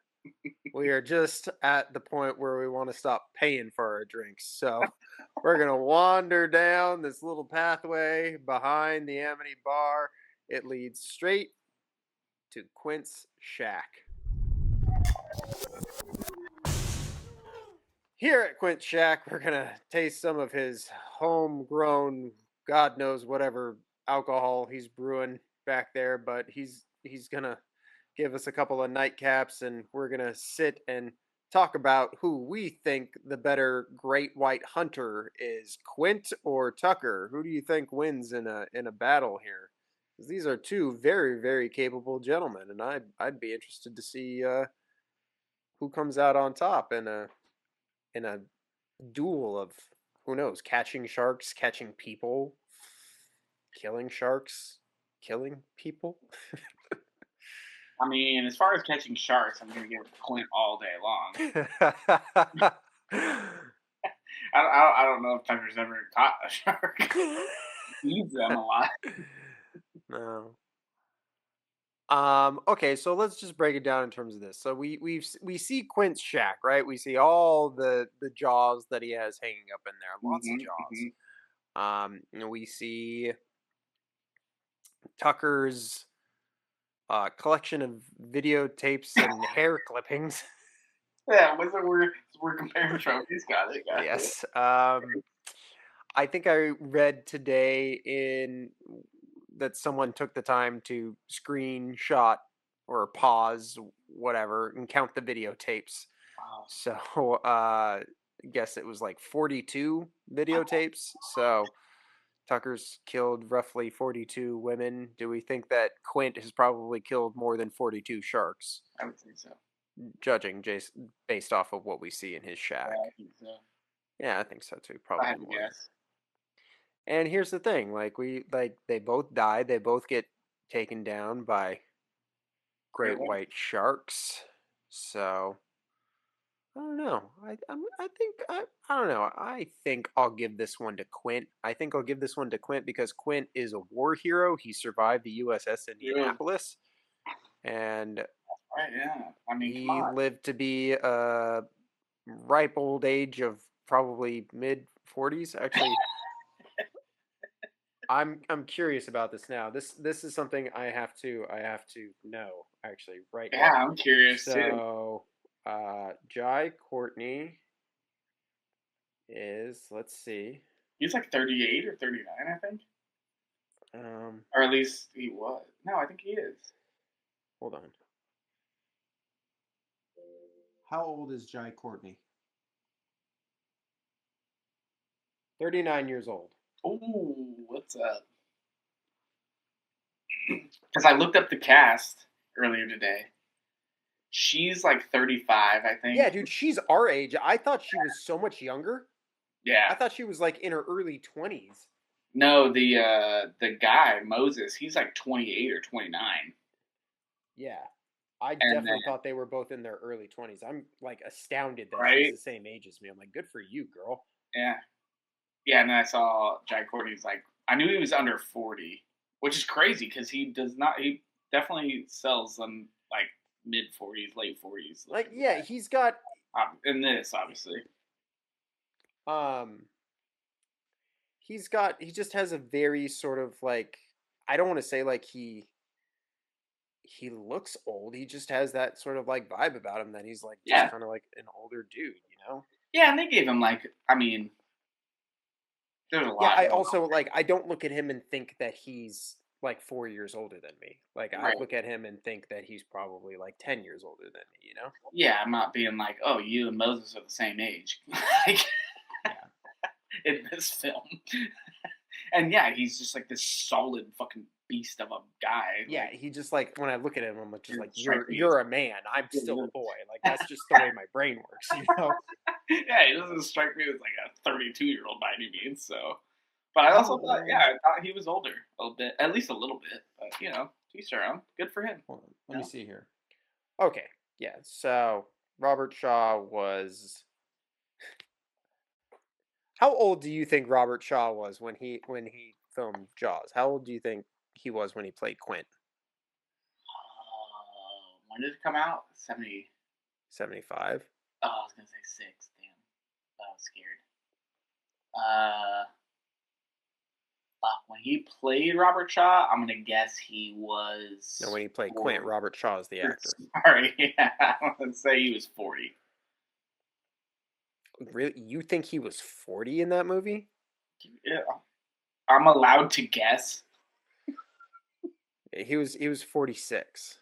We are just at the point where we want to stop paying for our drinks. So we're going to wander down this little pathway behind the Amity Bar. It leads straight to Quint's shack. Here at Quint's shack, we're going to taste some of his homegrown, God knows whatever alcohol he's brewing back there, but he's going to give us a couple of nightcaps, and we're going to sit and talk about who we think the better great white hunter is, Quint or Tucker. Who do you think wins in a battle here? Because these are two very, very capable gentlemen, and I'd be interested to see who comes out on top in a duel of, who knows, catching sharks, catching people, killing sharks, killing people. I mean, as far as catching sharks, I'm gonna give Clint all day long. I don't know if Tucker's ever caught a shark. He feeds them a lot. No. Okay, so let's just break it down in terms of this. So we see Quint's shack, right? We see all the jaws that he has hanging up in there, lots of jaws. We see Tucker's collection of videotapes and hair clippings. Yeah, we're comparing trophies. Got it. Yes. I think I read today that someone took the time to screenshot or pause whatever and count the videotapes. Wow. So I guess it was like 42 videotapes. So Tucker's killed roughly 42 women. Do we think that Quint has probably killed more than 42 sharks? I would think so. Judging based off of what we see in his shack. Yeah, I think so. Yeah, I think so too. I Probably have to more. guess. And here's the thing, they both die, they both get taken down by great white sharks. So I don't know. I don't know. I think I'll give this one to Quint. I think I'll give this one to Quint because Quint is a war hero. He survived the USS Indianapolis, and Right? Yeah. I mean, he come on. lived to be a ripe old age of probably mid 40s. Actually, I'm curious about this now. This is something I have to know actually right now. Yeah, I'm curious too. So, Jai Courtney is, let's see. He's like 38 or 39, I think. Or at least he was. No, I think he is. Hold on. How old is Jai Courtney? 39 years old. Ooh, what's up? Because I looked up the cast earlier today. She's like 35, I think. Yeah, dude, she's our age. I thought she was so much younger. Yeah. I thought she was like in her early 20s. No, the guy, Moses, he's like 28 or 29. Yeah. I definitely thought they were both in their early 20s. I'm like astounded that she's the same age as me. I'm like, good for you, girl. Yeah. Yeah, and then I saw Jai Courtney's like, I knew he was under 40, which is crazy because he definitely sells them like mid 40s, late 40s. Like, yeah, he's got. In this, obviously. He just has a very sort of like, I don't want to say like he looks old. He just has that sort of like vibe about him that he's like just kind of like an older dude, you know? Yeah, and they gave him like, I mean, there's a lot. Yeah, I also like, I don't look at him and think that he's like 4 years older than me. Like I Right. look at him and think that he's probably like 10 years older than me, you know? Yeah, I'm not being like, oh, you and Moses are the same age. Like, in this film. And yeah, he's just like this solid fucking beast of a guy. Yeah, Like, he just like when I look at him, I'm just You're like, striking you're a man. I'm Yeah, still a you're- boy. Like that's just the way my brain works, you know? yeah, he doesn't strike me as like a 32-year-old by any means. So, but I also thought, yeah, I thought he was older a little bit, at least a little bit. But to each their own. Good for him. Hold on, let me Yeah. see here. Okay, yeah. So Robert Shaw was. How old do you think Robert Shaw was when he filmed Jaws? How old do you think he was when he played Quint? When did it come out? 70. 75. Oh, I was gonna say 6. Damn, I was scared. Fuck. When he played Robert Shaw, I'm gonna guess he was. No, when he played Quint, 40. Robert Shaw is the actor. Sorry, yeah, I'm gonna say he was 40. Really, you think he was 40 in that movie? Yeah, I'm allowed to guess. He was 46.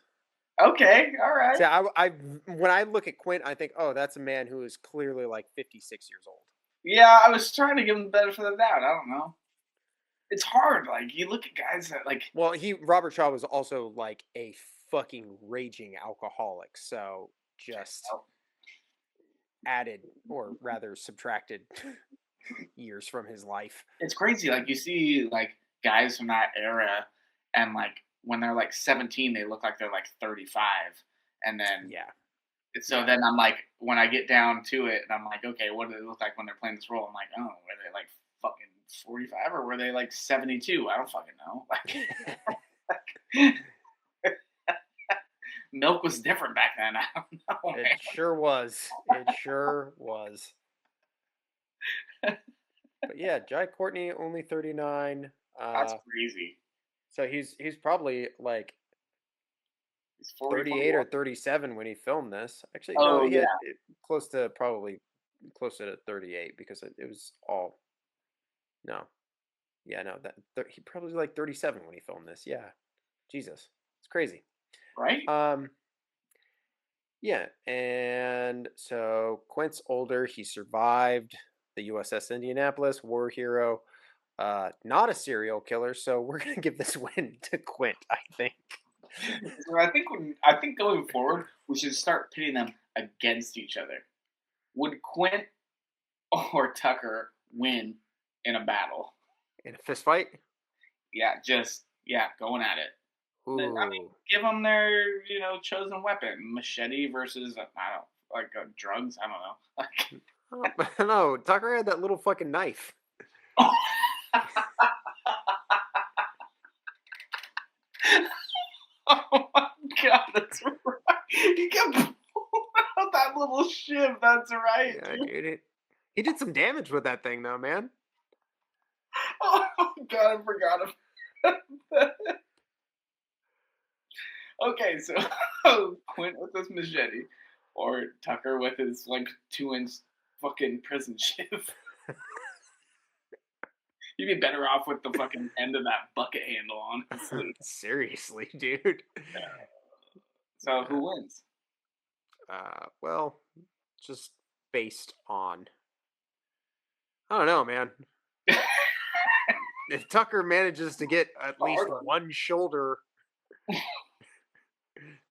Okay, all right. See, I when I look at Quint, I think, oh, that's a man who is clearly like 56 years old. Yeah, I was trying to give him the benefit of the doubt. I don't know. It's hard. Like you look at guys that like. Well, Robert Shaw was also like a fucking raging alcoholic, so just added or rather subtracted years from his life. It's crazy. Like you see like guys from that era, and like when they're like 17, they look like they're like 35, and then Yeah. so then I'm like, when I get down to it, and I'm like, okay, what do they look like when they're playing this role? I'm like, oh, were they like fucking 45 or were they like 72? I don't fucking know. Like, milk was different back then. I don't know. It Man. sure was. It sure was. But yeah, Jai Courtney only 39. That's crazy. So he's probably like He's 40, 38 or 37 when he filmed this. Actually, Oh, no, he had yeah. close to 38 because it was all. No, yeah, no, he probably was like 37 when he filmed this. Yeah, Jesus, it's crazy. right? Yeah, and so Quint's older. He survived the USS Indianapolis, war hero, not a serial killer. So we're gonna give this win to Quint, I think. So I think going forward, we should start pitting them against each other. Would Quint or Tucker win in a battle? In a fist fight. Yeah, going at it. Ooh. I mean, give them their chosen weapon, machete versus drugs. I don't know. Oh, no, Tucker had that little fucking knife. Oh my god, that's right. He kept pulling out that little shiv. That's right. Yeah, dude. He did some damage with that thing, though, man. Oh my god, I forgot about that. Okay, so Quint with his machete, or Tucker with his 2-inch fucking prison shiv. You'd be better off with the fucking end of that bucket handle, honestly. Seriously, dude. So who wins? Well, just based on. I don't know, man. If Tucker manages to get at least one shoulder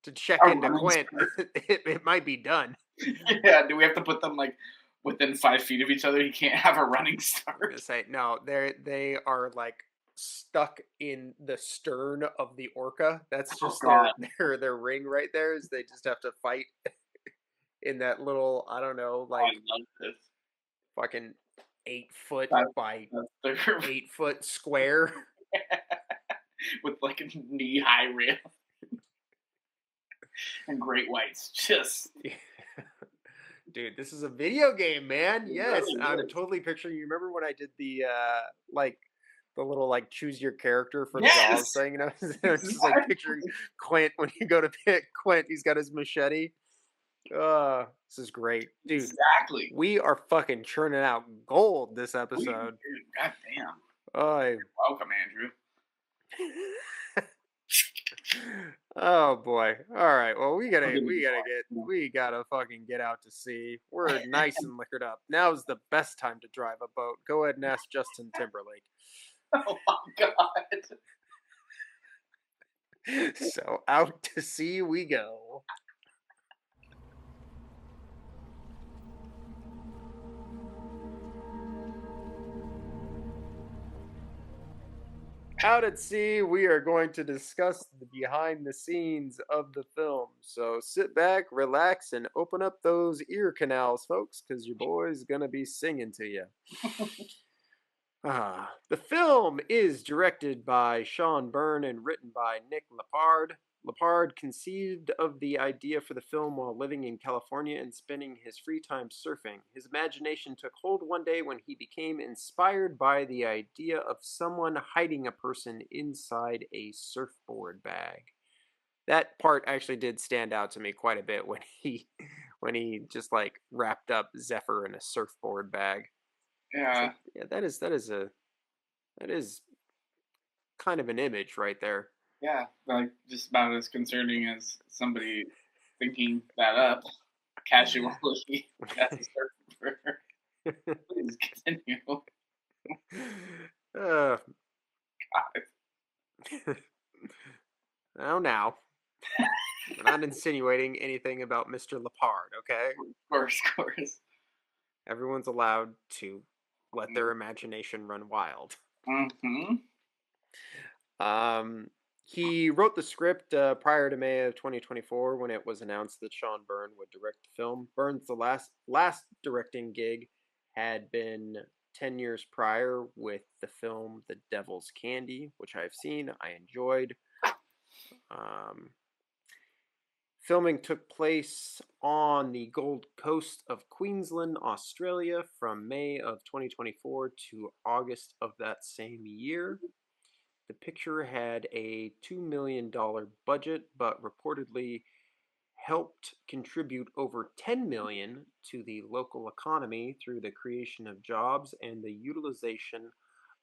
to check into Quint, it might be done. Yeah, do we have to put them within 5 feet of each other? He can't have a running I'm start. gonna say no. They are stuck in the stern of the orca. That's just their ring right there. Is they just have to fight in that little I don't know I love this. fucking 8 foot That's- by That's 8 foot square. with a knee-high rail. And great whites. Just Dude, this is a video game, man. It Yes, really I'm is. totally picturing. You remember when I did the the little choose your character for Yes! Jaws thing? I was just picturing Quint when you go to pick Quint. He's got his machete. This is great, dude. exactly. We are fucking churning out gold this episode. God damn. Oh, Welcome, Andrew. Oh boy. All right. Well, we gotta fucking get out to sea. We're nice and liquored up. Now's the best time to drive a boat. Go ahead and ask Justin Timberlake. Oh my god. So out to sea we go. Out at sea, we are going to discuss the behind the scenes of the film. So sit back, relax, and open up those ear canals, folks, because your boy's gonna be singing to you. The film is directed by Sean Byrne and written by Nick Lepard. Lepard conceived of the idea for the film while living in California and spending his free time surfing. His imagination took hold one day when he became inspired by the idea of someone hiding a person inside a surfboard bag. That part actually did stand out to me quite a bit when he just like wrapped up Zephyr in a surfboard bag. Yeah. Yeah, that is kind of an image right there. Yeah. Like, just about as concerning as somebody thinking that up casually as a surfer. Please continue. Uh, God. now. We're not insinuating anything about Mr. Lepard, okay? Of course. Everyone's allowed to let their imagination run wild. Mm-hmm. He wrote the script prior to May of 2024 when it was announced that Sean Byrne would direct the film. Byrne's last directing gig had been 10 years prior with the film The Devil's Candy, which I've seen. I enjoyed. Filming took place on the Gold Coast of Queensland, Australia, from May of 2024 to August of that same year. The picture had a $2 million budget, but reportedly helped contribute over $10 million to the local economy through the creation of jobs and the utilization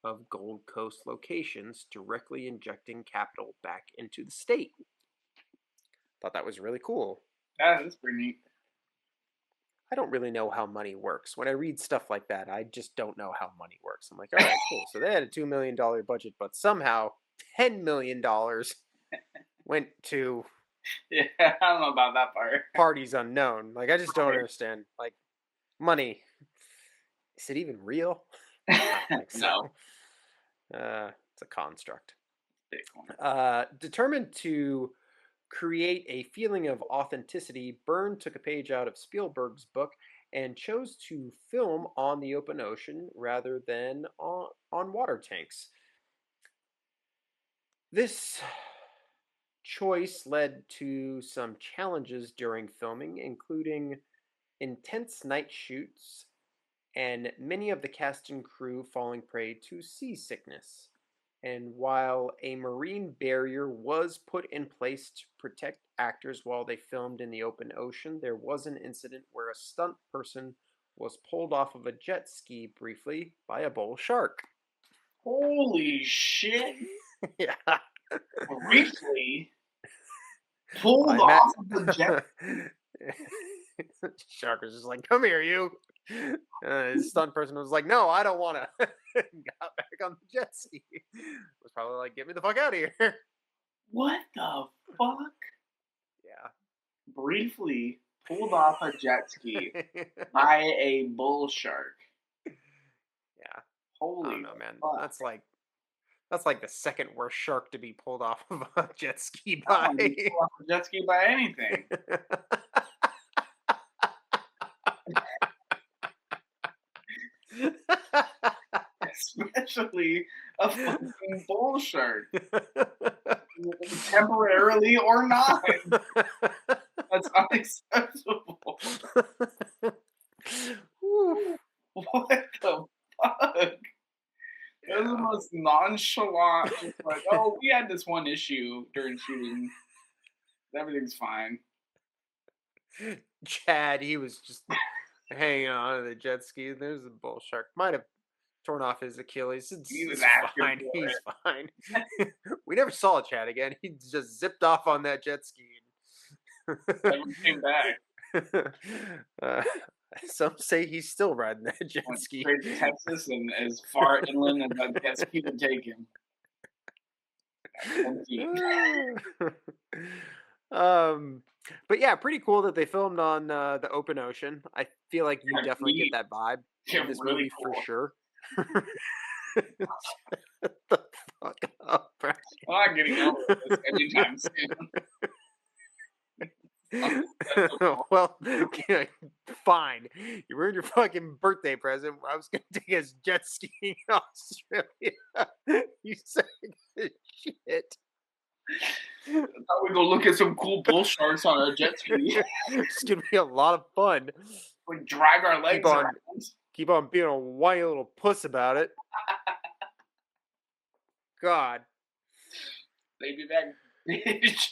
of Gold Coast locations, directly injecting capital back into the state. Thought that was really cool. Yeah, that's pretty neat. I don't really know how money works. When I read stuff like that, I just don't know how money works. I'm like, all right, cool. So they had a $2 million budget, but somehow $10 million went to Yeah, I don't know about that part. parties unknown. Like, I just don't understand. Like, money, is it even real? I don't think so. No. It's a construct. Bitcoin. Determined to create a feeling of authenticity, Byrne took a page out of Spielberg's book and chose to film on the open ocean rather than on water tanks. This choice led to some challenges during filming, including intense night shoots and many of the cast and crew falling prey to seasickness. And while a marine barrier was put in place to protect actors while they filmed in the open ocean, there was an incident where a stunt person was pulled off of a jet ski briefly by a bull shark. Holy shit. Yeah. Briefly pulled off of the jet. Shark was just like, come here, you. His stunt person was like, no, I don't want to. Got back on the jet ski. Was probably like, get me the fuck out of here. What the fuck? Yeah. Briefly pulled off a jet ski by a bull shark. Yeah. Holy I don't know, man. fuck. That's like the second worst shark to be pulled off of a jet ski I by. don't wanna be pulled off a jet ski by anything. Especially a fucking bull shark. Temporarily or not. That's unacceptable. What the fuck? That was the most nonchalant, just like, oh, we had this one issue during shooting. Everything's fine. Chad, he was just hanging on to the jet ski. There's a bull shark. Might have torn off his Achilles. He was It's asking fine. for He's fine. We never saw Chad again. He just zipped off on that jet ski. Never came back. uh, some say he's still riding that jet Went ski. straight to Texas and as far inland as that jet ski would take him. 10 feet. But yeah, pretty cool that they filmed on the open ocean. I feel like you Yeah, definitely neat. get that vibe Yeah, in this really movie cool. for sure. Shut the fuck up, Brian. I'm not getting over this anytime soon. Well, yeah, fine. You ruined your fucking birthday present. I was gonna take us jet skiing in Australia. You said shit. Thought we'd go look at some cool bull sharks on our jet ski. It's gonna be a lot of fun. We drag our legs on. around. Keep on being a whiny little puss about it. God. Baby back bitch.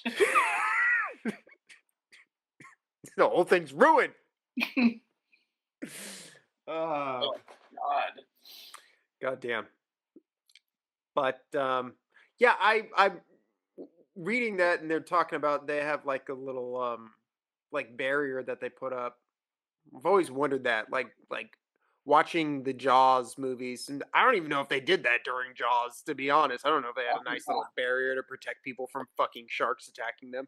The whole thing's ruined. Oh God. Goddamn. But yeah, I'm reading that and they're talking about they have like a little like barrier that they put up. I've always wondered that, like watching the Jaws movies, and I don't even know if they did that during Jaws, to be honest. I don't know if they had a nice little barrier to protect people from fucking sharks attacking them.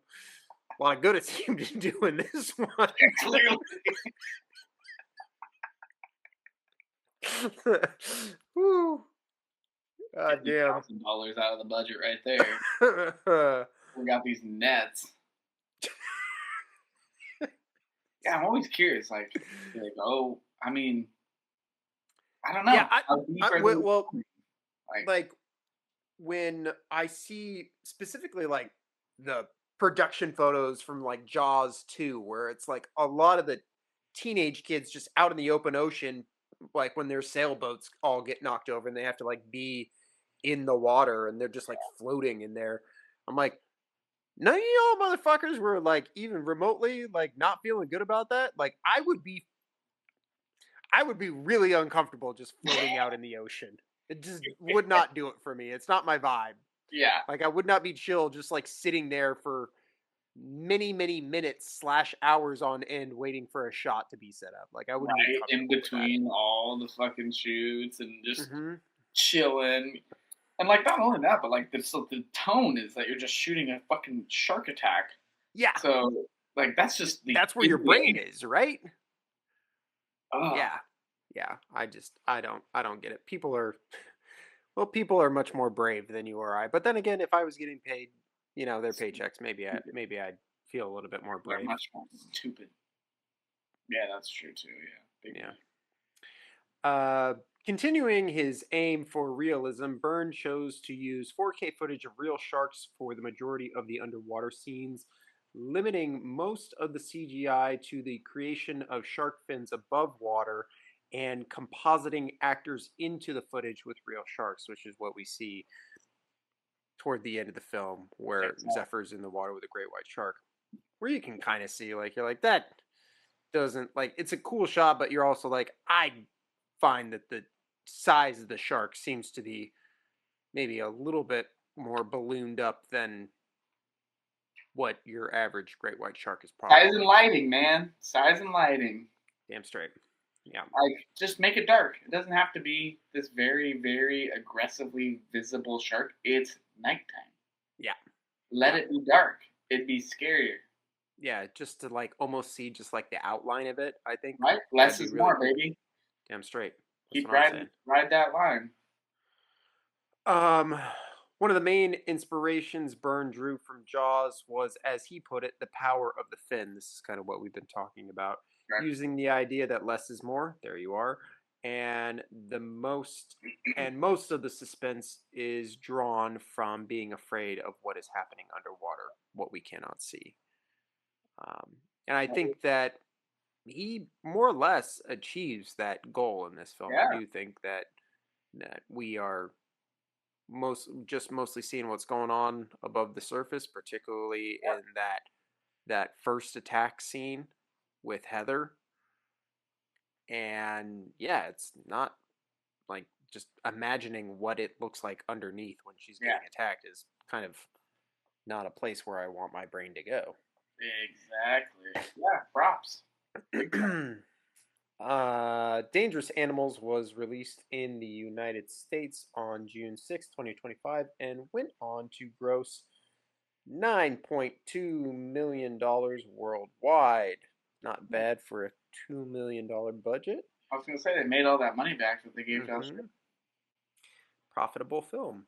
A lot of good it seemed to do in this one. Clearly. Woo. God damn. $50,000 out of the budget right there. We got these nets. Yeah, I'm always curious. Like, oh, I mean, I don't know. Yeah, How deep are they well, going? like when I see specifically like the production photos from like Jaws 2, where it's like a lot of the teenage kids just out in the open ocean, like when their sailboats all get knocked over and they have to like be in the water and they're just like floating in there. I'm like, none of y'all motherfuckers were like even remotely like not feeling good about that. Like I would be really uncomfortable just floating out in the ocean. It just would not do it for me. It's not my vibe. Yeah. Like I would not be chill just like sitting there for many minutes / hours on end waiting for a shot to be set up. Like I wouldn't be Right in comfortable with that. between all the fucking shoots and just Mhm. chilling. And like not only that, but like the tone is that you're just shooting a fucking shark attack. Yeah. So like that's just That's where your brain is, right? Oh, Yeah. I don't get it. People are much more brave than you or I. But then again, if I was getting paid, their paychecks, maybe I'd feel a little bit more they're brave. much more stupid. Yeah, that's true too. Yeah. Big Yeah. Continuing his aim for realism, Byrne chose to use 4K footage of real sharks for the majority of the underwater scenes, limiting most of the CGI to the creation of shark fins above water and compositing actors into the footage with real sharks, which is what we see toward the end of the film, where Exactly. Zephyr's in the water with a great white shark, where you can kind of see, like, you're like, that doesn't, like, it's a cool shot, but you're also like, I find that the size of the shark seems to be maybe a little bit more ballooned up than what your average great white shark is probably. Size and lighting, man. Size and lighting. Damn straight. Yeah. Like, just make it dark. It doesn't have to be this very, very aggressively visible shark. It's nighttime. Yeah. Let it be dark. It'd be scarier. Yeah, just to like almost see just like the outline of it, I think. Right? Less that'd is be really more, cool. baby. Damn straight. That's Keep what I'm riding, saying. ride that line. One of the main inspirations Byrne drew from Jaws was, as he put it, the power of the fin. This is kind of what we've been talking about. Right. Using the idea that less is more. There you are. And most of the suspense is drawn from being afraid of what is happening underwater, what we cannot see. And I think that he more or less achieves that goal in this film. Yeah. I do think that we are mostly seeing what's going on above the surface, particularly in that first attack scene with Heather. And yeah, it's not like just imagining what it looks like underneath when she's getting attacked is kind of not a place where I want my brain to go. Exactly. Yeah, props. Dangerous Animals was released in the United States on June 6, 2025, and went on to gross $9.2 million worldwide. Not bad for a $2 million budget. I was going to say, they made all that money back that they gave to us. Profitable film.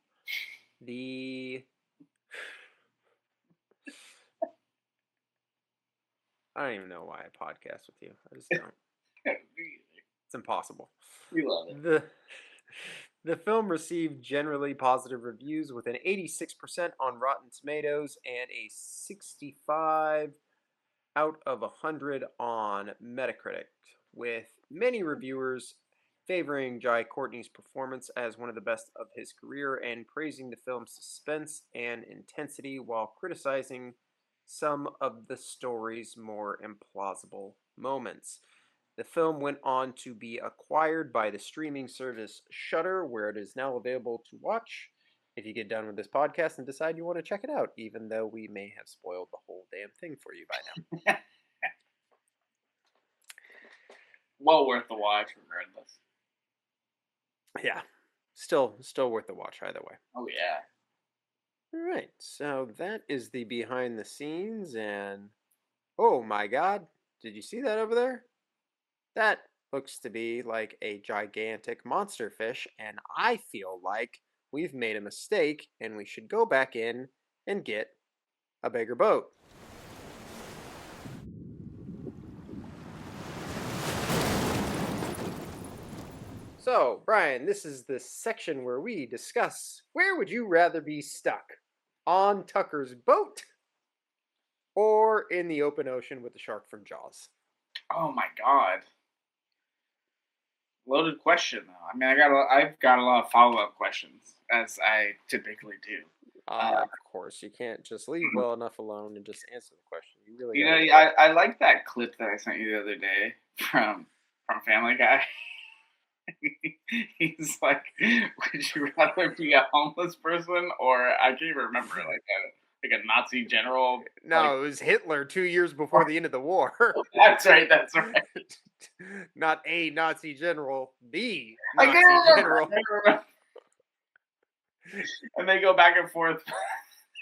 The... I don't even know why I podcast with you. I just don't. It's impossible. We love it. The film received generally positive reviews with an 86% on Rotten Tomatoes and a 65 out of 100 on Metacritic, with many reviewers favoring Jai Courtney's performance as one of the best of his career and praising the film's suspense and intensity while criticizing some of the story's more implausible moments. The film went on to be acquired by the streaming service Shudder, where it is now available to watch if you get done with this podcast and decide you want to check it out, even though we may have spoiled the whole damn thing for you by now. Well worth the watch, regardless. Yeah, still worth the watch either way. Oh, yeah. All right, so that is the behind the scenes, and oh my god, did you see that over there? That looks to be like a gigantic monster fish, and I feel like we've made a mistake and we should go back in and get a bigger boat. So, Brian, this is the section where we discuss where would you rather be stuck? On Tucker's boat or in the open ocean with the shark from Jaws? Oh, my God. Loaded question, though. I mean, I've got a lot of follow-up questions, as I typically do. Of course, you can't just leave well enough alone and just answer the question. You really, I like that clip that I sent you the other day from Family Guy. He's like, would you rather be a homeless person or I can't even remember like a Nazi general? No, it was Hitler 2 years before the end of the war. That's right. Not a Nazi general, the Nazi general. And they go back and forth.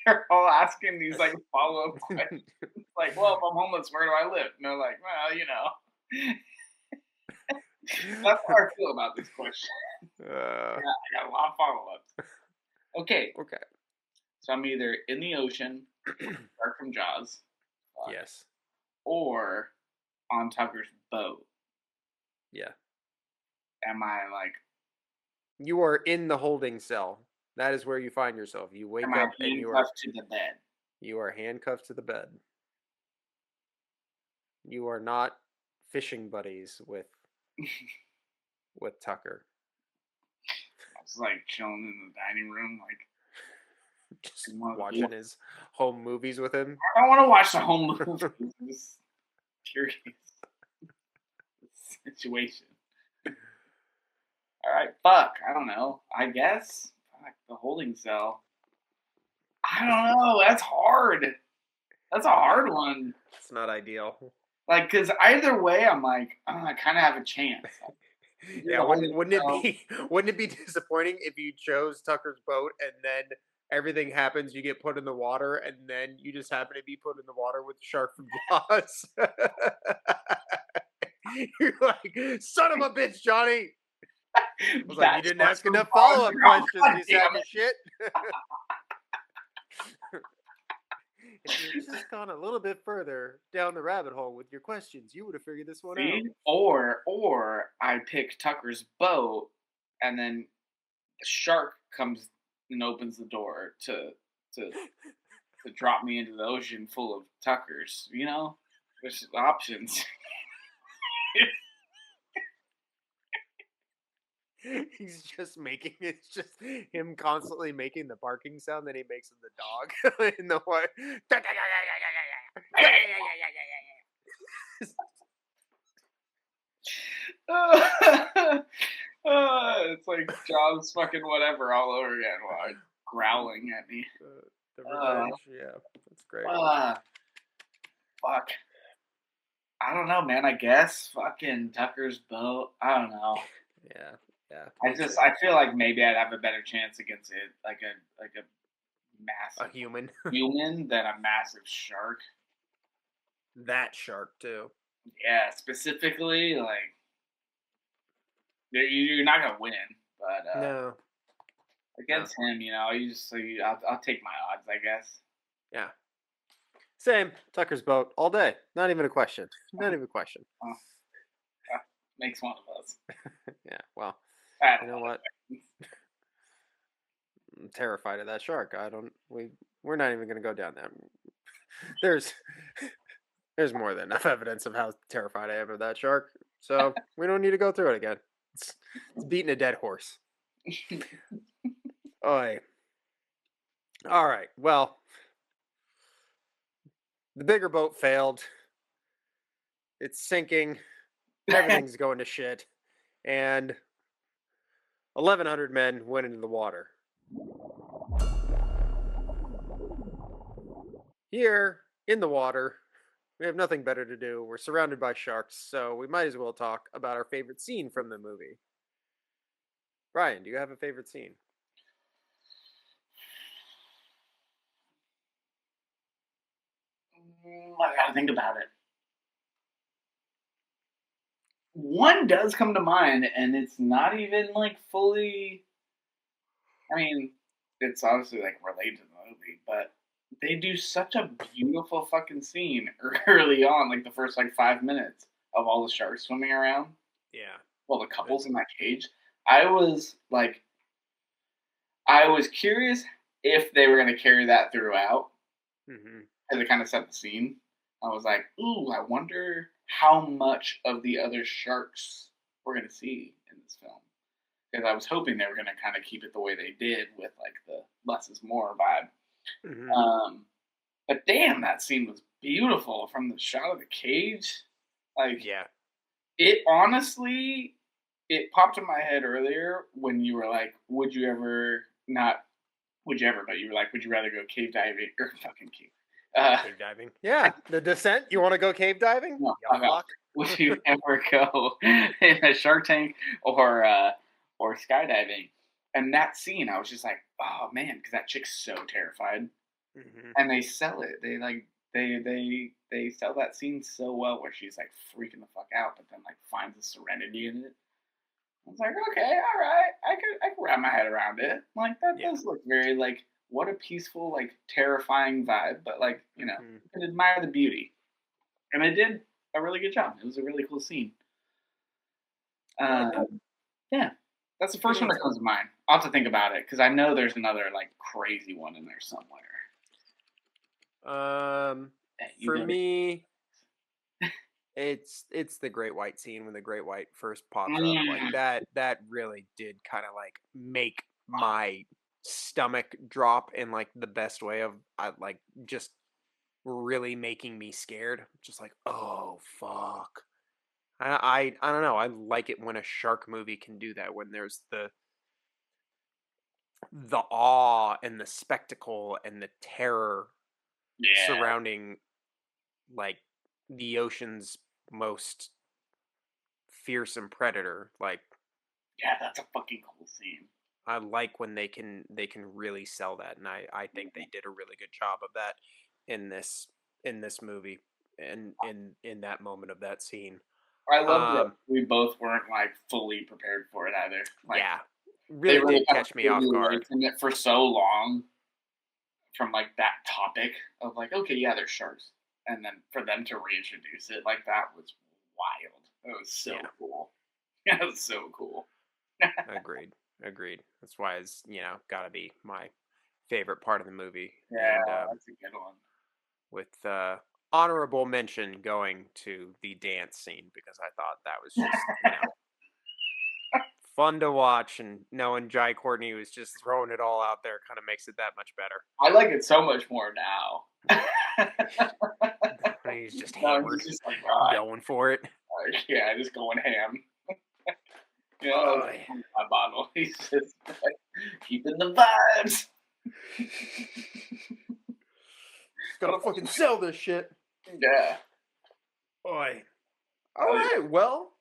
They're all asking these like follow-up questions. Like, well, if I'm homeless, where do I live? And they're like, well, you know. That's how I feel about this question. I got a lot of follow-ups. Okay. So I'm either in the ocean, shark from Jaws. Yes. Or on Tucker's boat. Yeah. Am I like... You are in the holding cell. That is where you find yourself. You wake up and you are... handcuffed to the bed? You are handcuffed to the bed. You are not fishing buddies with Tucker. I was like chilling in the dining room, like just watching his home movies with him. I don't want to watch the home movies. I'm just curious situation. All right, fuck. I don't know. I guess the holding cell. I don't know. That's hard. That's a hard one. It's not ideal. Like, because either way, I'm like, I kind of have a chance. Yeah, wouldn't it be disappointing if you chose Tucker's boat and then everything happens, you get put in the water, and then you just happen to be put in the water with the shark from Jaws? You're like, son of a bitch, Johnny! I was like, you didn't ask enough follow-up questions, you sack of shit. If you had just gone a little bit further down the rabbit hole with your questions, you would have figured this one out. Or I pick Tucker's boat, and then the shark comes and opens the door to drop me into the ocean full of Tuckers. You know, there's options. It's just him constantly making the barking sound that he makes of the dog in the way. It's like Jaws fucking whatever all over again while growling at me. The revenge, yeah, that's great. Fuck. I don't know, man. I guess fucking Tucker's boat. I don't know. Yeah. I feel like maybe I'd have a better chance against it, like a massive human. human than a massive shark. That shark too. Yeah, specifically, like you're not gonna win, but No. against him, I'll take my odds, I guess. Yeah. Same. Tucker's boat all day. Not even a question. Not even a question. Makes one of us. Yeah. Well, I you know what? I'm terrified of that shark. We're not even gonna go down that. There's more than enough evidence of how terrified I am of that shark. So we don't need to go through it again. It's beating a dead horse. Oi. All right. Well, the bigger boat failed. It's sinking. Everything's going to shit. And 1,100 men went into the water. Here, in the water, we have nothing better to do. We're surrounded by sharks, so we might as well talk about our favorite scene from the movie. Brian, do you have a favorite scene? I gotta think about it. One does come to mind, and it's not even like fully. I mean, it's obviously like related to the movie, but they do such a beautiful fucking scene early on, like the first like 5 minutes of all the sharks swimming around. Yeah. Well, the couples in that cage. I was curious if they were going to carry that throughout, and they kind of set the scene. I was like, ooh, I wonder how much of the other sharks we're going to see in this film. Because I was hoping they were going to kind of keep it the way they did with like the less is more vibe. But damn, that scene was beautiful from the shot of the cage. Like, yeah. It honestly, it popped in my head earlier when you were like, would you rather go cave diving or fucking cave? Cave diving. Yeah, the Descent. You want to go cave diving? No, fuck. Would you ever go in a Shark Tank or skydiving? And that scene, I was just like, oh man, because that chick's so terrified, and they sell it. They sell that scene so well, where she's like freaking the fuck out, but then like finds a serenity in it. I was like, okay, all right, I could wrap my head around it. Like that does look very like. What a peaceful, like, terrifying vibe, but, like, you can admire the beauty. And I did a really good job. It was a really cool scene. Yeah. That's the first one that comes to mind. I'll have to think about it, because I know there's another, like, crazy one in there somewhere. For me, it's the Great White scene when the Great White first pops up. Like, that really did kind of, like, make my stomach drop in like the best way of like just really making me scared. Just like, oh fuck. I don't know. I like it when a shark movie can do that, when there's the awe and the spectacle and the terror surrounding like the ocean's most fearsome predator. Like, yeah, that's a fucking cool scene. I like when they can really sell that, and I think they did a really good job of that in this movie and in that moment of that scene. I love that we both weren't like fully prepared for it either. Like, yeah, really did catch me off guard. In it for so long, from like that topic of like, okay, yeah, there's sharks, and then for them to reintroduce it like that was wild. It was so cool. It was so cool. Agreed. That's why it's, gotta be my favorite part of the movie. Yeah, that's a good one. With honorable mention going to the dance scene, because I thought that was just, fun to watch, and knowing Jai Courtney was just throwing it all out there kind of makes it that much better. I like it so much more now. He's just hammered, just like, going for it. Yeah, just going ham. My bottle. He's just like, keeping the vibes. Gotta fucking sell this shit. Yeah. Oi. All right, well,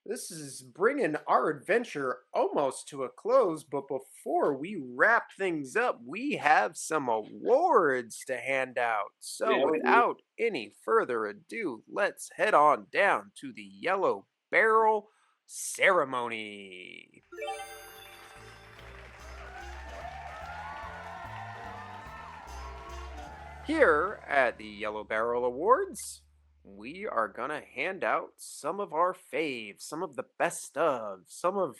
this is bringing our adventure almost to a close, but before we wrap things up, we have some awards to hand out. So Yeah, we do. without any further ado, let's head on down to the Yellow Barrel ceremony. Here at the Yellow Barrel Awards, we are going to hand out some of our faves, some of the best of, some of,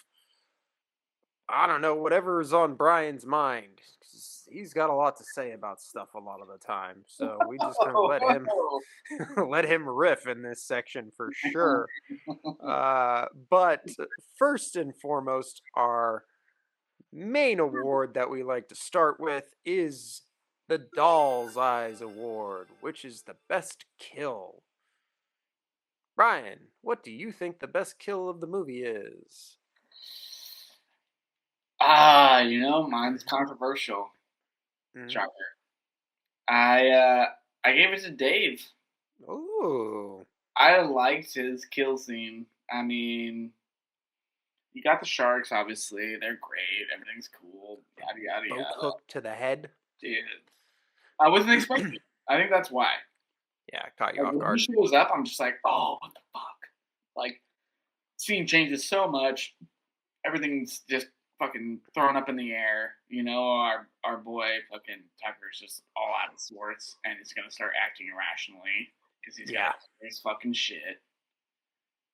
I don't know, whatever is on Brian's mind. 'Cause he's got a lot to say about stuff a lot of the time. So we just kind of let him let him riff in this section for sure. But first and foremost, our main award that we like to start with is the Doll's Eyes Award, which is the best kill. Brian, what do you think the best kill of the movie is? Mine's controversial. Mhm. Shocker. I gave it to Dave. Ooh. I liked his kill scene. I mean, you got the sharks, obviously. They're great. Everything's cool. Yada, yada, Boat yada. hook to the head. Dude. I wasn't expecting it. I think that's why. Yeah, caught you Like, off when guard. he shows up, I'm just like, oh, what the fuck? Like, scene changes so much. Everything's just fucking thrown up in the air. You know, our boy fucking Tucker's just all out of sorts, and he's gonna start acting irrationally because he's got his fucking shit.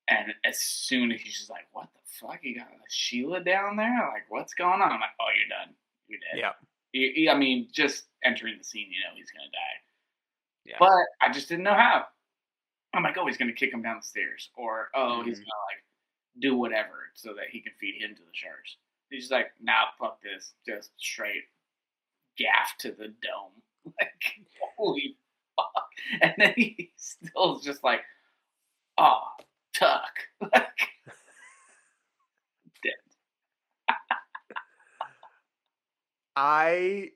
And as soon as he's just like, what the fuck? You got a Sheila down there? Like, what's going on? I'm like, oh, you're done. You're dead. Yeah. I mean, just entering the scene, he's gonna die. Yeah. But I just didn't know how. I'm like, oh, he's gonna kick him down the stairs, or he's gonna like do whatever so that he can feed him to the sharks. He's just like, nah, fuck this, just straight gaff to the dome. Like, holy fuck! And then he still is just like, oh, Tuck, like dead. I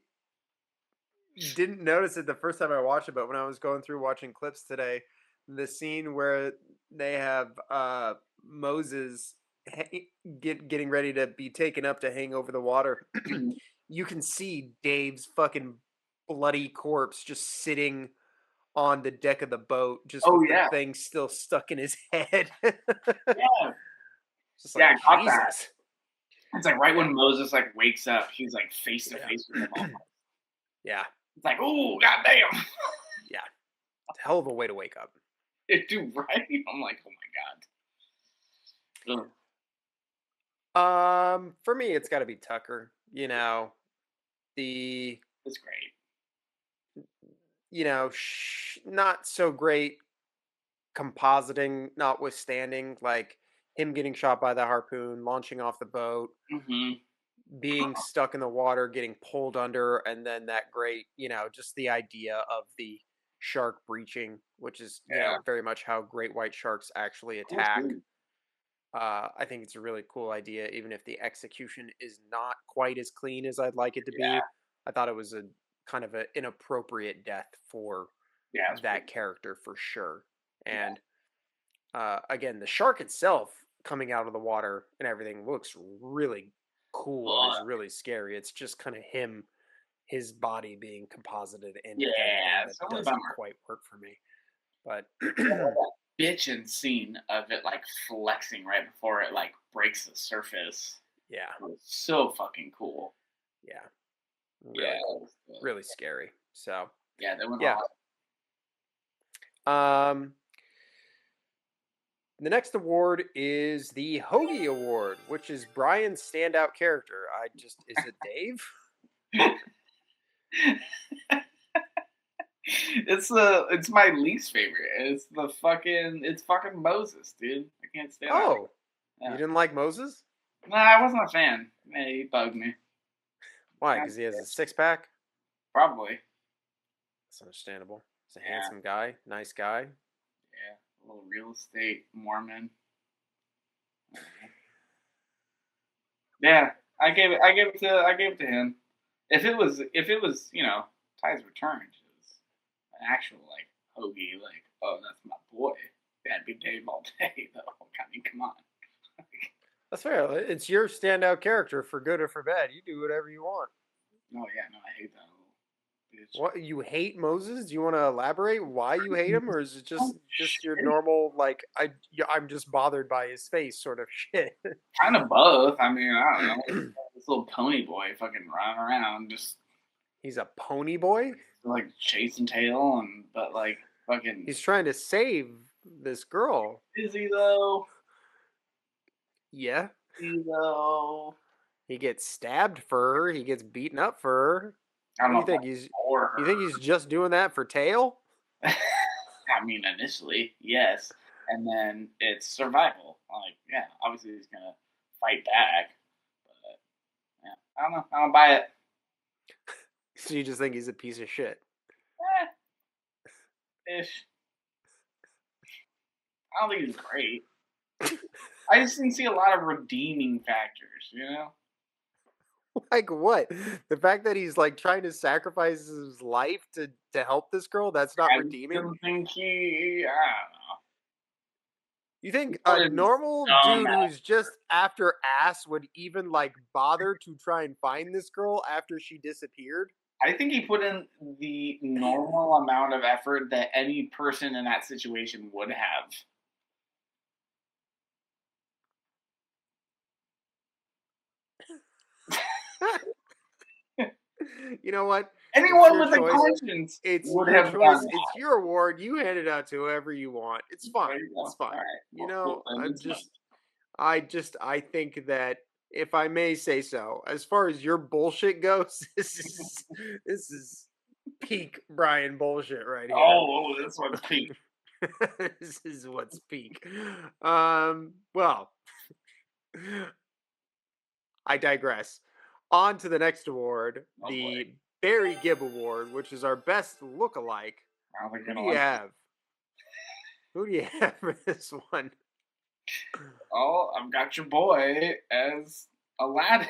didn't notice it the first time I watched it, but when I was going through watching clips today, the scene where they have Moses getting ready to be taken up to hang over the water, you can see Dave's fucking bloody corpse just sitting on the deck of the boat, just with the thing still stuck in his head. Yeah. Just like, I caught that. Jesus. It's like right when Moses like wakes up, he's like face to face with them all. Yeah. It's like, oh, goddamn. Yeah. It's a hell of a way to wake up. Dude, right? I'm like, oh my god. Ugh. For me, it's got to be Tucker. It's great. Not so great compositing, notwithstanding, like him getting shot by the harpoon, launching off the boat, being stuck in the water, getting pulled under, and then that great, just the idea of the shark breaching, which is very much how great white sharks actually attack. I think it's a really cool idea, even if the execution is not quite as clean as I'd like it to be. I thought it was a kind of an inappropriate death for that character for sure. And again, the shark itself coming out of the water and everything looks really cool and is really scary. It's just kind of his body being composited in that doesn't quite work for me. But that bitchin' scene of it like flexing right before it like breaks the surface. Yeah. It was so fucking cool. Yeah. Really cool. Really scary. So yeah, they went the next award is the Hoagie Award, which is Brian's standout character. Is it Dave? It's my least favorite. It's fucking Moses, dude. I can't stand it. Oh, you didn't like Moses? Nah, I wasn't a fan. Yeah, he bugged me. Why? Because he has a six-pack? Probably. That's understandable. He's a handsome guy, nice guy. Yeah, a little real estate Mormon. Yeah, I gave it to him. If it was Ty's Return, it was an actual like hoagie, like, oh, that's my boy. That'd be Dave all day though. I mean, come on. That's fair. It's your standout character for good or for bad. You do whatever you want. Oh yeah, no, I hate that little bitch. What, you hate Moses? Do you want to elaborate why you hate him, or is it just your normal like I'm just bothered by his face sort of shit? Kind of both. I mean, I don't know. This little pony boy fucking running around, just He's a pony boy. like chasing tail, but like fucking. He's trying to save this girl. Is he though? Yeah. Is he though? He gets stabbed for her. He gets beaten up for her. I don't What do know. you think he's? Or You think he's just doing that for tail? I mean, initially, yes, and then it's survival. Like, yeah, obviously he's gonna fight back, but yeah, I don't know. I don't buy it. So you just think he's a piece of shit? Ish. I don't think he's great. I just didn't see a lot of redeeming factors, you know? Like what? The fact that he's like trying to sacrifice his life to help this girl, that's not I redeeming? don't think I don't know. You think What a is normal dumb dude ass? who's just after ass would even like bother to try and find this girl after she disappeared? I think he put in the normal amount of effort that any person in that situation would have. You know what? Anyone your with a choice. conscience It's would your have choice. done that. It's your award. You hand it out to whoever you want. It's fine. There you go. It's fine. All right. You Well, know, then I'm it's just I think that if I may say so, as far as your bullshit goes, this is peak Brian bullshit right here. Oh, this one's peak. This is what's peak. Well, I digress. On to the next award, Oh, the boy. Barry Gibb Award, which is our best look-alike. I don't think Who you're do gonna you like it. have? Who do you have for this one? Oh, I've got your boy as Aladdin.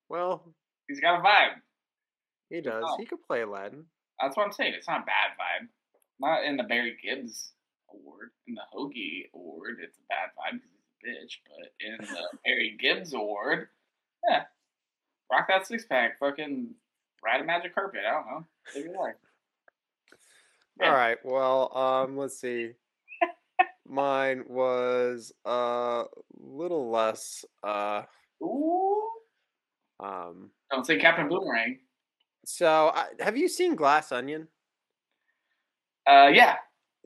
Well, He's got a vibe. he does. Oh. He could play Aladdin. That's what I'm saying. It's not a bad vibe. Not in the Barry Gibbs award. In the Hoagie award, it's a bad vibe because he's a bitch. But in the Barry Gibbs award, yeah, rock that six pack. Fucking ride a magic carpet. I don't know. Live your life. Yeah. All right. Well, let's see. Mine was a little less. Ooh. Don't say Captain Boomerang. So, have you seen Glass Onion? Yeah.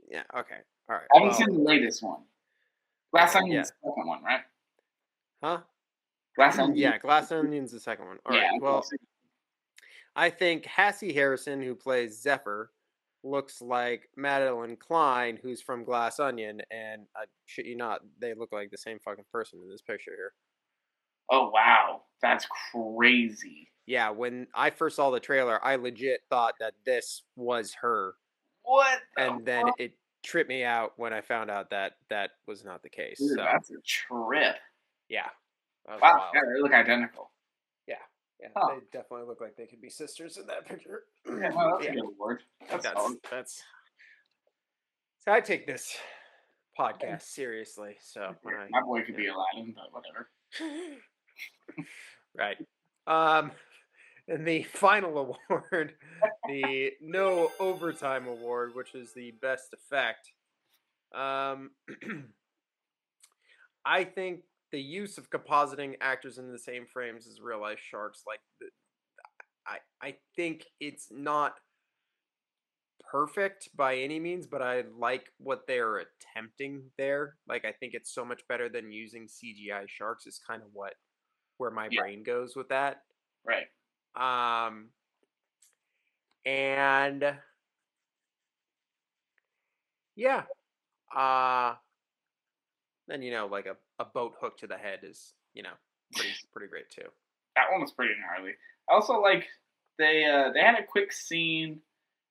Yeah. Okay. All right. I haven't well, seen the latest one. Glass Okay, Onion's the second one, right? Huh? Glass Onion. Yeah, Glass Onion's the second one. All right. Yeah. Well, I think Hassie Harrison, who plays Zephyr, looks like Madeline Klein, who's from Glass Onion, and I shit you not, they look like the same fucking person in this picture here. Oh wow, that's crazy. Yeah, when I first saw the trailer, I legit thought that this was her, What? and then it tripped me out when I found out that that was not the case. Dude, So that's a trip. yeah, that was Wow, wild. yeah, they look identical. Yeah, Huh. they definitely look like they could be sisters in that picture. Yeah, well, that's Yeah. a good award. That's solid. That's so I take this podcast seriously. So when I My boy could be Aladdin, but whatever. right. And the final award, the No Overtime Award, which is the best effect. I think the use of compositing actors in the same frames as real life sharks, like I think it's not perfect by any means, but I like what they're attempting there. Like I think it's so much better than using CGI sharks. Is kind of where my brain goes with that. Right. And yeah, then like a boat hook to the head is pretty great too. That one was pretty gnarly. I also like they had a quick scene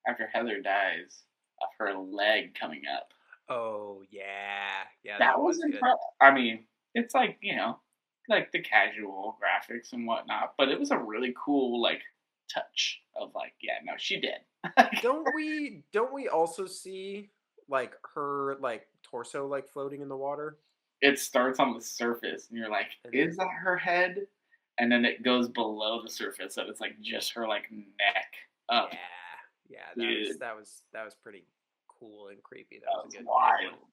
after Heather dies of her leg coming up. Oh yeah, that was good. incredible. I mean, It's like, like the casual graphics and whatnot, but it was a really cool like touch of like, yeah, no, she did. Don't we also see like her like torso like floating in the water? It starts on the surface, and you're like, And is that her head? And then it goes below the surface, so it's like just her like neck up. Yeah, Dude. that was pretty cool and creepy. That That was was a good wild. one.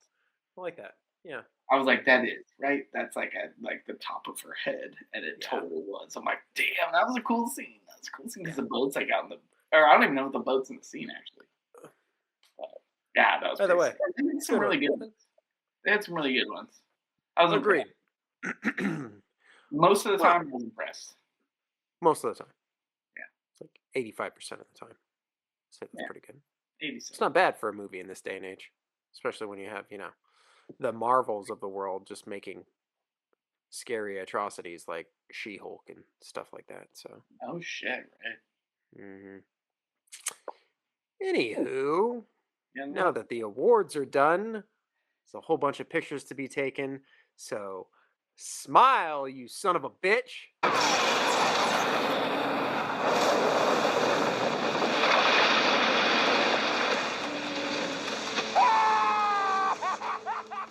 I like that. Yeah. I was like, that is right. That's like at like the top of her head, and it Yeah. totally was. I'm like, damn, that was a cool scene. That was a cool scene because the boat's like out in the, or I don't even know if the boat's in the scene actually. But yeah, that was. By the pretty way, sick. They had some really good ones. They had some really good ones. I was Agreed. impressed. Most of the time, I was impressed. Most of the time. Yeah. It's like 85% of the time. So that's pretty good. 87. It's not bad for a movie in this day and age, especially when you have, the Marvels of the world just making scary atrocities like She-Hulk and stuff like that. So. Oh shit! Right. Anywho, Yeah, now that the awards are done, there's a whole bunch of pictures to be taken. So, smile, you son of a bitch.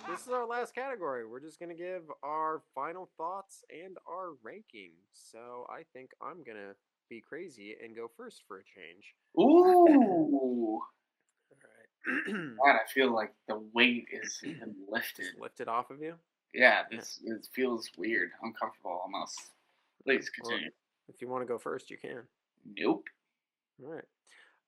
This is our last category. We're just going to give our final thoughts and our rankings. So, I think I'm going to be crazy and go first for a change. Ooh. All right. God, I feel like the weight is been lifted. Just lift it off of you? Yeah, it feels weird, uncomfortable almost. Please continue. Well, if you want to go first, you can. Nope. All right.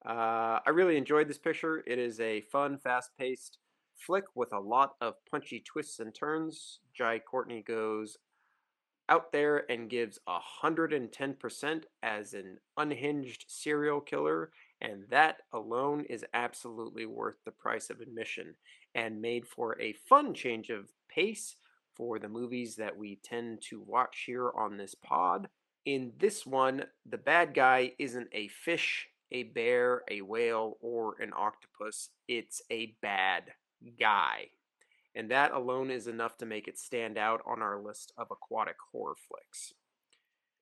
I really enjoyed this picture. It is a fun, fast-paced flick with a lot of punchy twists and turns. Jai Courtney goes out there and gives 110% as an unhinged serial killer, and that alone is absolutely worth the price of admission and made for a fun change of pace for the movies that we tend to watch here on this pod. In this one, the bad guy isn't a fish, a bear, a whale, or an octopus. It's a bad guy. And that alone is enough to make it stand out on our list of aquatic horror flicks.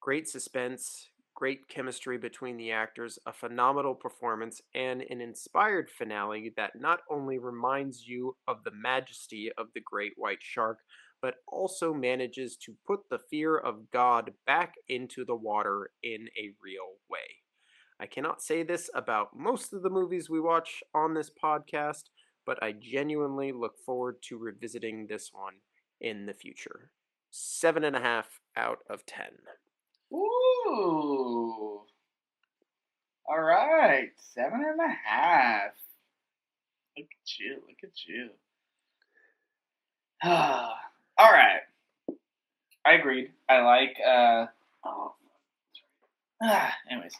Great suspense, great chemistry between the actors, a phenomenal performance, and an inspired finale that not only reminds you of the majesty of the great white shark, but also manages to put the fear of God back into the water in a real way. I cannot say this about most of the movies we watch on this podcast, but I genuinely look forward to revisiting this one in the future. 7.5 out of 10. Ooh. All right, 7.5. Look at you. Look at you. All right. I agreed. I like. Anyways,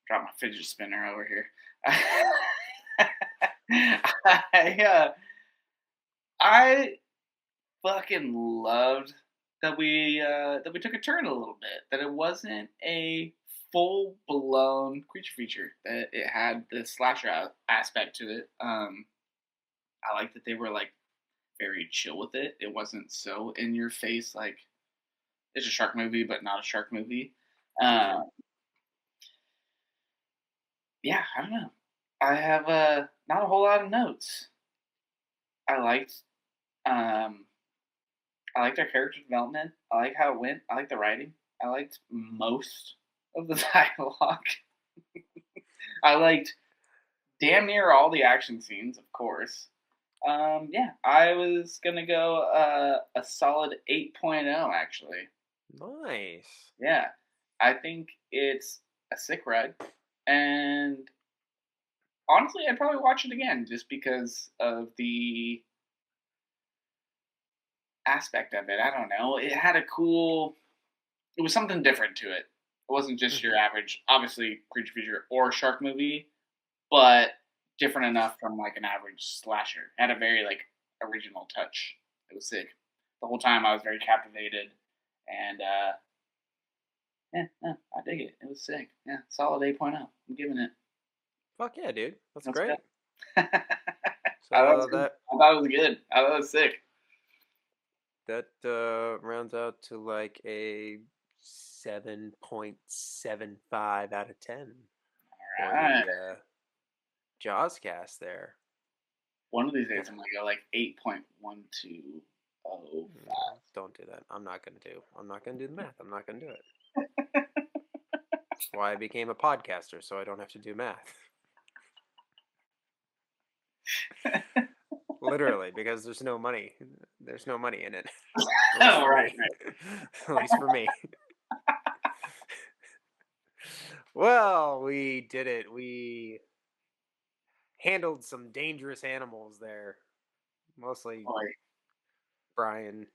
drop my fidget spinner over here. I fucking loved that we took a turn a little bit. That it wasn't a full blown creature feature. That it had the slasher aspect to it. I like that they were like very chill with it. It wasn't so in your face like it's a shark movie, but not a shark movie. Yeah, I don't know. I have not a whole lot of notes. I liked our character development. I like how it went. I like the writing. I liked most of the dialogue. I liked damn near all the action scenes, of course. Yeah, I was gonna go a solid 8.0 actually. Nice. Yeah, I think it's a sick ride, and honestly, I'd probably watch it again just because of the aspect of it. I don't know. It had it was something different to it. It wasn't just your average, obviously, creature feature or shark movie, but different enough from like an average slasher. It had a very like original touch. It was sick. The whole time I was very captivated, and I dig it. It was sick. Yeah, solid 8.0. I'm giving it. Fuck yeah, dude. That's great. I thought it was good. I thought it was sick. that rounds out to like a 7.75 out of 10 for Alright. the Jaws cast there. One of these days I'm gonna go like 8.1205. Don't do that. I'm not gonna do the math. I'm not gonna do it. That's why I became a podcaster, so I don't have to do math. Literally, because there's no money. There's no money in it. At least for Right. me. At least for me. Well, we did it. We handled some dangerous animals there. Mostly Boy, Brian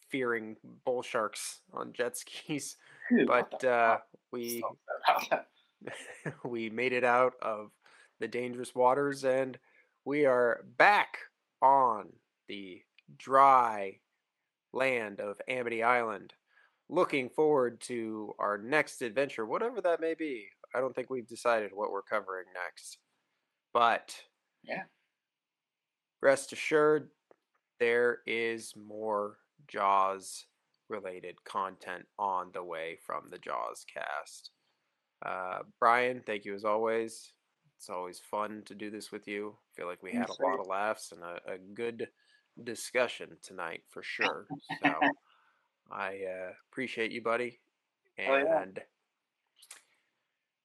fearing bull sharks on jet skis. dude, what But the fuck? we So upset about that. we made it out of the dangerous waters, and we are back on the dry land of Amity Island. Looking forward to our next adventure, whatever that may be. I don't think we've decided what we're covering next. But Yeah. rest assured, there is more Jaws related content on the way from the Jaws cast. Brian, thank you as always. It's always fun to do this with you. I feel like we had a lot of laughs and a good discussion tonight for sure. So I appreciate you, buddy. And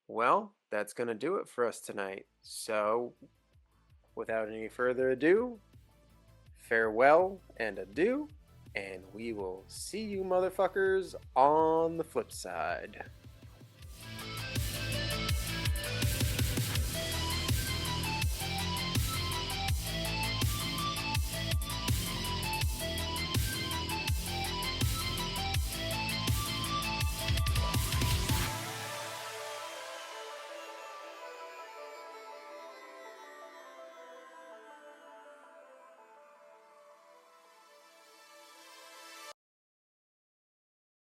well, that's going to do it for us tonight. So without any further ado, farewell and adieu. And we will see you motherfuckers on the flip side.